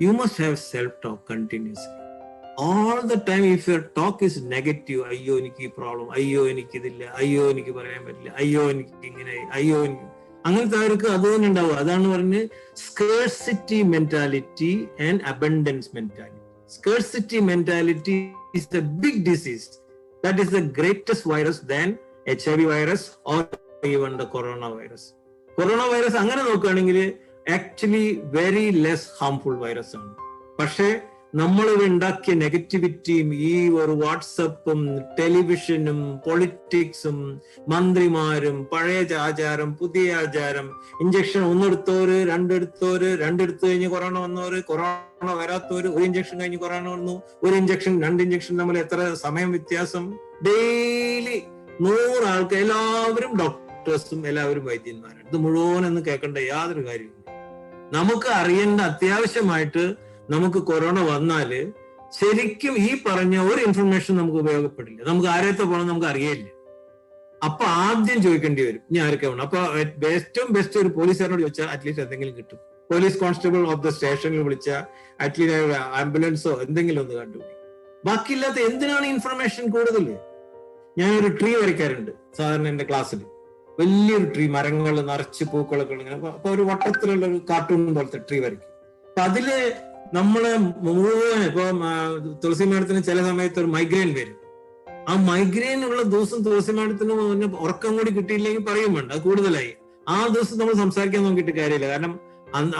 U must have self talk continuously all the time. If your talk is negative, അയ്യോ എനിക്ക് ഈ പ്രോബ്ലം, അയ്യോ എനിക്ക് ഇതില്ല, അയ്യോ എനിക്ക് പറയാൻ പറ്റില്ല, അയ്യോ എനിക്ക് ഇങ്ങനെ, അയ്യോ എനിക്ക്, അങ്ങനത്തെ അവർക്ക് അത് തന്നെ ഉണ്ടാവും. അതാണ് പറഞ്ഞ് scarcity mentality and abundance mentality. Scarcity mentality is the big disease. That is the greatest virus than HIV virus or even the coronavirus. Coronavirus അങ്ങനെ നോക്കുകയാണെങ്കിൽ actually very less harmful virus ആണ്. പക്ഷേ നമ്മൾ ഉണ്ടാക്കിയ നെഗറ്റിവിറ്റിയും ഈ ഒരു വാട്സപ്പും ടെലിവിഷനും പൊളിറ്റിക്സും മന്ത്രിമാരും പഴയ ആചാരം പുതിയ ആചാരം, ഇഞ്ചക്ഷൻ ഒന്നെടുത്തോര് രണ്ടെടുത്തു കഴിഞ്ഞ് കൊറോണ വന്നവര്, കൊറോണ വരാത്തവര്, ഒരു ഇഞ്ചക്ഷൻ കഴിഞ്ഞ് കൊറോണ വന്നു, ഒരു ഇഞ്ചക്ഷൻ 2 ഇഞ്ചക്ഷൻ തമ്മിൽ എത്ര സമയം വ്യത്യാസം. ഡെയിലി 100 ആൾക്ക് എല്ലാവരും ഡോക്ടേഴ്സും എല്ലാവരും വൈദ്യന്മാരാണ്. ഇത് മുഴുവനൊന്നും കേൾക്കേണ്ട യാതൊരു കാര്യമില്ല. നമുക്ക് അറിയേണ്ട അത്യാവശ്യമായിട്ട് നമുക്ക് കൊറോണ വന്നാല് ശരിക്കും ഈ പറഞ്ഞ ഒരു ഇൻഫർമേഷൻ നമുക്ക് ഉപയോഗപ്പെടില്ല. നമുക്ക് ആരത്തെ പോകണം നമുക്ക് അറിയില്ല. അപ്പൊ ആദ്യം ചോദിക്കേണ്ടി വരും ഇനി ആരൊക്കെ വേണം. അപ്പൊ ഏറ്റവും ബെസ്റ്റ് ഒരു പോലീസുകാരോട് ചോദിച്ചാൽ അറ്റ്ലീസ്റ്റ് എന്തെങ്കിലും കിട്ടും. പോലീസ് കോൺസ്റ്റബിൾ ഓഫ് ദ സ്റ്റേഷനിൽ വിളിച്ചാൽ അറ്റ്ലീസ്റ്റ് ആംബുലൻസോ എന്തെങ്കിലും ഒന്ന് കണ്ടുപിടിക്കും. ബാക്കിയില്ലാത്ത എന്തിനാണ് ഇൻഫർമേഷൻ കൂടുതൽ? ഞാനൊരു ട്രീ വരയ്ക്കാറുണ്ട് സാധാരണ എന്റെ ക്ലാസ്സിൽ. വലിയൊരു ട്രീ, മരങ്ങൾ നിറച്ച് പൂക്കളൊക്കെ ഇങ്ങനെ. അപ്പൊ ഒരു വട്ടത്തിലുള്ള ഒരു കാർട്ടൂൺ പോലത്തെ ട്രീ വരയ്ക്കും. അപ്പൊ അതില് നമ്മള് മുഴുവൻ ഇപ്പൊ തുളസി മാഡത്തിന് ചില സമയത്ത് ഒരു മൈഗ്രെയിൻ വരും. ആ മൈഗ്രെയിൻ ഉള്ള ദിവസം തുളസി മാഡത്തിന് ഉറക്കം കൂടി കിട്ടിയില്ലെങ്കിൽ പറയും വേണ്ട, അത് കൂടുതലായി. ആ ദിവസം നമ്മൾ സംസാരിക്കാൻ നോക്കിയിട്ട് കാര്യമില്ല. കാരണം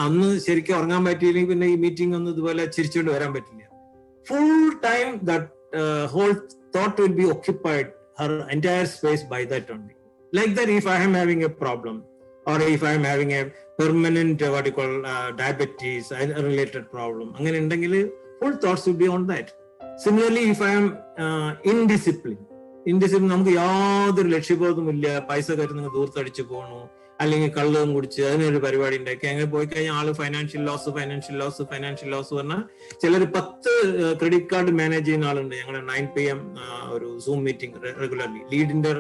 അന്ന് ശരിക്കും ഉറങ്ങാൻ പറ്റിയില്ലെങ്കിൽ പിന്നെ ഈ മീറ്റിംഗ് ഒന്നും ഇതുപോലെ ചിരിച്ചുകൊണ്ട് വരാൻ പറ്റില്ല. Full time that whole thought will be occupied her entire space by that only. Like that if I am having a problem or if I am having a permanent what you call diabetes related problem, അങ്ങനെ ഉണ്ടെങ്കിൽ full thoughts will be on that. Similarly, if I am indiscipline, നമുക്ക് യാതൊരു ലക്ഷ്യബോധമില്ല, പൈസ കരുതുന്ന ദൂരത്തടിച്ചു പോകണു, അല്ലെങ്കിൽ കള്ളും കുടിച്ച് അതിനൊരു പരിപാടി ഉണ്ടാക്കി അങ്ങനെ പോയി കഴിഞ്ഞാൽ ആള് ഫൈനാൻഷ്യൽ ലോസ് പറഞ്ഞാൽ ചിലർ 10 ക്രെഡിറ്റ് കാർഡ് മാനേജ് ചെയ്യുന്ന ആളുണ്ട്. ഞങ്ങളുടെ 9 PM ഒരു സൂം മീറ്റിംഗ് റെഗുലർലി, ലീഡിന്റെ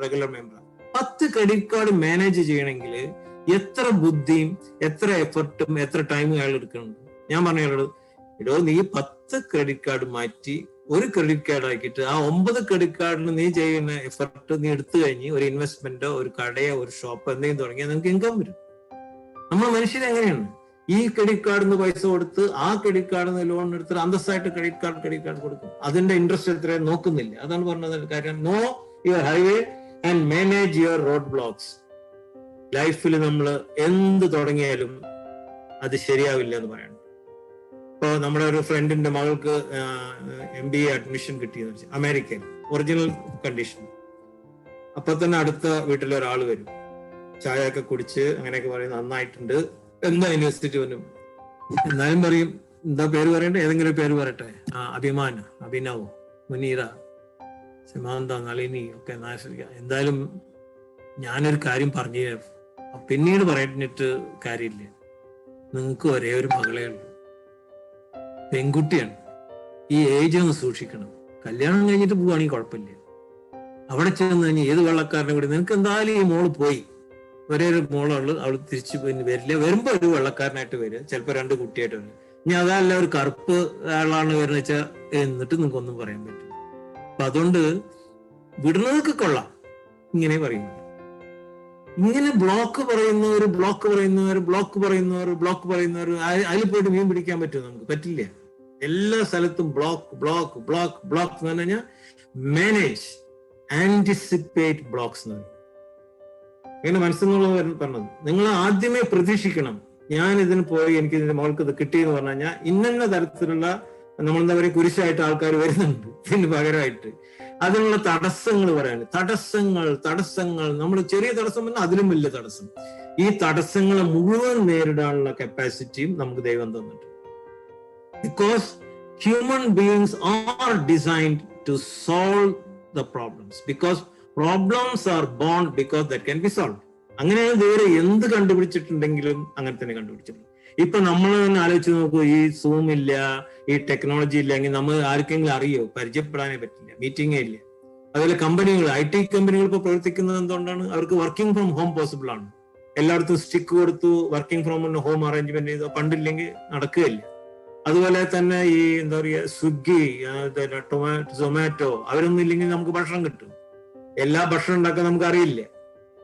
regular member. 10 credit card manage ചെയ്യണമെങ്കിൽ എത്ര ബുദ്ധിയും എത്ര എഫർട്ടും എത്ര ടൈമും അയാൾ എടുക്കുന്നുണ്ട്. ഞാൻ പറഞ്ഞോളൂ, ഇടോ നീ 10 ക്രെഡിറ്റ് കാർഡ് മാറ്റി ഒരു ക്രെഡിറ്റ് കാർഡ് ആക്കിയിട്ട് ആ 9 ക്രെഡിറ്റ് കാർഡിന് നീ ചെയ്യുന്ന എഫർട്ട് നീ എടുത്തു കഴിഞ്ഞ് ഒരു ഇൻവെസ്റ്റ്മെന്റോ ഒരു കടയോ ഒരു ഷോപ്പോ എന്തെങ്കിലും തുടങ്ങിയാൽ നിങ്ങൾക്ക് ഇൻകം വരും. നമ്മൾ മനുഷ്യർ എങ്ങനെയാണ്? ഈ ക്രെഡിറ്റ് കാർഡിന് പൈസ കൊടുത്ത് ആ ക്രെഡിറ്റ് കാർഡിന് ലോൺ എടുത്തിട്ട് അന്തസ്സായിട്ട് ക്രെഡിറ്റ് കാർഡ് കൊടുക്കും. അതിന്റെ ഇൻട്രസ്റ്റ് എത്രയും നോക്കുന്നില്ല. അതാണ് പറഞ്ഞത്. കാര്യം no your highway and manage your road blocks. ലൈഫിൽ നമ്മൾ എന്ത് തുടങ്ങിയാലും അത് ശരിയാവില്ല എന്ന് പറയണം. ഇപ്പൊ നമ്മുടെ ഒരു ഫ്രണ്ടിന്റെ മകൾക്ക് MBA അഡ്മിഷൻ കിട്ടിയെന്ന് വെച്ചാൽ അമേരിക്കയിൽ, ഒറിജിനൽ കണ്ടീഷൻ. അപ്പൊ തന്നെ അടുത്ത വീട്ടിലെ ഒരാൾ വരും, ചായ ഒക്കെ കുടിച്ച് അങ്ങനെയൊക്കെ പറയും നന്നായിട്ടുണ്ട്, എന്താ യൂണിവേഴ്സിറ്റി വരും. എന്നാലും പറയും എന്താ പേര് പറയണ്ടേ, ഏതെങ്കിലും പേര് പറയട്ടെ. അഭിമാന, അഭിനവ്, മുനീറ, സിമാന്ത, നളിനി ഒക്കെ എന്തായാലും ഞാനൊരു കാര്യം പറഞ്ഞു പിന്നീട് പറഞ്ഞിട്ട് കാര്യമില്ല. നിങ്ങൾക്ക് ഒരേ ഒരു മകളേ ഉള്ളൂ, പെൺകുട്ടിയാണ്. ഈ ഏജ് ഒന്ന് സൂക്ഷിക്കണം. കല്യാണം കഴിഞ്ഞിട്ട് പോവുകയാണെങ്കിൽ കുഴപ്പമില്ല. അവിടെ ചെന്ന് കഴിഞ്ഞാൽ ഏത് വെള്ളക്കാരനെ കൂടി നിനക്ക് എന്തായാലും ഈ മോള് പോയി, ഒരേ ഒരു മോളുള്ളു, അവള് തിരിച്ചു പിന്നെ വരില്ല. വരുമ്പോ ഒരു വെള്ളക്കാരനായിട്ട് വരിക, ചിലപ്പോ 2 കുട്ടിയായിട്ട് വരിക. ഇനി അതല്ല ഒരു കറുപ്പ് ആളാണ് വരുന്നത് വെച്ചാൽ എന്നിട്ട് നിങ്ങൾക്ക് ഒന്നും പറയാൻ പറ്റില്ല. അപ്പൊ അതുകൊണ്ട് വിടുന്നതൊക്കെ കൊള്ളാം, ഇങ്ങനെ പറയുന്നു. ഇങ്ങനെ ബ്ലോക്ക് പറയുന്നവർ അതിൽ പോയിട്ട് മീൻ പിടിക്കാൻ പറ്റുമോ? നമുക്ക് പറ്റില്ല. എല്ലാ സ്ഥലത്തും ബ്ലോക്ക് എന്ന് പറഞ്ഞു കഴിഞ്ഞാൽ മാനേജ്, ആന്റിസിപ്പേറ്റ് ബ്ലോക്സ് എന്ന് പറയും. അങ്ങനെ മനസ്സിലുള്ള പറഞ്ഞത് നിങ്ങൾ ആദ്യമേ പ്രതീക്ഷിക്കണം. ഞാൻ ഇതിന് പോയി എനിക്ക് ഇതിന്റെ മോൾക്ക് ഇത് കിട്ടിയെന്ന് പറഞ്ഞു കഴിഞ്ഞാൽ ഇന്ന തരത്തിലുള്ള നമ്മളെന്താ പറയുക കുരിശായിട്ട് ആൾക്കാർ വരുന്നുണ്ട് ഇതിന് പകരമായിട്ട്. അതിനുള്ള തടസ്സങ്ങൾ പറയാണ്. തടസ്സങ്ങൾ നമ്മൾ ചെറിയ തടസ്സം പറഞ്ഞാൽ അതിലും വലിയ തടസ്സം. ഈ തടസ്സങ്ങളെ മുഴുവൻ നേരിടാനുള്ള കപ്പാസിറ്റിയും നമുക്ക് ദൈവം തന്നിട്ടുണ്ട്. Because human beings are designed to solve the problems, because problems are born because that can be solved. അങ്ങനെയാണ് വേറെ എന്ത് കണ്ടുപിടിച്ചിട്ടുണ്ടെങ്കിലും അങ്ങനെ തന്നെ കണ്ടുപിടിച്ചിട്ടുണ്ട്. ഇപ്പൊ നമ്മൾ തന്നെ ആലോചിച്ച് നോക്കൂ, ഈ സൂം ഇല്ല, ഈ ടെക്നോളജി ഇല്ലെങ്കിൽ നമ്മൾ ആർക്കെങ്കിലും അറിയോ? പരിചയപ്പെടാനേ പറ്റില്ല, മീറ്റിംഗേ ഇല്ല. അതുപോലെ കമ്പനികൾ, IT കമ്പനികൾ ഇപ്പൊ പ്രവർത്തിക്കുന്നത് എന്തുകൊണ്ടാണ്? അവർക്ക് വർക്കിംഗ് ഫ്രം ഹോം പോസിബിൾ ആണ്. എല്ലായിടത്തും സ്റ്റിക്ക് കൊടുത്തു വർക്കിംഗ് ഫ്രം ഹോം അറേഞ്ച്മെന്റ് ചെയ്തു. പണ്ടില്ലെങ്കിൽ നടക്കുകയില്ല. അതുപോലെ തന്നെ ഈ എന്താ പറയുക, സ്വിഗ്ഗി, സൊമാറ്റോ, അവരൊന്നും ഇല്ലെങ്കിൽ നമുക്ക് ഭക്ഷണം കിട്ടും. എല്ലാ ഭക്ഷണം ഉണ്ടാക്കാൻ നമുക്ക് അറിയില്ല.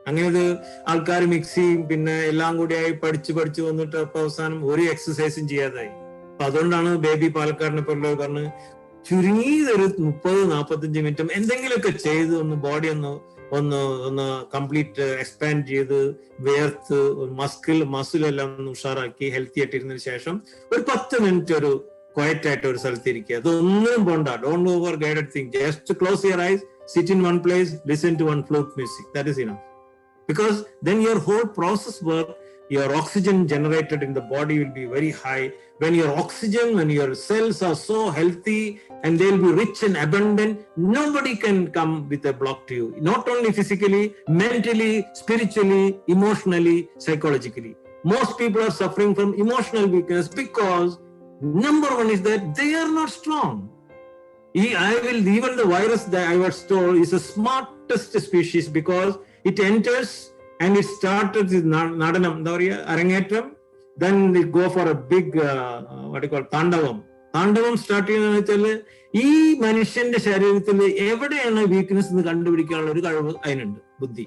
അങ്ങനെ ആൾക്കാർ മിക്സിയും പിന്നെ എല്ലാം കൂടിയായി പഠിച്ചു വന്നിട്ട് അപ്പൊ അവസാനം ഒരു എക്സസൈസും ചെയ്യാതായി. അപ്പൊ അതുകൊണ്ടാണ് ബേബി പാലക്കാടിനെ പോലുള്ളവർ പറഞ്ഞ് ചുരുങ്ങിയതൊരു 30-45 മിനിറ്റും എന്തെങ്കിലുമൊക്കെ ചെയ്ത് ഒന്ന് ബോഡി ഒന്ന് കംപ്ലീറ്റ് എക്സ്പാൻഡ് ചെയ്ത് വേർത്ത് മസിലെല്ലാം ഒന്ന് ഉഷാറാക്കി ഹെൽത്തി ആയിട്ടിരുന്നതിന് ശേഷം ഒരു 10 മിനിറ്റ് ഒരു ക്വയറ്റ് ആയിട്ട് ഒരു സ്ഥലത്ത് ഇരിക്കുക. അതൊന്നും പോണ്ട. Don't over guided thing. Just close your eyes, sit in one place, listen to one flute music. That is enough. Because then your whole process work, your oxygen generated in the body will be very high. When your cells are so healthy and they'll be rich and abundant, nobody can come with a block to you. Not only physically, mentally, spiritually, emotionally, psychologically. Most people are suffering from emotional weakness because number one is that they are not strong. Even the virus that I was told is the smartest species because it enters and it started with nadanam, arangetram, then they go for a big താണ്ഡവം സ്റ്റാർട്ട് ചെയ്യുന്നതെന്ന് വെച്ചാൽ ഈ മനുഷ്യന്റെ ശരീരത്തിൽ എവിടെയാണ് വീക്ക്നെസ് എന്ന് കണ്ടുപിടിക്കാനുള്ള ഒരു കഴിവ് അതിനുണ്ട്, ബുദ്ധി.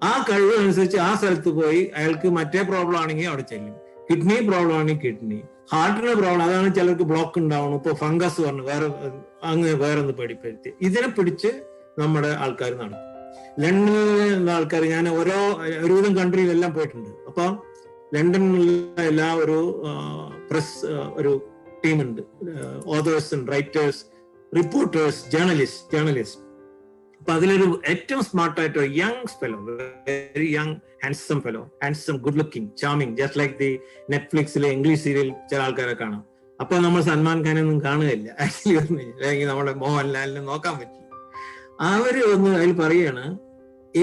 ആ കഴിവ് അനുസരിച്ച് ആ സ്ഥലത്ത് പോയി അയാൾക്ക് മറ്റേ പ്രോബ്ലം ആണെങ്കിൽ അവിടെ ചെല്ലും. കിഡ്നി പ്രോബ്ലം ആണെങ്കിൽ കിഡ്നി, ഹാർട്ടിന്റെ പ്രോബ്ലം, അതാണ് ചിലർക്ക് ബ്ലോക്ക് ഉണ്ടാവണം. ഇപ്പൊ ഫംഗസ് പറഞ്ഞു വേറെ ഒന്ന് പേടിപ്പെടുത്തി ഇതിനെ പിടിച്ച് നമ്മുടെ ആൾക്കാർ നടക്കും. ലണ്ടനിലെ ആൾക്കാർ, ഞാൻ ഒരുവിധം കൺട്രിയിലെല്ലാം പോയിട്ടുണ്ട്. അപ്പൊ ലണ്ടനിലുള്ള എല്ലാ ഒരു പ്രസ് ഒരു ടീമുണ്ട്, ഓതേഴ്സ്, റൈറ്റേഴ്സ്, റിപ്പോർട്ടേഴ്സ്, ജേർണലിസ്റ്റ്. അപ്പൊ അതിലൊരു ഏറ്റവും സ്മാർട്ടായിട്ട് young fellow, very young handsome fellow, handsome, good looking, charming, just like the നെറ്റ്ഫ്ലിക്സിലെ ഇംഗ്ലീഷ് സീരിയൽ ചില ആൾക്കാരെ കാണാം. അപ്പൊ നമ്മൾ സൽമാൻ ഖാനെ ഒന്നും കാണുകയില്ല ആക്ച്വലി, അല്ലെങ്കിൽ നമ്മുടെ മോഹൻലാലിനെ നോക്കാൻ പറ്റില്ല. അവര് അതിൽ പറയാണ്,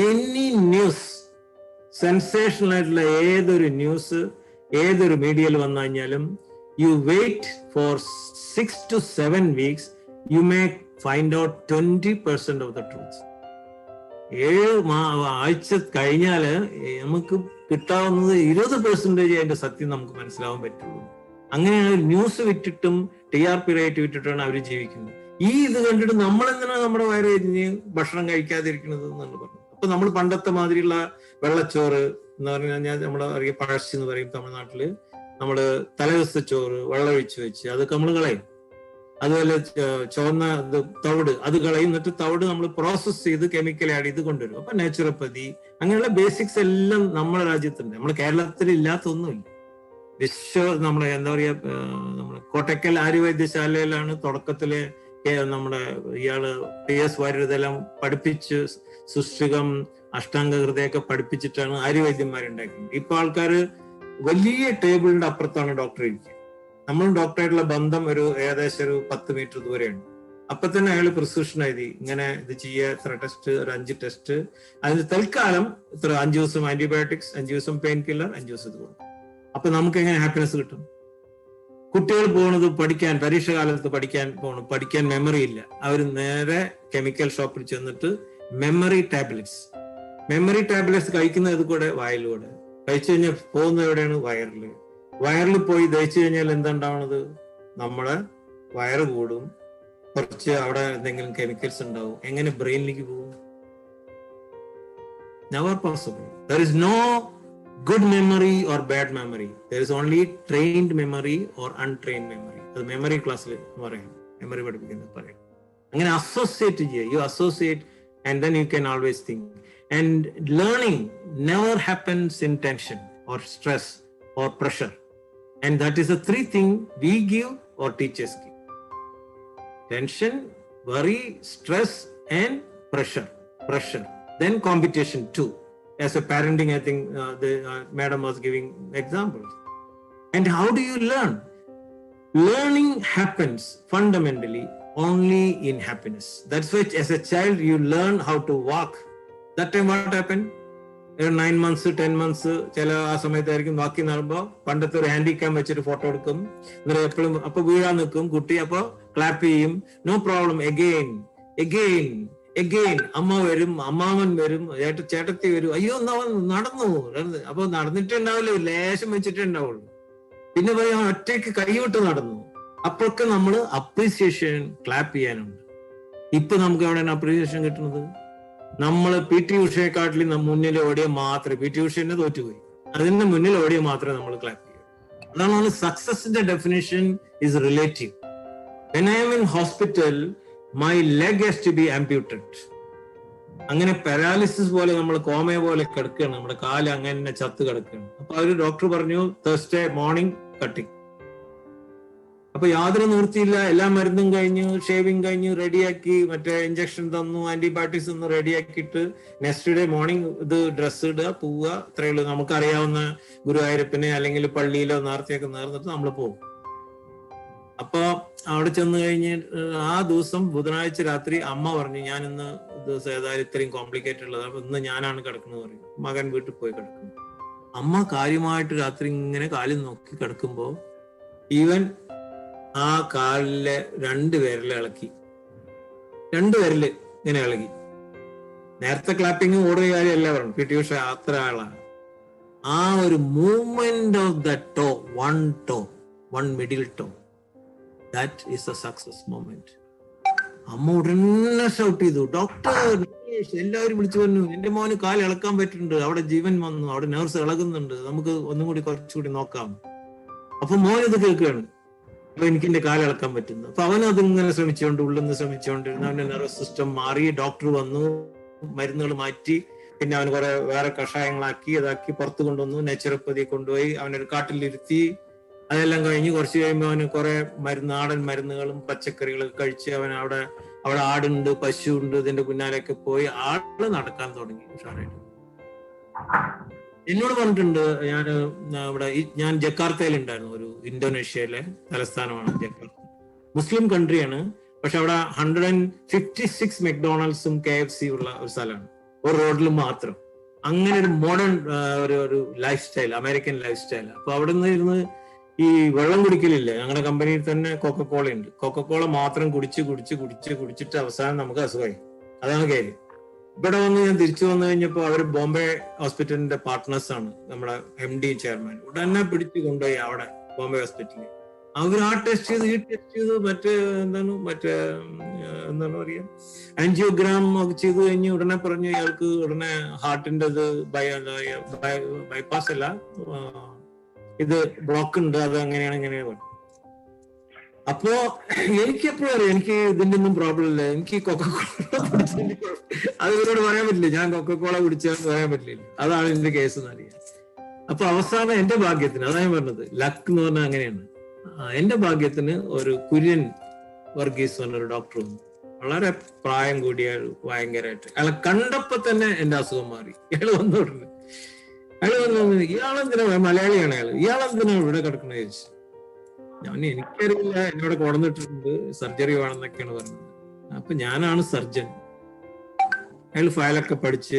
എനി ന്യൂസ്, സെൻസേഷണൽ ആയിട്ടുള്ള ഏതൊരു ന്യൂസ് ഏതൊരു മീഡിയയിൽ വന്നു കഴിഞ്ഞാലും U wait for 6 to 7 weeks, you may find out 20% of the truth. 7 ആഴ്ച കഴിഞ്ഞാല് നമുക്ക് കിട്ടാവുന്നത് 20% അതിന്റെ സത്യം നമുക്ക് മനസ്സിലാവാൻ പറ്റുള്ളൂ. അങ്ങനെയാണ് ന്യൂസ് വിറ്റിട്ടും TRP റേറ്റ് വിറ്റിട്ടാണ് അവർ ജീവിക്കുന്നത്. ഇത് കണ്ടിട്ട് നമ്മൾ എന്തിനാണ് നമ്മുടെ വയറ് എരിഞ്ഞ് ഭക്ഷണം കഴിക്കാതിരിക്കുന്നത് എന്നാണ് പറഞ്ഞത്. അപ്പൊ നമ്മൾ പണ്ടത്തെ മാതിരിയുള്ള വെള്ളച്ചോറ് എന്ന് പറഞ്ഞു കഴിഞ്ഞാൽ നമ്മളറിയ പഴശ്ശി എന്ന് പറയും തമിഴ്നാട്ടില്, നമ്മള് തലേദിവസത്തെ ചോറ് വെള്ളമൊഴിച്ച് വെച്ച് അതൊക്കെ നമ്മൾ കളയും. അതുപോലെ ചുവന്ന തവിട് അത് കളയും. എന്നിട്ട് തവിട് നമ്മൾ പ്രോസസ് ചെയ്ത് കെമിക്കൽ ആഡ് ചെയ്ത് കൊണ്ടുവരും. അപ്പൊ നാച്ചുറോപ്പതി അങ്ങനെയുള്ള ബേസിക്സ് എല്ലാം നമ്മുടെ രാജ്യത്തുണ്ട്. നമ്മുടെ കേരളത്തിൽ ഇല്ലാത്തൊന്നുമില്ല. നമ്മളെ എന്താ പറയാ, നമ്മുടെ കോട്ടക്കൽ ആര്യവൈദ്യശാലയിലാണ് തുടക്കത്തില് നമ്മുടെ ഇയാള് PS വാര്യർ ഇതെല്ലാം പഠിപ്പിച്ച് സുശ്രികം, അഷ്ടാംഗ ഹൃദയൊക്കെ പഠിപ്പിച്ചിട്ടാണ് ആര്യവൈദ്യന്മാരുണ്ടാക്കുന്നത്. ഇപ്പൊ ആൾക്കാര് വലിയ ടേബിളിന്റെ അപ്പുറത്താണ് ഡോക്ടർ ഇരിക്കുക. നമ്മൾ ഡോക്ടറായിട്ടുള്ള ബന്ധം ഏകദേശം ഒരു 10 മീറ്റർ ദൂരെയാണ്. അപ്പൊ തന്നെ അയാൾ പ്രിസ്ക്രിപ്ഷൻ എഴുതി, ഇങ്ങനെ ഇത് ചെയ്യുക, ഇത്ര ടെസ്റ്റ്, ഒരു 5 ടെസ്റ്റ്, അതിന് തൽക്കാലം ഇത്ര 5 ദിവസം ആന്റിബയോട്ടിക്സ്, 5 ദിവസം പെയിൻ കില്ലർ, 5 ദിവസം ഇത് കൊടുക്കും. അപ്പൊ നമുക്ക് എങ്ങനെ ഹാപ്പിനെസ് കിട്ടും? കുട്ടികൾ പോകുന്നത് പഠിക്കാൻ, പരീക്ഷ കാലത്ത് പഠിക്കാൻ മെമ്മറി ഇല്ല. അവർ നേരെ കെമിക്കൽ ഷോപ്പിൽ ചെന്നിട്ട് മെമ്മറി ടാബ്ലറ്റ്സ് കഴിക്കുന്നത് കൂടെ വായിലൂടെ കഴിച്ചു കഴിഞ്ഞാൽ പോകുന്നത് എവിടെയാണ്? വയറിൽ പോയി ദഹിച്ചു കഴിഞ്ഞാൽ എന്താ ഉണ്ടാവുന്നത്? നമ്മുടെ വയറ് കൂടും, കുറച്ച് അവിടെ എന്തെങ്കിലും കെമിക്കൽസ് ഉണ്ടാവും. എങ്ങനെ ബ്രെയിനിലേക്ക് പോകും? Never possible. There is no good memory or bad memory. There is only trained memory or untrained memory. അത് മെമ്മറി ക്ലാസ്സിൽ പറയാം, മെമ്മറി പഠിപ്പിക്കുന്നത് പറയാം. അങ്ങനെ അസോസിയേറ്റ് ചെയ്യുക. You associate and then you can always think. And learning never happens in tension or stress or pressure. And that is the 3 things we give or teachers give. Tension, worry, stress and pressure. Then competition too. As a parenting, I think the madam was giving examples. And how do you learn? Learning happens fundamentally only in happiness. That's why as a child you learn how to walk. That time what happened? 9 months 10 months ചില ആ സമയത്തായിരിക്കും. ബാക്കി നടക്കുമ്പോ പണ്ടത്തെ ഒരു ഹാൻഡിക്യാം വെച്ചിട്ട് ഫോട്ടോ എടുക്കും. എന്നിട്ട് എപ്പോഴും അപ്പൊ വീഴാൻ നിൽക്കും കുട്ടി, അപ്പൊ ക്ലാപ്പ് ചെയ്യും. No problem, again again again. അമ്മ വരും, അമ്മാവൻ വരും, ചേട്ടത്തി വരും. അയ്യോ അവൻ നടന്നു. അപ്പൊ നടന്നിട്ടുണ്ടാവില്ല, ലേശം വെച്ചിട്ടേ ഉണ്ടാവുള്ളൂ. പിന്നെ പറയും ഒറ്റയ്ക്ക് കൈവിട്ട് നടന്നു. അപ്പൊക്കെ നമ്മൾ അപ്രീസിയേഷൻ ക്ലാപ്പ് ചെയ്യാനുണ്ട്. ഇപ്പൊ നമുക്ക് എവിടെയാണ് അപ്രീസിയേഷൻ കിട്ടുന്നത്? നമ്മള് PT ഉഷയെക്കാട്ടിലും മുന്നിൽ ഓടിയ മാത്രമേ, PT ഉഷ തന്നെ തോറ്റുപോയി, അതിന്റെ മുന്നിൽ ഓടിയ മാത്രമേ നമ്മൾ ക്ലാപ്പ് ചെയ്യൂ. അതാണ് സക്സസിന്റെ definition is relative. When I am in hospital, my leg has to be amputated. അങ്ങനെ പാരാലിസിസ് പോലെ നമ്മൾ കോമ പോലെ കിടക്കുകയാണ്, നമ്മുടെ കാല് അങ്ങനെ ചത്ത് കിടക്കുകയാണ്. അപ്പൊ ഒരു ഡോക്ടർ പറഞ്ഞു തേഴ്സ്ഡേ മോർണിംഗ് കട്ടിങ്. അപ്പൊ യാതൊരു നിവൃത്തിയില്ല. എല്ലാ മരുന്നും കഴിഞ്ഞ്, ഷേവിങ് കഴിഞ്ഞ് റെഡിയാക്കി, മറ്റേ ഇഞ്ചക്ഷൻ തന്നു, ആന്റിബയോട്ടിക്സ് ഒന്ന് റെഡിയാക്കിയിട്ട് നെക്സ്റ്റ് ഡേ മോർണിംഗ് ഇത് ഡ്രസ്സ് ഇടുക, പോവുക, അത്രയേ ഉള്ളൂ. നമുക്കറിയാവുന്ന ഗുരുവായൂരപ്പനെ അല്ലെങ്കിൽ പള്ളിയിലോ നേർച്ചയൊക്കെ നേർന്നിട്ട് നമ്മൾ പോകും. അപ്പൊ അവിടെ ചെന്ന് കഴിഞ്ഞ് ആ ദിവസം ബുധനാഴ്ച രാത്രി അമ്മ പറഞ്ഞു, ഞാൻ ഇന്ന് ദിവസം ഏതായാലും ഇത്രയും കോംപ്ലിക്കേറ്റഡ് ഉള്ളത്, അപ്പൊ ഇന്ന് ഞാനാണ് കിടക്കുന്നത് പറയും. മകൻ വീട്ടിൽ പോയി കിടക്കും. അമ്മ കാര്യമായിട്ട് രാത്രി ഇങ്ങനെ കാലിൽ നോക്കി കിടക്കുമ്പോ ഈവൻ ആ കാലിലെ 2 വിരല് ഇളക്കി, 2 വിരല് ഇങ്ങനെ ഇളകി. നേരത്തെ ക്ലാപ്പിങ് ഓടുന്ന കാര്യമല്ല പറഞ്ഞു, PT ഉഷ അത്ര ആളാണ്. ആ ഒരു movement of the toe, one middle toe, that is a success moment. അമ്മ ഉടനെ ഷൗട്ട് ചെയ്തു, ഡോക്ടർ എല്ലാവരും വിളിച്ചു പറഞ്ഞു, എന്റെ മോന് കാല് ഇളക്കാൻ പറ്റുന്നുണ്ട്, അവിടെ ജീവൻ വന്നു, അവിടെ നേഴ്സ് ഇളകുന്നുണ്ട്, നമുക്ക് ഒന്നും കൂടി കുറച്ചുകൂടി നോക്കാം. അപ്പൊ മോൻ ഇത് കേൾക്കുകയാണ്, അപ്പൊ എനിക്ക് എന്റെ കാല് ഇളക്കാൻ പറ്റുന്നു. അപ്പൊ അവൻ അതിങ്ങനെ ശ്രമിച്ചുകൊണ്ട് ഉള്ളിൽ നിന്ന് ശ്രമിച്ചുകൊണ്ടിരുന്നു. അവന്റെ നെർവസ് സിസ്റ്റം മാറി, ഡോക്ടർ വന്നു, മരുന്നുകൾ മാറ്റി, പിന്നെ അവന് കുറെ വേറെ കഷായങ്ങളാക്കി അതാക്കി പുറത്ത് കൊണ്ടുവന്നു, നേച്ചുറോപ്പതി കൊണ്ടുപോയി അവനൊരു കാട്ടിലിരുത്തി. അതെല്ലാം കഴിഞ്ഞ് കുറച്ച് കഴിയുമ്പോൾ അവന് കുറെ നാടൻ മരുന്നുകളും പച്ചക്കറികളൊക്കെ കഴിച്ച് അവൻ അവിടെ ആടുണ്ട്, പശു ഉണ്ട്, ഇതിന്റെ പിന്നാലെയൊക്കെ പോയി ആള് നടക്കാൻ തുടങ്ങി ഉഷാറായിട്ട്. എന്നോട് പറഞ്ഞിട്ടുണ്ട്, ഞാൻ ജക്കാർത്തയിൽ ഉണ്ടായിരുന്നു, ഒരു ഇന്തോനേഷ്യയിലെ തലസ്ഥാനമാണ് ജക്കാർത്ത. മുസ്ലിം കൺട്രിയാണ്, പക്ഷെ അവിടെ 156 മെക്ഡൊണാൾഡ്സും KFC ഉള്ള ഒരു സ്ഥലമാണ്, ഒരു റോഡിൽ മാത്രം. അങ്ങനെ ഒരു മോഡേൺ ഒരു life style, American life style. അപ്പൊ അവിടെ നിന്ന് ഇരുന്ന് ഈ വെള്ളം കുടിക്കലില്ല. ഞങ്ങളുടെ കമ്പനിയിൽ തന്നെ കൊക്കക്കോള ഉണ്ട്. കൊക്കക്കോള മാത്രം കുടിച്ചിട്ട് അവസാനം നമുക്ക് അസുഖമായി. അതാണ് കാര്യം. ഇവിടെ വന്ന് ഞാൻ തിരിച്ചു വന്നു കഴിഞ്ഞപ്പോ അവർ ബോംബെ ഹോസ്പിറ്റലിന്റെ പാർട്ട്നേഴ്സ് ആണ്, നമ്മുടെ MD ചെയർമാൻ. ഉടനെ പിടിച്ചു കൊണ്ടുപോയി അവിടെ ബോംബെ ഹോസ്പിറ്റലിൽ. അവർ ആ ടെസ്റ്റ് ചെയ്ത് ഈ ടെസ്റ്റ് ചെയ്ത് എന്താണ് പറയാ, ആൻജിയോഗ്രാം ഒക്കെ ചെയ്ത് കഴിഞ്ഞ് ഉടനെ പറഞ്ഞു ഇയാൾക്ക് ഉടനെ ഹാർട്ടിന്റെ ബൈപ്പാസ് അല്ല, ഇത് ബ്ലോക്ക് ഉണ്ട്, അത് അങ്ങനെയാണ് പറഞ്ഞു. അപ്പോ എനിക്ക് എപ്പോഴും അറിയാം, എനിക്ക് ഇതിന്റെ ഒന്നും പ്രോബ്ലം ഇല്ല. എനിക്ക് കൊക്കക്കോള അത് ഇവരോട് പറയാൻ പറ്റില്ല, ഞാൻ കൊക്കക്കോള കുടിച്ചാന്ന് പറയാൻ പറ്റില്ല. അതാണ് എന്റെ കേസ് എന്ന് അറിയാം. അപ്പൊ അവസാനം എന്റെ ഭാഗ്യത്തിന്, അതാണ് പറഞ്ഞത്, ലക്ക് എന്ന് പറഞ്ഞാൽ അങ്ങനെയാണ്. എന്റെ ഭാഗ്യത്തിന് ഒരു കുര്യൻ വർഗീസ് പറഞ്ഞൊരു ഡോക്ടർ വന്നു. വളരെ പ്രായം കൂടിയ ഭയങ്കരമായിട്ട്. അയാളെ കണ്ടപ്പോ തന്നെ എന്റെ അസുഖം മാറി. അയാൾ വന്നോടുന്നു, ഇയാളെന്തിനാ, മലയാളിയാണ് അയാൾ, ഇയാളെന്തിനാ ഇവിടെ കിടക്കണ ചോദിച്ചു. എനിക്കറിയില്ല, എന്നോട് കൊടന്നിട്ടുണ്ട്, സർജറി വേണമെന്നൊക്കെയാണ് പറഞ്ഞത്. അപ്പൊ ഞാനാണ് സർജൻ. അയാൾ ഫയലൊക്കെ പഠിച്ച്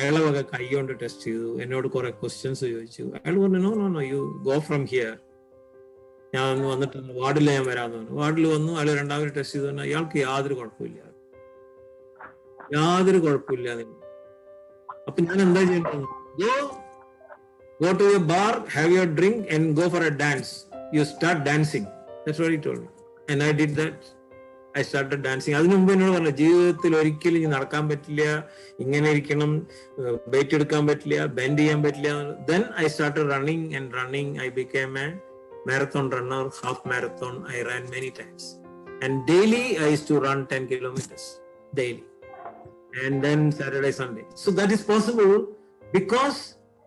അയാളെ വക കൈ കൊണ്ട് ടെസ്റ്റ് ചെയ്തു, എന്നോട് കുറെ ക്വസ്റ്റ്യൻസ് ചോദിച്ചു. അയാൾ പറഞ്ഞു, no you go from here. ഞാൻ വന്നിട്ട് വാർഡിൽ ഞാൻ വരാന്ന് പറഞ്ഞു. വാർഡിൽ വന്നു, അയാൾ രണ്ടാമത് ടെസ്റ്റ് ചെയ്തു പറഞ്ഞു, അയാൾക്ക് യാതൊരു കുഴപ്പമില്ല. അപ്പൊ ഞാൻ എന്താ ചെയ്യേണ്ടത്? Go to a bar, have your drink and go for a dance. You start dancing. That's what he told me. And I did that. I started dancing. അതിനു മുമ്പ് എന്നോട് പറഞ്ഞു, ജീവിതത്തിൽ ഒരിക്കലും ഇനി നടക്കാൻ പറ്റില്ല, ഇങ്ങനെ ഇരിക്കണം, വെയിറ്റ് എടുക്കാൻ പറ്റില്ല, ബെൻഡ് ചെയ്യാൻ പറ്റില്ല. Then I started running. I became a marathon runner, half marathon. I ran many times. And daily I used to run 10 kilometers daily. And then Saturday, Sunday. So that is possible because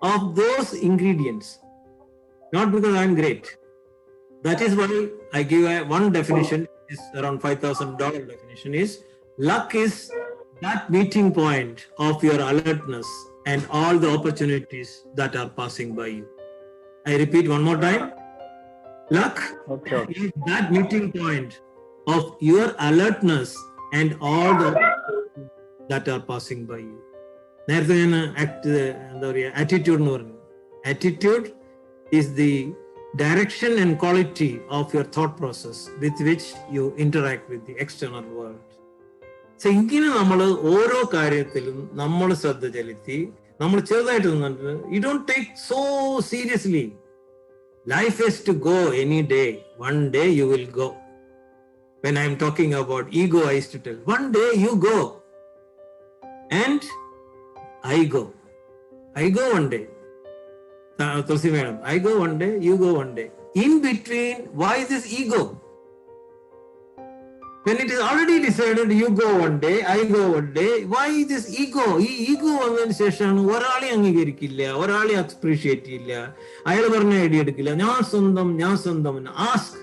of those ingredients, not because I am great. That is why I give one definition, is around $5,000 definition, is luck is that meeting point of your alertness and all the opportunities that are passing by you. I repeat one more time. Luck is that meeting point of your alertness and all the opportunities that are passing by you. നേരത്തെ ഞാൻ എന്താ പറയുക ആറ്റിറ്റ്യൂഡ് എന്ന് പറഞ്ഞു. Attitude is the direction and quality of your thought process with which you interact with the external world. So ഇങ്ങനെ നമ്മൾ ഓരോ കാര്യത്തിലും നമ്മൾ ശ്രദ്ധ ചെലുത്തി നമ്മൾ ചെറുതായിട്ട് നിന്നിട്ട് you don't take so seriously. Life has to go any day. One day you will go. When I am talking about ego, I used to tell, one day you go and I go. I go one day. Tulsi madam, I go one day, you go one day. In between, why this ego? When it is already decided, you go one day, I go one day, why this ego? Ego വന്നതിന് ശേഷമാണ് ഒരാളെ അംഗീകരിക്കില്ല, ഒരാളെ അപ്രീഷിയേറ്റ് ചെയ്യില്ല, അയാൾ പറഞ്ഞ ഐഡിയ എടുക്കില്ല, ഞാൻ സ്വന്തം ആസ്ക്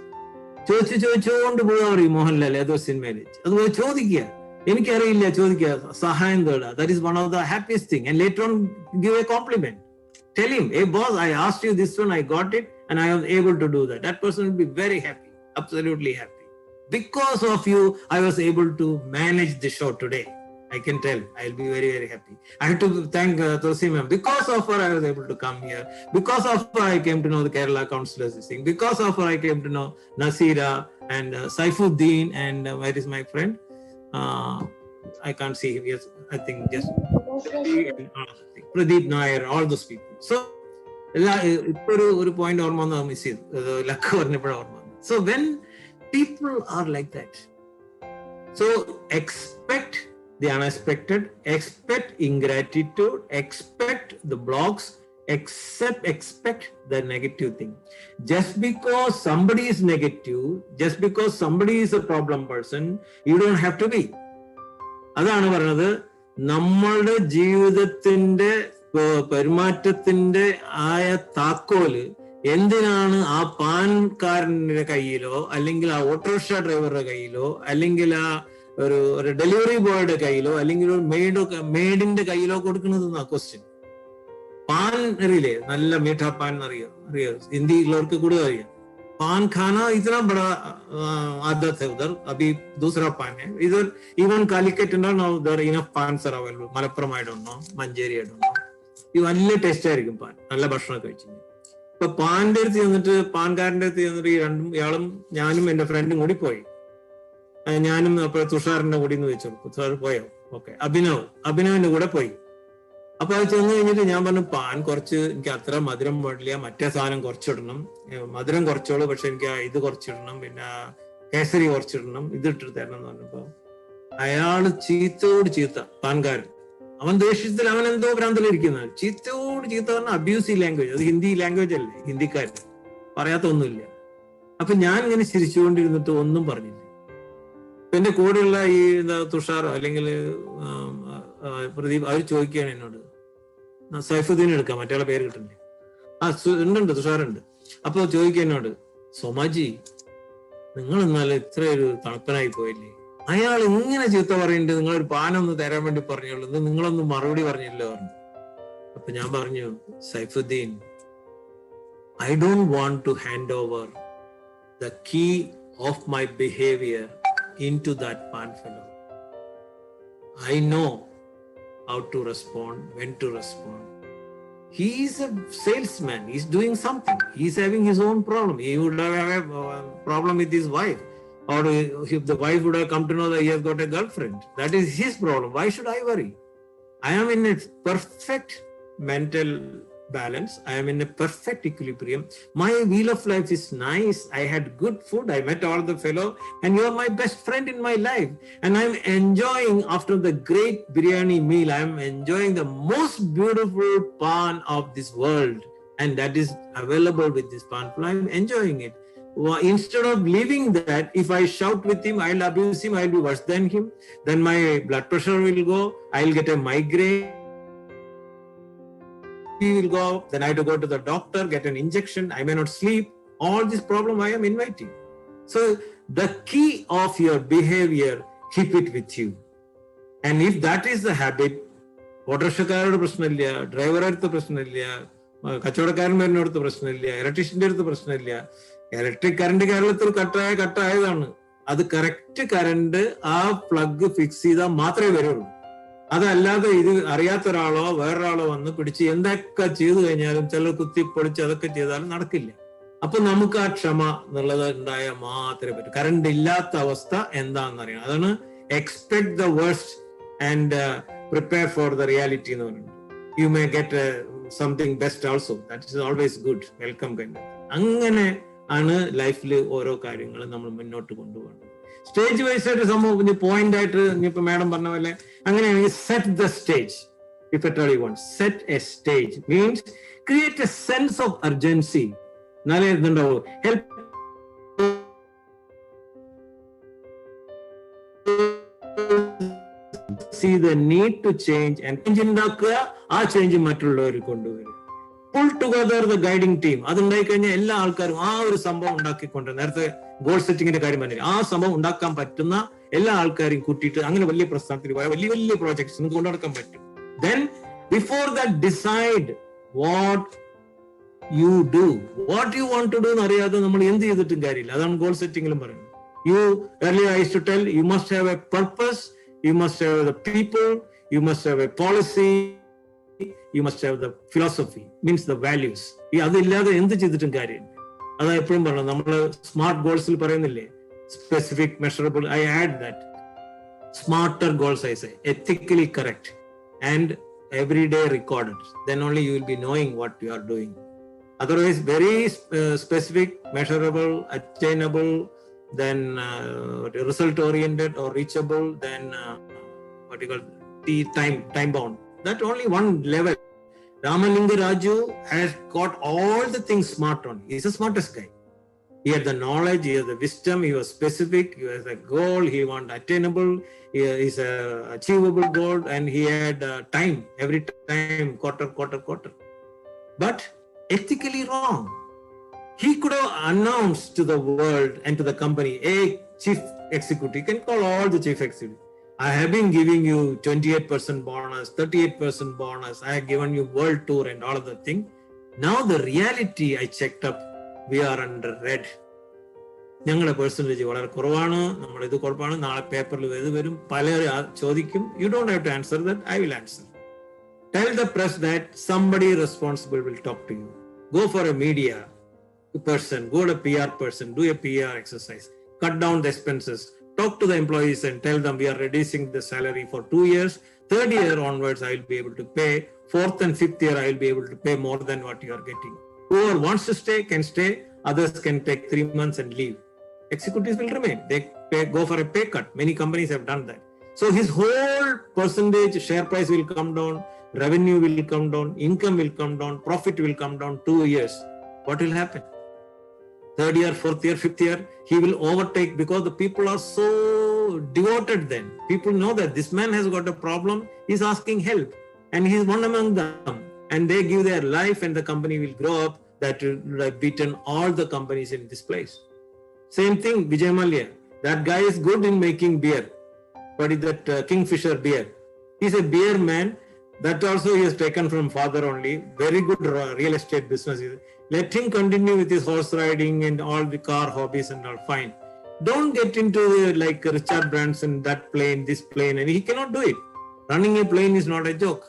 ചോദിച്ചുകൊണ്ട് പോകാറ് ഈ മോഹൻലാൽ ഏതോ സിനിമയിൽ. അതുപോലെ ചോദിക്കുക, എനിക്കറിയില്ല, ചോദിക്കുക, സഹായം തേടുക. That is one of the happiest thing. And later on give a compliment. Tell him, hey boss, I asked you this one, I got it, and I was able to do that. That person will be very happy, absolutely happy. Because of you, I was able to manage the show today. I can tell, I'll be very, very happy. I have to thank Tulsi ma'am. Because of her, I was able to come here. Because of her, I came to know the Kerala counselors. Because of her, I came to know Nasira and Saifuddin and where is my friend? I can't see him. Yes, I think just Pradeep Nair, all those people. So, ഇപ്പൊ ഒരു പോയിന്റ് ഓർമ്മ വന്നാൽ മിസ് ചെയ്തു, ലക്ക് പറഞ്ഞപ്പോഴാണ് ഓർമ്മ വന്നത്. So when people are like that, so expect the unexpected, expect ingratitude, expect the blocks, expect the negative thing. Just because somebody is negative, just because somebody is a problem person, you don't have to be. അതാണ് പറഞ്ഞത്, നമ്മളുടെ ജീവിതത്തിന്റെ പെരുമാറ്റത്തിന്റെ ആയ താക്കോല് എന്തിനാണ് ആ പാൻകാരന്റെ കയ്യിലോ അല്ലെങ്കിൽ ആ ഓട്ടോറിക്ഷ ഡ്രൈവറുടെ കയ്യിലോ അല്ലെങ്കിൽ ആ ഒരു ഡെലിവറി ബോയുടെ കയ്യിലോ അല്ലെങ്കിൽ ഒരു മെയ്ഡിന്റെ കയ്യിലോ കൊടുക്കുന്നത് എന്നാ ക്വസ്റ്റ്യൻ. പാൻ അറിയില്ലേ, നല്ല മീഠാ പാൻ അറിയോ ഹിന്ദിയിലുള്ളവർക്ക് കൂടുതൽ അറിയാം. पान खाना इतना बड़ा आदत है उधर. अभी दूसरा पान है इधर. even Calicut and now there enough pans are available. Malappuram I don't know, Manjeri I don't know. You നല്ല ടേസ്റ്റ് ആയിരിക്കും പാൻ, നല്ല ഭക്ഷണമൊക്കെ കഴിച്ചു. ഇപ്പൊ പാനിന്റെ അടുത്ത് ചെന്നിട്ട് പാൻകാരന്റെ അടുത്ത് ചെന്നിട്ട് ഇയാളും ഞാനും എന്റെ ഫ്രണ്ടും കൂടി പോയി. ഞാനും അപ്പൊ തുഷാറിന്റെ കൂടി എന്ന് വെച്ചു. തുഷാർ പോയോ? ഓക്കെ. അഭിനവിന്റെ കൂടെ പോയി. അപ്പൊ അത് ചെന്ന് കഴിഞ്ഞിട്ട് ഞാൻ പറഞ്ഞു, പാൻ കുറച്ച് എനിക്ക് അത്ര മധുരം പാടില്ല, മറ്റേ സാധനം കുറച്ചിടണം, മധുരം കുറച്ചോളൂ, പക്ഷെ എനിക്ക് ഇത് കുറച്ചിടണം, പിന്നെ കേസരി കുറച്ചിടണം, ഇത് ഇട്ടിട്ട് തരണം എന്ന് പറഞ്ഞപ്പോ അയാള് ചീത്തയോട് ചീത്ത, പാൻകാരൻ. അവൻ ദേഷ്യത്തിൽ, അവൻ എന്തോ ഭ്രാന്തലിരിക്കുന്നത്, ചീത്തയോട് ചീത്ത പറഞ്ഞ അബ്യൂസീവ് ലാംഗ്വേജ്. അത് ഹിന്ദി ലാംഗ്വേജ് അല്ലേ, ഹിന്ദിക്കാരൻ പറയാത്ത ഒന്നുമില്ല. അപ്പൊ ഞാൻ ഇങ്ങനെ ചിരിച്ചുകൊണ്ടിരുന്നിട്ട് ഒന്നും പറഞ്ഞില്ല. എന്റെ കൂടെയുള്ള ഈ തുഷാറോ അല്ലെങ്കിൽ പ്രദീപ് അവർ ചോദിക്കുകയാണ് എന്നോട്, സൈഫുദ്ദീൻ എടുക്കാം, മറ്റേ പേര് കിട്ടുന്നേ, ഉണ്ട് തുഷാറുണ്ട്. അപ്പൊ ചോദിക്കുക എന്നോട്, സോമാജി നിങ്ങൾ എന്നാലും ഇത്ര ഒരു തണുപ്പനായി പോയില്ലേ, അയാൾ ഇങ്ങനെ ചീത്ത പറയുന്നുണ്ട്, നിങ്ങളൊരു പാനൊന്ന് തരാൻ വേണ്ടി പറഞ്ഞുള്ളൂ, നിങ്ങളൊന്നും മറുപടി പറഞ്ഞില്ല പറഞ്ഞു. അപ്പൊ ഞാൻ പറഞ്ഞു, Saifuddin, I don't want to hand over the key of my behaviour into that pan fellow. I know how to respond, when to respond. He is a salesman. He's doing something. He's having his own problem. He would have a problem with his wife, or if the wife would have come to know that he has got a girlfriend, that is his problem. Why should I worry? I am in a perfect mental balance. I am in a perfect equilibrium. My wheel of life is nice. I had good food. I met all the fellow, and you are my best friend in my life. And I am enjoying, after the great biryani meal, I am enjoying the most beautiful pan of this world, and that is available with this pan. I am enjoying it. Instead of leaving that, if I shout with him, I'll abuse him, I'll be worse than him. Then my blood pressure will go. I'll get a migraine. He will go, then I have to go to the doctor, get an injection, I may not sleep. All this problem I am inviting. So the key of your behavior, keep it with you. And if that is the habit, ഓട്ടോറിക്ഷക്കാരുടെ പ്രശ്നമില്ല, ഡ്രൈവറുടെ അടുത്ത് പ്രശ്നമില്ല, കച്ചവടക്കാരന്മാരുടെ അടുത്ത് പ്രശ്നമില്ല, ഇലക്ട്രീഷ്യന്റെ അടുത്ത് പ്രശ്നമില്ല. ഇലക്ട്രിക് കറണ്ട് കേരളത്തിൽ കട്ടായതാണ്. അത് കറക്റ്റ് കറണ്ട് ആ പ്ലഗ് ഫിക്സ് ചെയ്താൽ മാത്രമേ വരുള്ളൂ. അതല്ലാതെ ഇത് അറിയാത്ത ഒരാളോ വേറൊരാളോ വന്ന് പിടിച്ച് എന്തൊക്കെ ചെയ്തു കഴിഞ്ഞാലും ചിലർ കുത്തിപ്പൊളിച്ച് അതൊക്കെ ചെയ്താലും നടക്കില്ല. അപ്പൊ നമുക്ക് ആ ക്ഷമ എന്നുള്ളത് ഉണ്ടായാൽ മാത്രമേ പറ്റൂ. കറണ്ട് ഇല്ലാത്ത അവസ്ഥ എന്താണെന്ന് അറിയണം. അതാണ് expect the worst and prepare for the reality എന്ന് പറയുന്നത്. You may get something best also, that is always good, welcome kind. അങ്ങനെ ആണ് ലൈഫിൽ ഓരോ കാര്യങ്ങളും നമ്മൾ മുന്നോട്ട് കൊണ്ടുപോകേണ്ടത്. സ്റ്റേജ് വൈസ് ആയിട്ട് സംഭവം പോയിന്റ് ആയിട്ട് ഇനിയിപ്പോ മാഡം പറഞ്ഞ പോലെ അങ്ങനെയാണെങ്കിൽ set the stage. If at all you want set A stage means create A sense of urgency. എന്നാലേ ഇതുണ്ടാവും. Help see the need to change and change ഉണ്ടാക്കുക. ആ ചേഞ്ച് മറ്റുള്ളവർ കൊണ്ടുവരും. Pull together the guiding team. അതുണ്ടായി കഴിഞ്ഞാൽ എല്ലാ ആൾക്കാരും ആ ഒരു സംഭവം ഉണ്ടാക്കിക്കൊണ്ട്, നേരത്തെ ഗോൾ സെറ്റിങ്ങിന്റെ കാര്യം പറഞ്ഞില്ല, ആ സംഭവം ഉണ്ടാക്കാൻ പറ്റുന്ന എല്ലാ ആൾക്കാരെയും കൂട്ടിയിട്ട് അങ്ങനെ വലിയ പ്രസ്ഥാനത്തിൽ പോയാൽ വലിയ വലിയ പ്രോജക്ട്സ് നിങ്ങൾക്ക് കൊണ്ടുനടക്കാൻ പറ്റും. Then before that decide what you do, what you want to do എന്ന് അറിയാതെ നമ്മൾ എന്ത് ചെയ്തിട്ടും കാര്യമില്ല. അതാണ് ഗോൾ സെറ്റിംഗിലും പറയുന്നത്. You earlier I used to tell you must have a purpose, you must have the people, you must have a policy, you must have the philosophy, means the values. ഈ അതില്ലാതെ എന്ത് ചെയ്തിട്ടും കാര്യമില്ല. അതാ എപ്പോഴും പറഞ്ഞത്. നമ്മൾ സ്മാർട്ട് ഗോൾസിൽ പറയുന്നില്ലേ, specific, measurable. I add that smarter goals, I say, ethically correct and every day recorded. Then only you will be knowing what you are doing. Otherwise very specific, measurable, attainable, then result oriented or reachable, then what you call time bound, that only one level. Ramalinga Raju has got all the things smart on. He's the smartest guy. He had the knowledge, he has the wisdom, he was specific, he has a goal, he want attainable, he is a achievable goal, and he had time, every time, quarter. But ethically wrong. He could have announced to the world and to the company, a chief executive can call all the chief executives, I have been giving you 28% bonus, 38% bonus, I have given you world tour and all of the thing. Now the reality I checked up, we are under red. ഞങ്ങളുടെ പെർസെൻറ്റേജ് വളരെ കുറവാണ്, നമ്മൾ ഇത് കുറവാണ്, നാളെ പേപ്പറിൽ ഇത് വരും, പലരും ചോദിക്കും. You don't have to answer that, I will answer. Tell the press that somebody responsible will talk to you. Go for a media person, go to a PR person, do a PR exercise, cut down the expenses, talk to the employees and tell them we are reducing the salary for 2 years. Third year onwards, I will be able to pay. Fourth and fifth year, I will be able to pay more than what you are getting. Whoever wants to stay can stay. Others can take 3 months and leave. Executives will remain. They go for a pay cut. Many companies have done that. So his whole percentage, share price will come down, revenue will come down, income will come down, profit will come down 2 years. What will happen? Third year, fourth year, fifth year, he will overtake because the people are so devoted then. People know that this man has got a problem, he's asking help, and he's one among them. And they give their life and the company will grow up. That will have beaten all the companies in this place. Same thing, Vijay Mallya. That guy is good in making beer. What is that Kingfisher beer? He's a beer man. That also he has taken from father only. Very good real estate business. Let him continue with his horse riding and all the car hobbies and all, fine. Don't get into like Richard Branson, that plane, this plane, and he cannot do it. Running a plane is not a joke.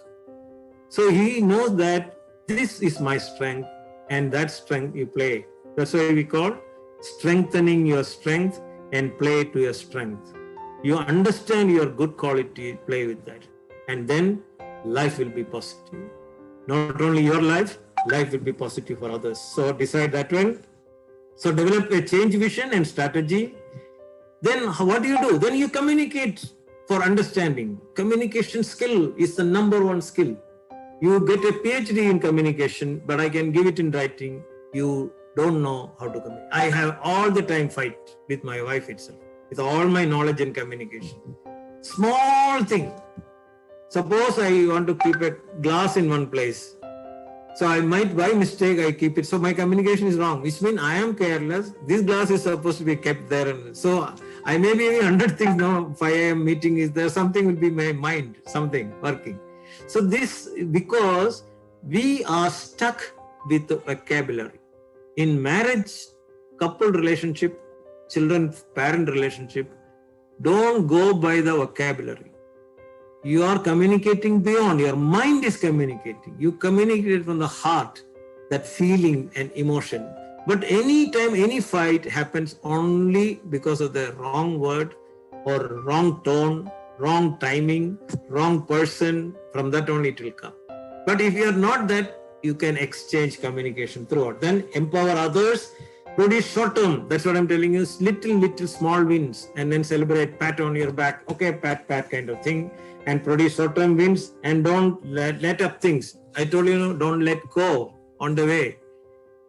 So he knows that this is my strength, and that strength you play. That's why we call strengthening your strength and play to your strength. You understand your good quality, play with that. And then life will be positive. Not only your life will be positive for others. So decide that one. So develop a change vision and strategy. Then what do? Then you communicate for understanding. Communication skill is the number one skill. You get a PhD in communication, but I can give it in writing. You don't know how to communicate. I have all the time fight with my wife itself, with all my knowledge in communication. Small thing. Suppose I want to keep a glass in one place. So I might, by mistake, I keep it. So my communication is wrong, which means I am careless. This glass is supposed to be kept there. And so I may be 100 things now. 5 a.m. meeting is there. Something will be my mind, something working. So this, because we are stuck with the vocabulary. In marriage, couple relationship, children-parent relationship, don't go by the vocabulary. You are communicating beyond. Your mind is communicating. You communicate from the heart, that feeling and emotion. But anytime any fight happens only because of the wrong word or wrong tone, wrong timing, wrong person, from that only it will come. But if you are not that, you can exchange communication throughout. Then empower others, produce short term. That's what I'm telling you. Little small wins, and then celebrate, pat on your back. Okay, pat kind of thing, and produce short term wins, and don't let up things. I told you, don't let go on the way.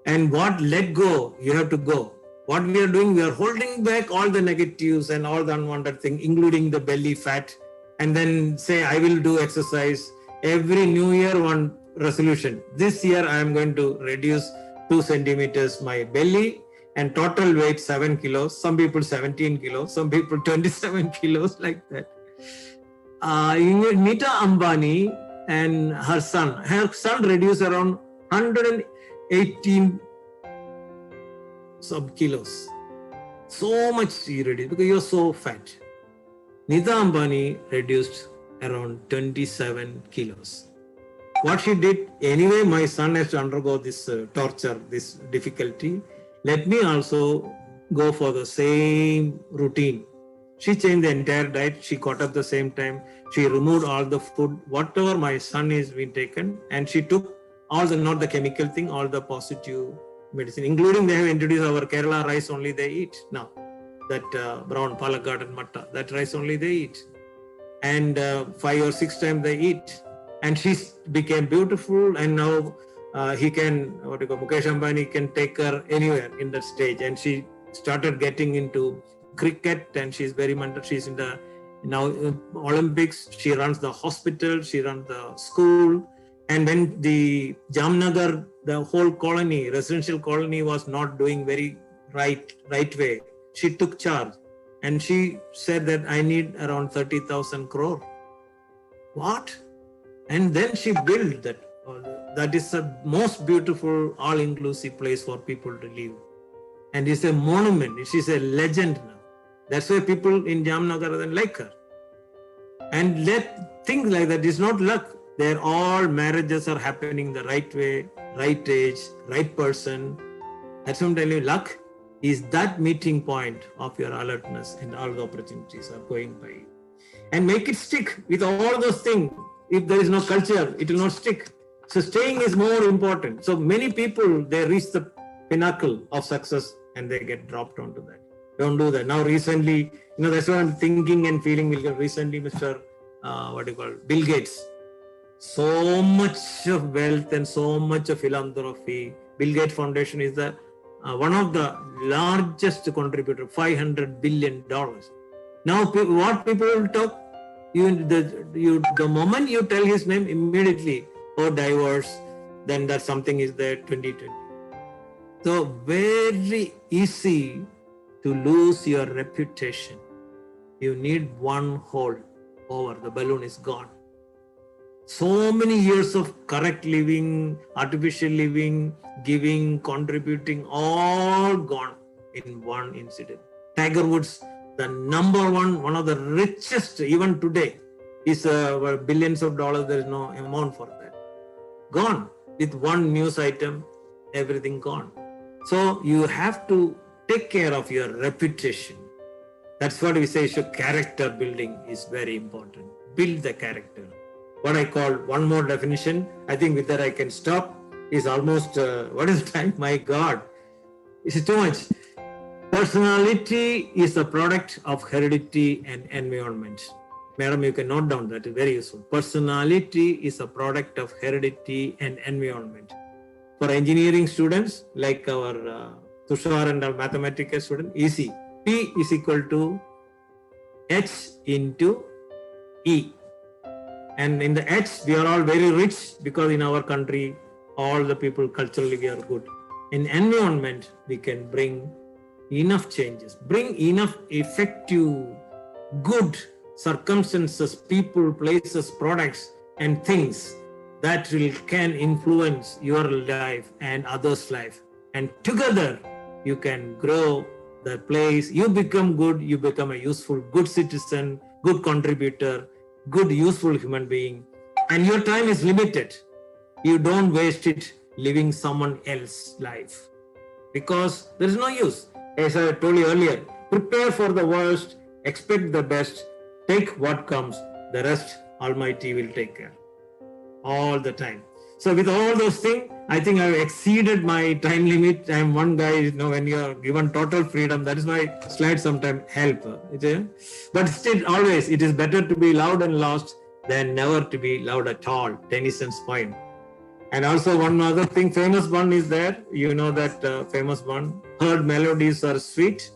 And what let go, you have to go. What we are doing, we are holding back all the negatives and all the unwanted things, including the belly fat, and then say, I will do exercise. Every new year, one resolution. This year, I am going to reduce 2 centimeters my belly, and total weight 7 kilos. Some people 17 kilos, some people 27 kilos, like that. Nita Ambani and her son reduced around 118 sub kilos. So much she reduced because you're so fat. Nita Ambani reduced around 27 kilos. What she did, anyway, my son has to undergo this torture, this difficulty. Let me also go for the same routine. She changed the entire diet. She caught up the same time. She removed all the food, whatever my son is being taken, and she took all the, not the chemical thing, all the positive medicine, including they have introduced our Kerala rice only they eat now. That brown Palakkad and Matta, that rice only they eat. And 5 or 6 times they eat. And she became beautiful, and now he can, Mukesh Ambani can take her anywhere in that stage. And she started getting into cricket, and she's in the now Olympics. She runs the hospital, she runs the school. And when the Jamnagar, the whole colony, residential colony, was not doing very right way, she took charge, and she said that I need around 30,000 crore. What? And then she built that. That is the most beautiful, all-inclusive place for people to live. And it's a monument. She's a legend now. That's why people in Jamnagar then like her. And let things like that is not luck. They're all marriages are happening the right way, right age, right person. That's what I'm telling you. Luck is that meeting point of your alertness, and all the opportunities are going by. And make it stick with all those things. If there is no culture, it will not stick. So staying is more important. So many people, they reach the pinnacle of success and they get dropped onto that. Don't do that. Now recently, that's what I'm thinking and feeling. Recently, Mr. Bill Gates. So much of wealth and so much of philanthropy. Bill Gates Foundation is the one of the largest contributor, $500 billion. Now, what people will talk? The moment you tell his name, immediately, divorce, then that something is there, 2020. So very easy to lose your reputation. You need one hole over, the balloon is gone. So many years of correct living, artificial living, giving, contributing, all gone in one incident. Tiger Woods, the number one of the richest, even today, is billions of dollars. There is no amount for that. Gone. With one news item, everything gone. So you have to take care of your reputation. That's what we say. So character building is very important. Build the character. What I call one more definition, I think with that I can stop, is almost, what is the time? My God, this is too much. Personality is a product of heredity and environment. Madam, you can note down that, is very useful. Personality is a product of heredity and environment. For engineering students, like our Tushar and our mathematics student, easy. P is equal to H into E. And in the H, we are all very rich because in our country, all the people culturally we are good. In environment, we can bring enough changes, bring enough effective, good circumstances, people, places, products, and things that can influence your life and others' life. And together, you can grow the place. You become good, you become a useful, good citizen, good contributor, good, useful human being. And your time is limited. You don't waste it living someone else's life, because there is no use. As I told you earlier, prepare for the worst, expect the best, take what comes, the rest Almighty will take care all the time. So with all those things, I think I've exceeded my time limit. I'm one guy, when you are given total freedom, that is why slides sometimes help. But still, always, it is better to be loved and lost than never to be loved at all. Tennyson's poem. And also one other thing, famous one is there. You know that famous one. Heard melodies are sweet,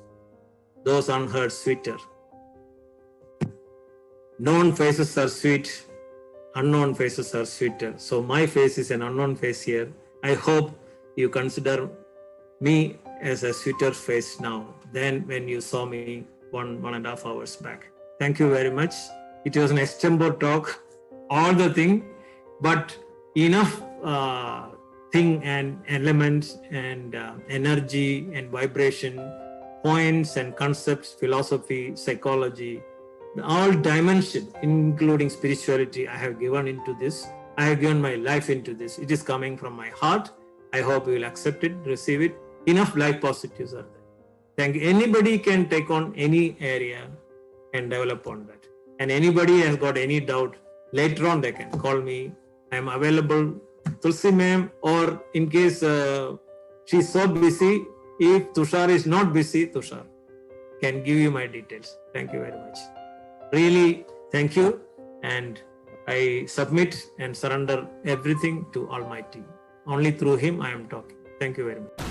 those unheard sweeter. Known faces are sweet, unknown faces are sweeter. So my face is an unknown face here. I hope you consider me as a sweeter face now than when you saw me 1.5 hours back. Thank you very much. It was an extempore talk, all the thing, but enough thing and elements and energy and vibration, points and concepts, philosophy, psychology, all dimensions, including spirituality, I have given into this. I have given my life into this. It is coming from my heart. I hope you will accept it, receive it. Enough life positives are there. Thank you. Anybody can take on any area and develop on that. And anybody has got any doubt, later on they can call me. I am available. Tulsi ma'am, or in case she's so busy, if Tushar is not busy, Tushar can give you my details. Thank you very much. Really, thank you. And I submit and surrender everything to Almighty. Only through Him I am talking. Thank you very much.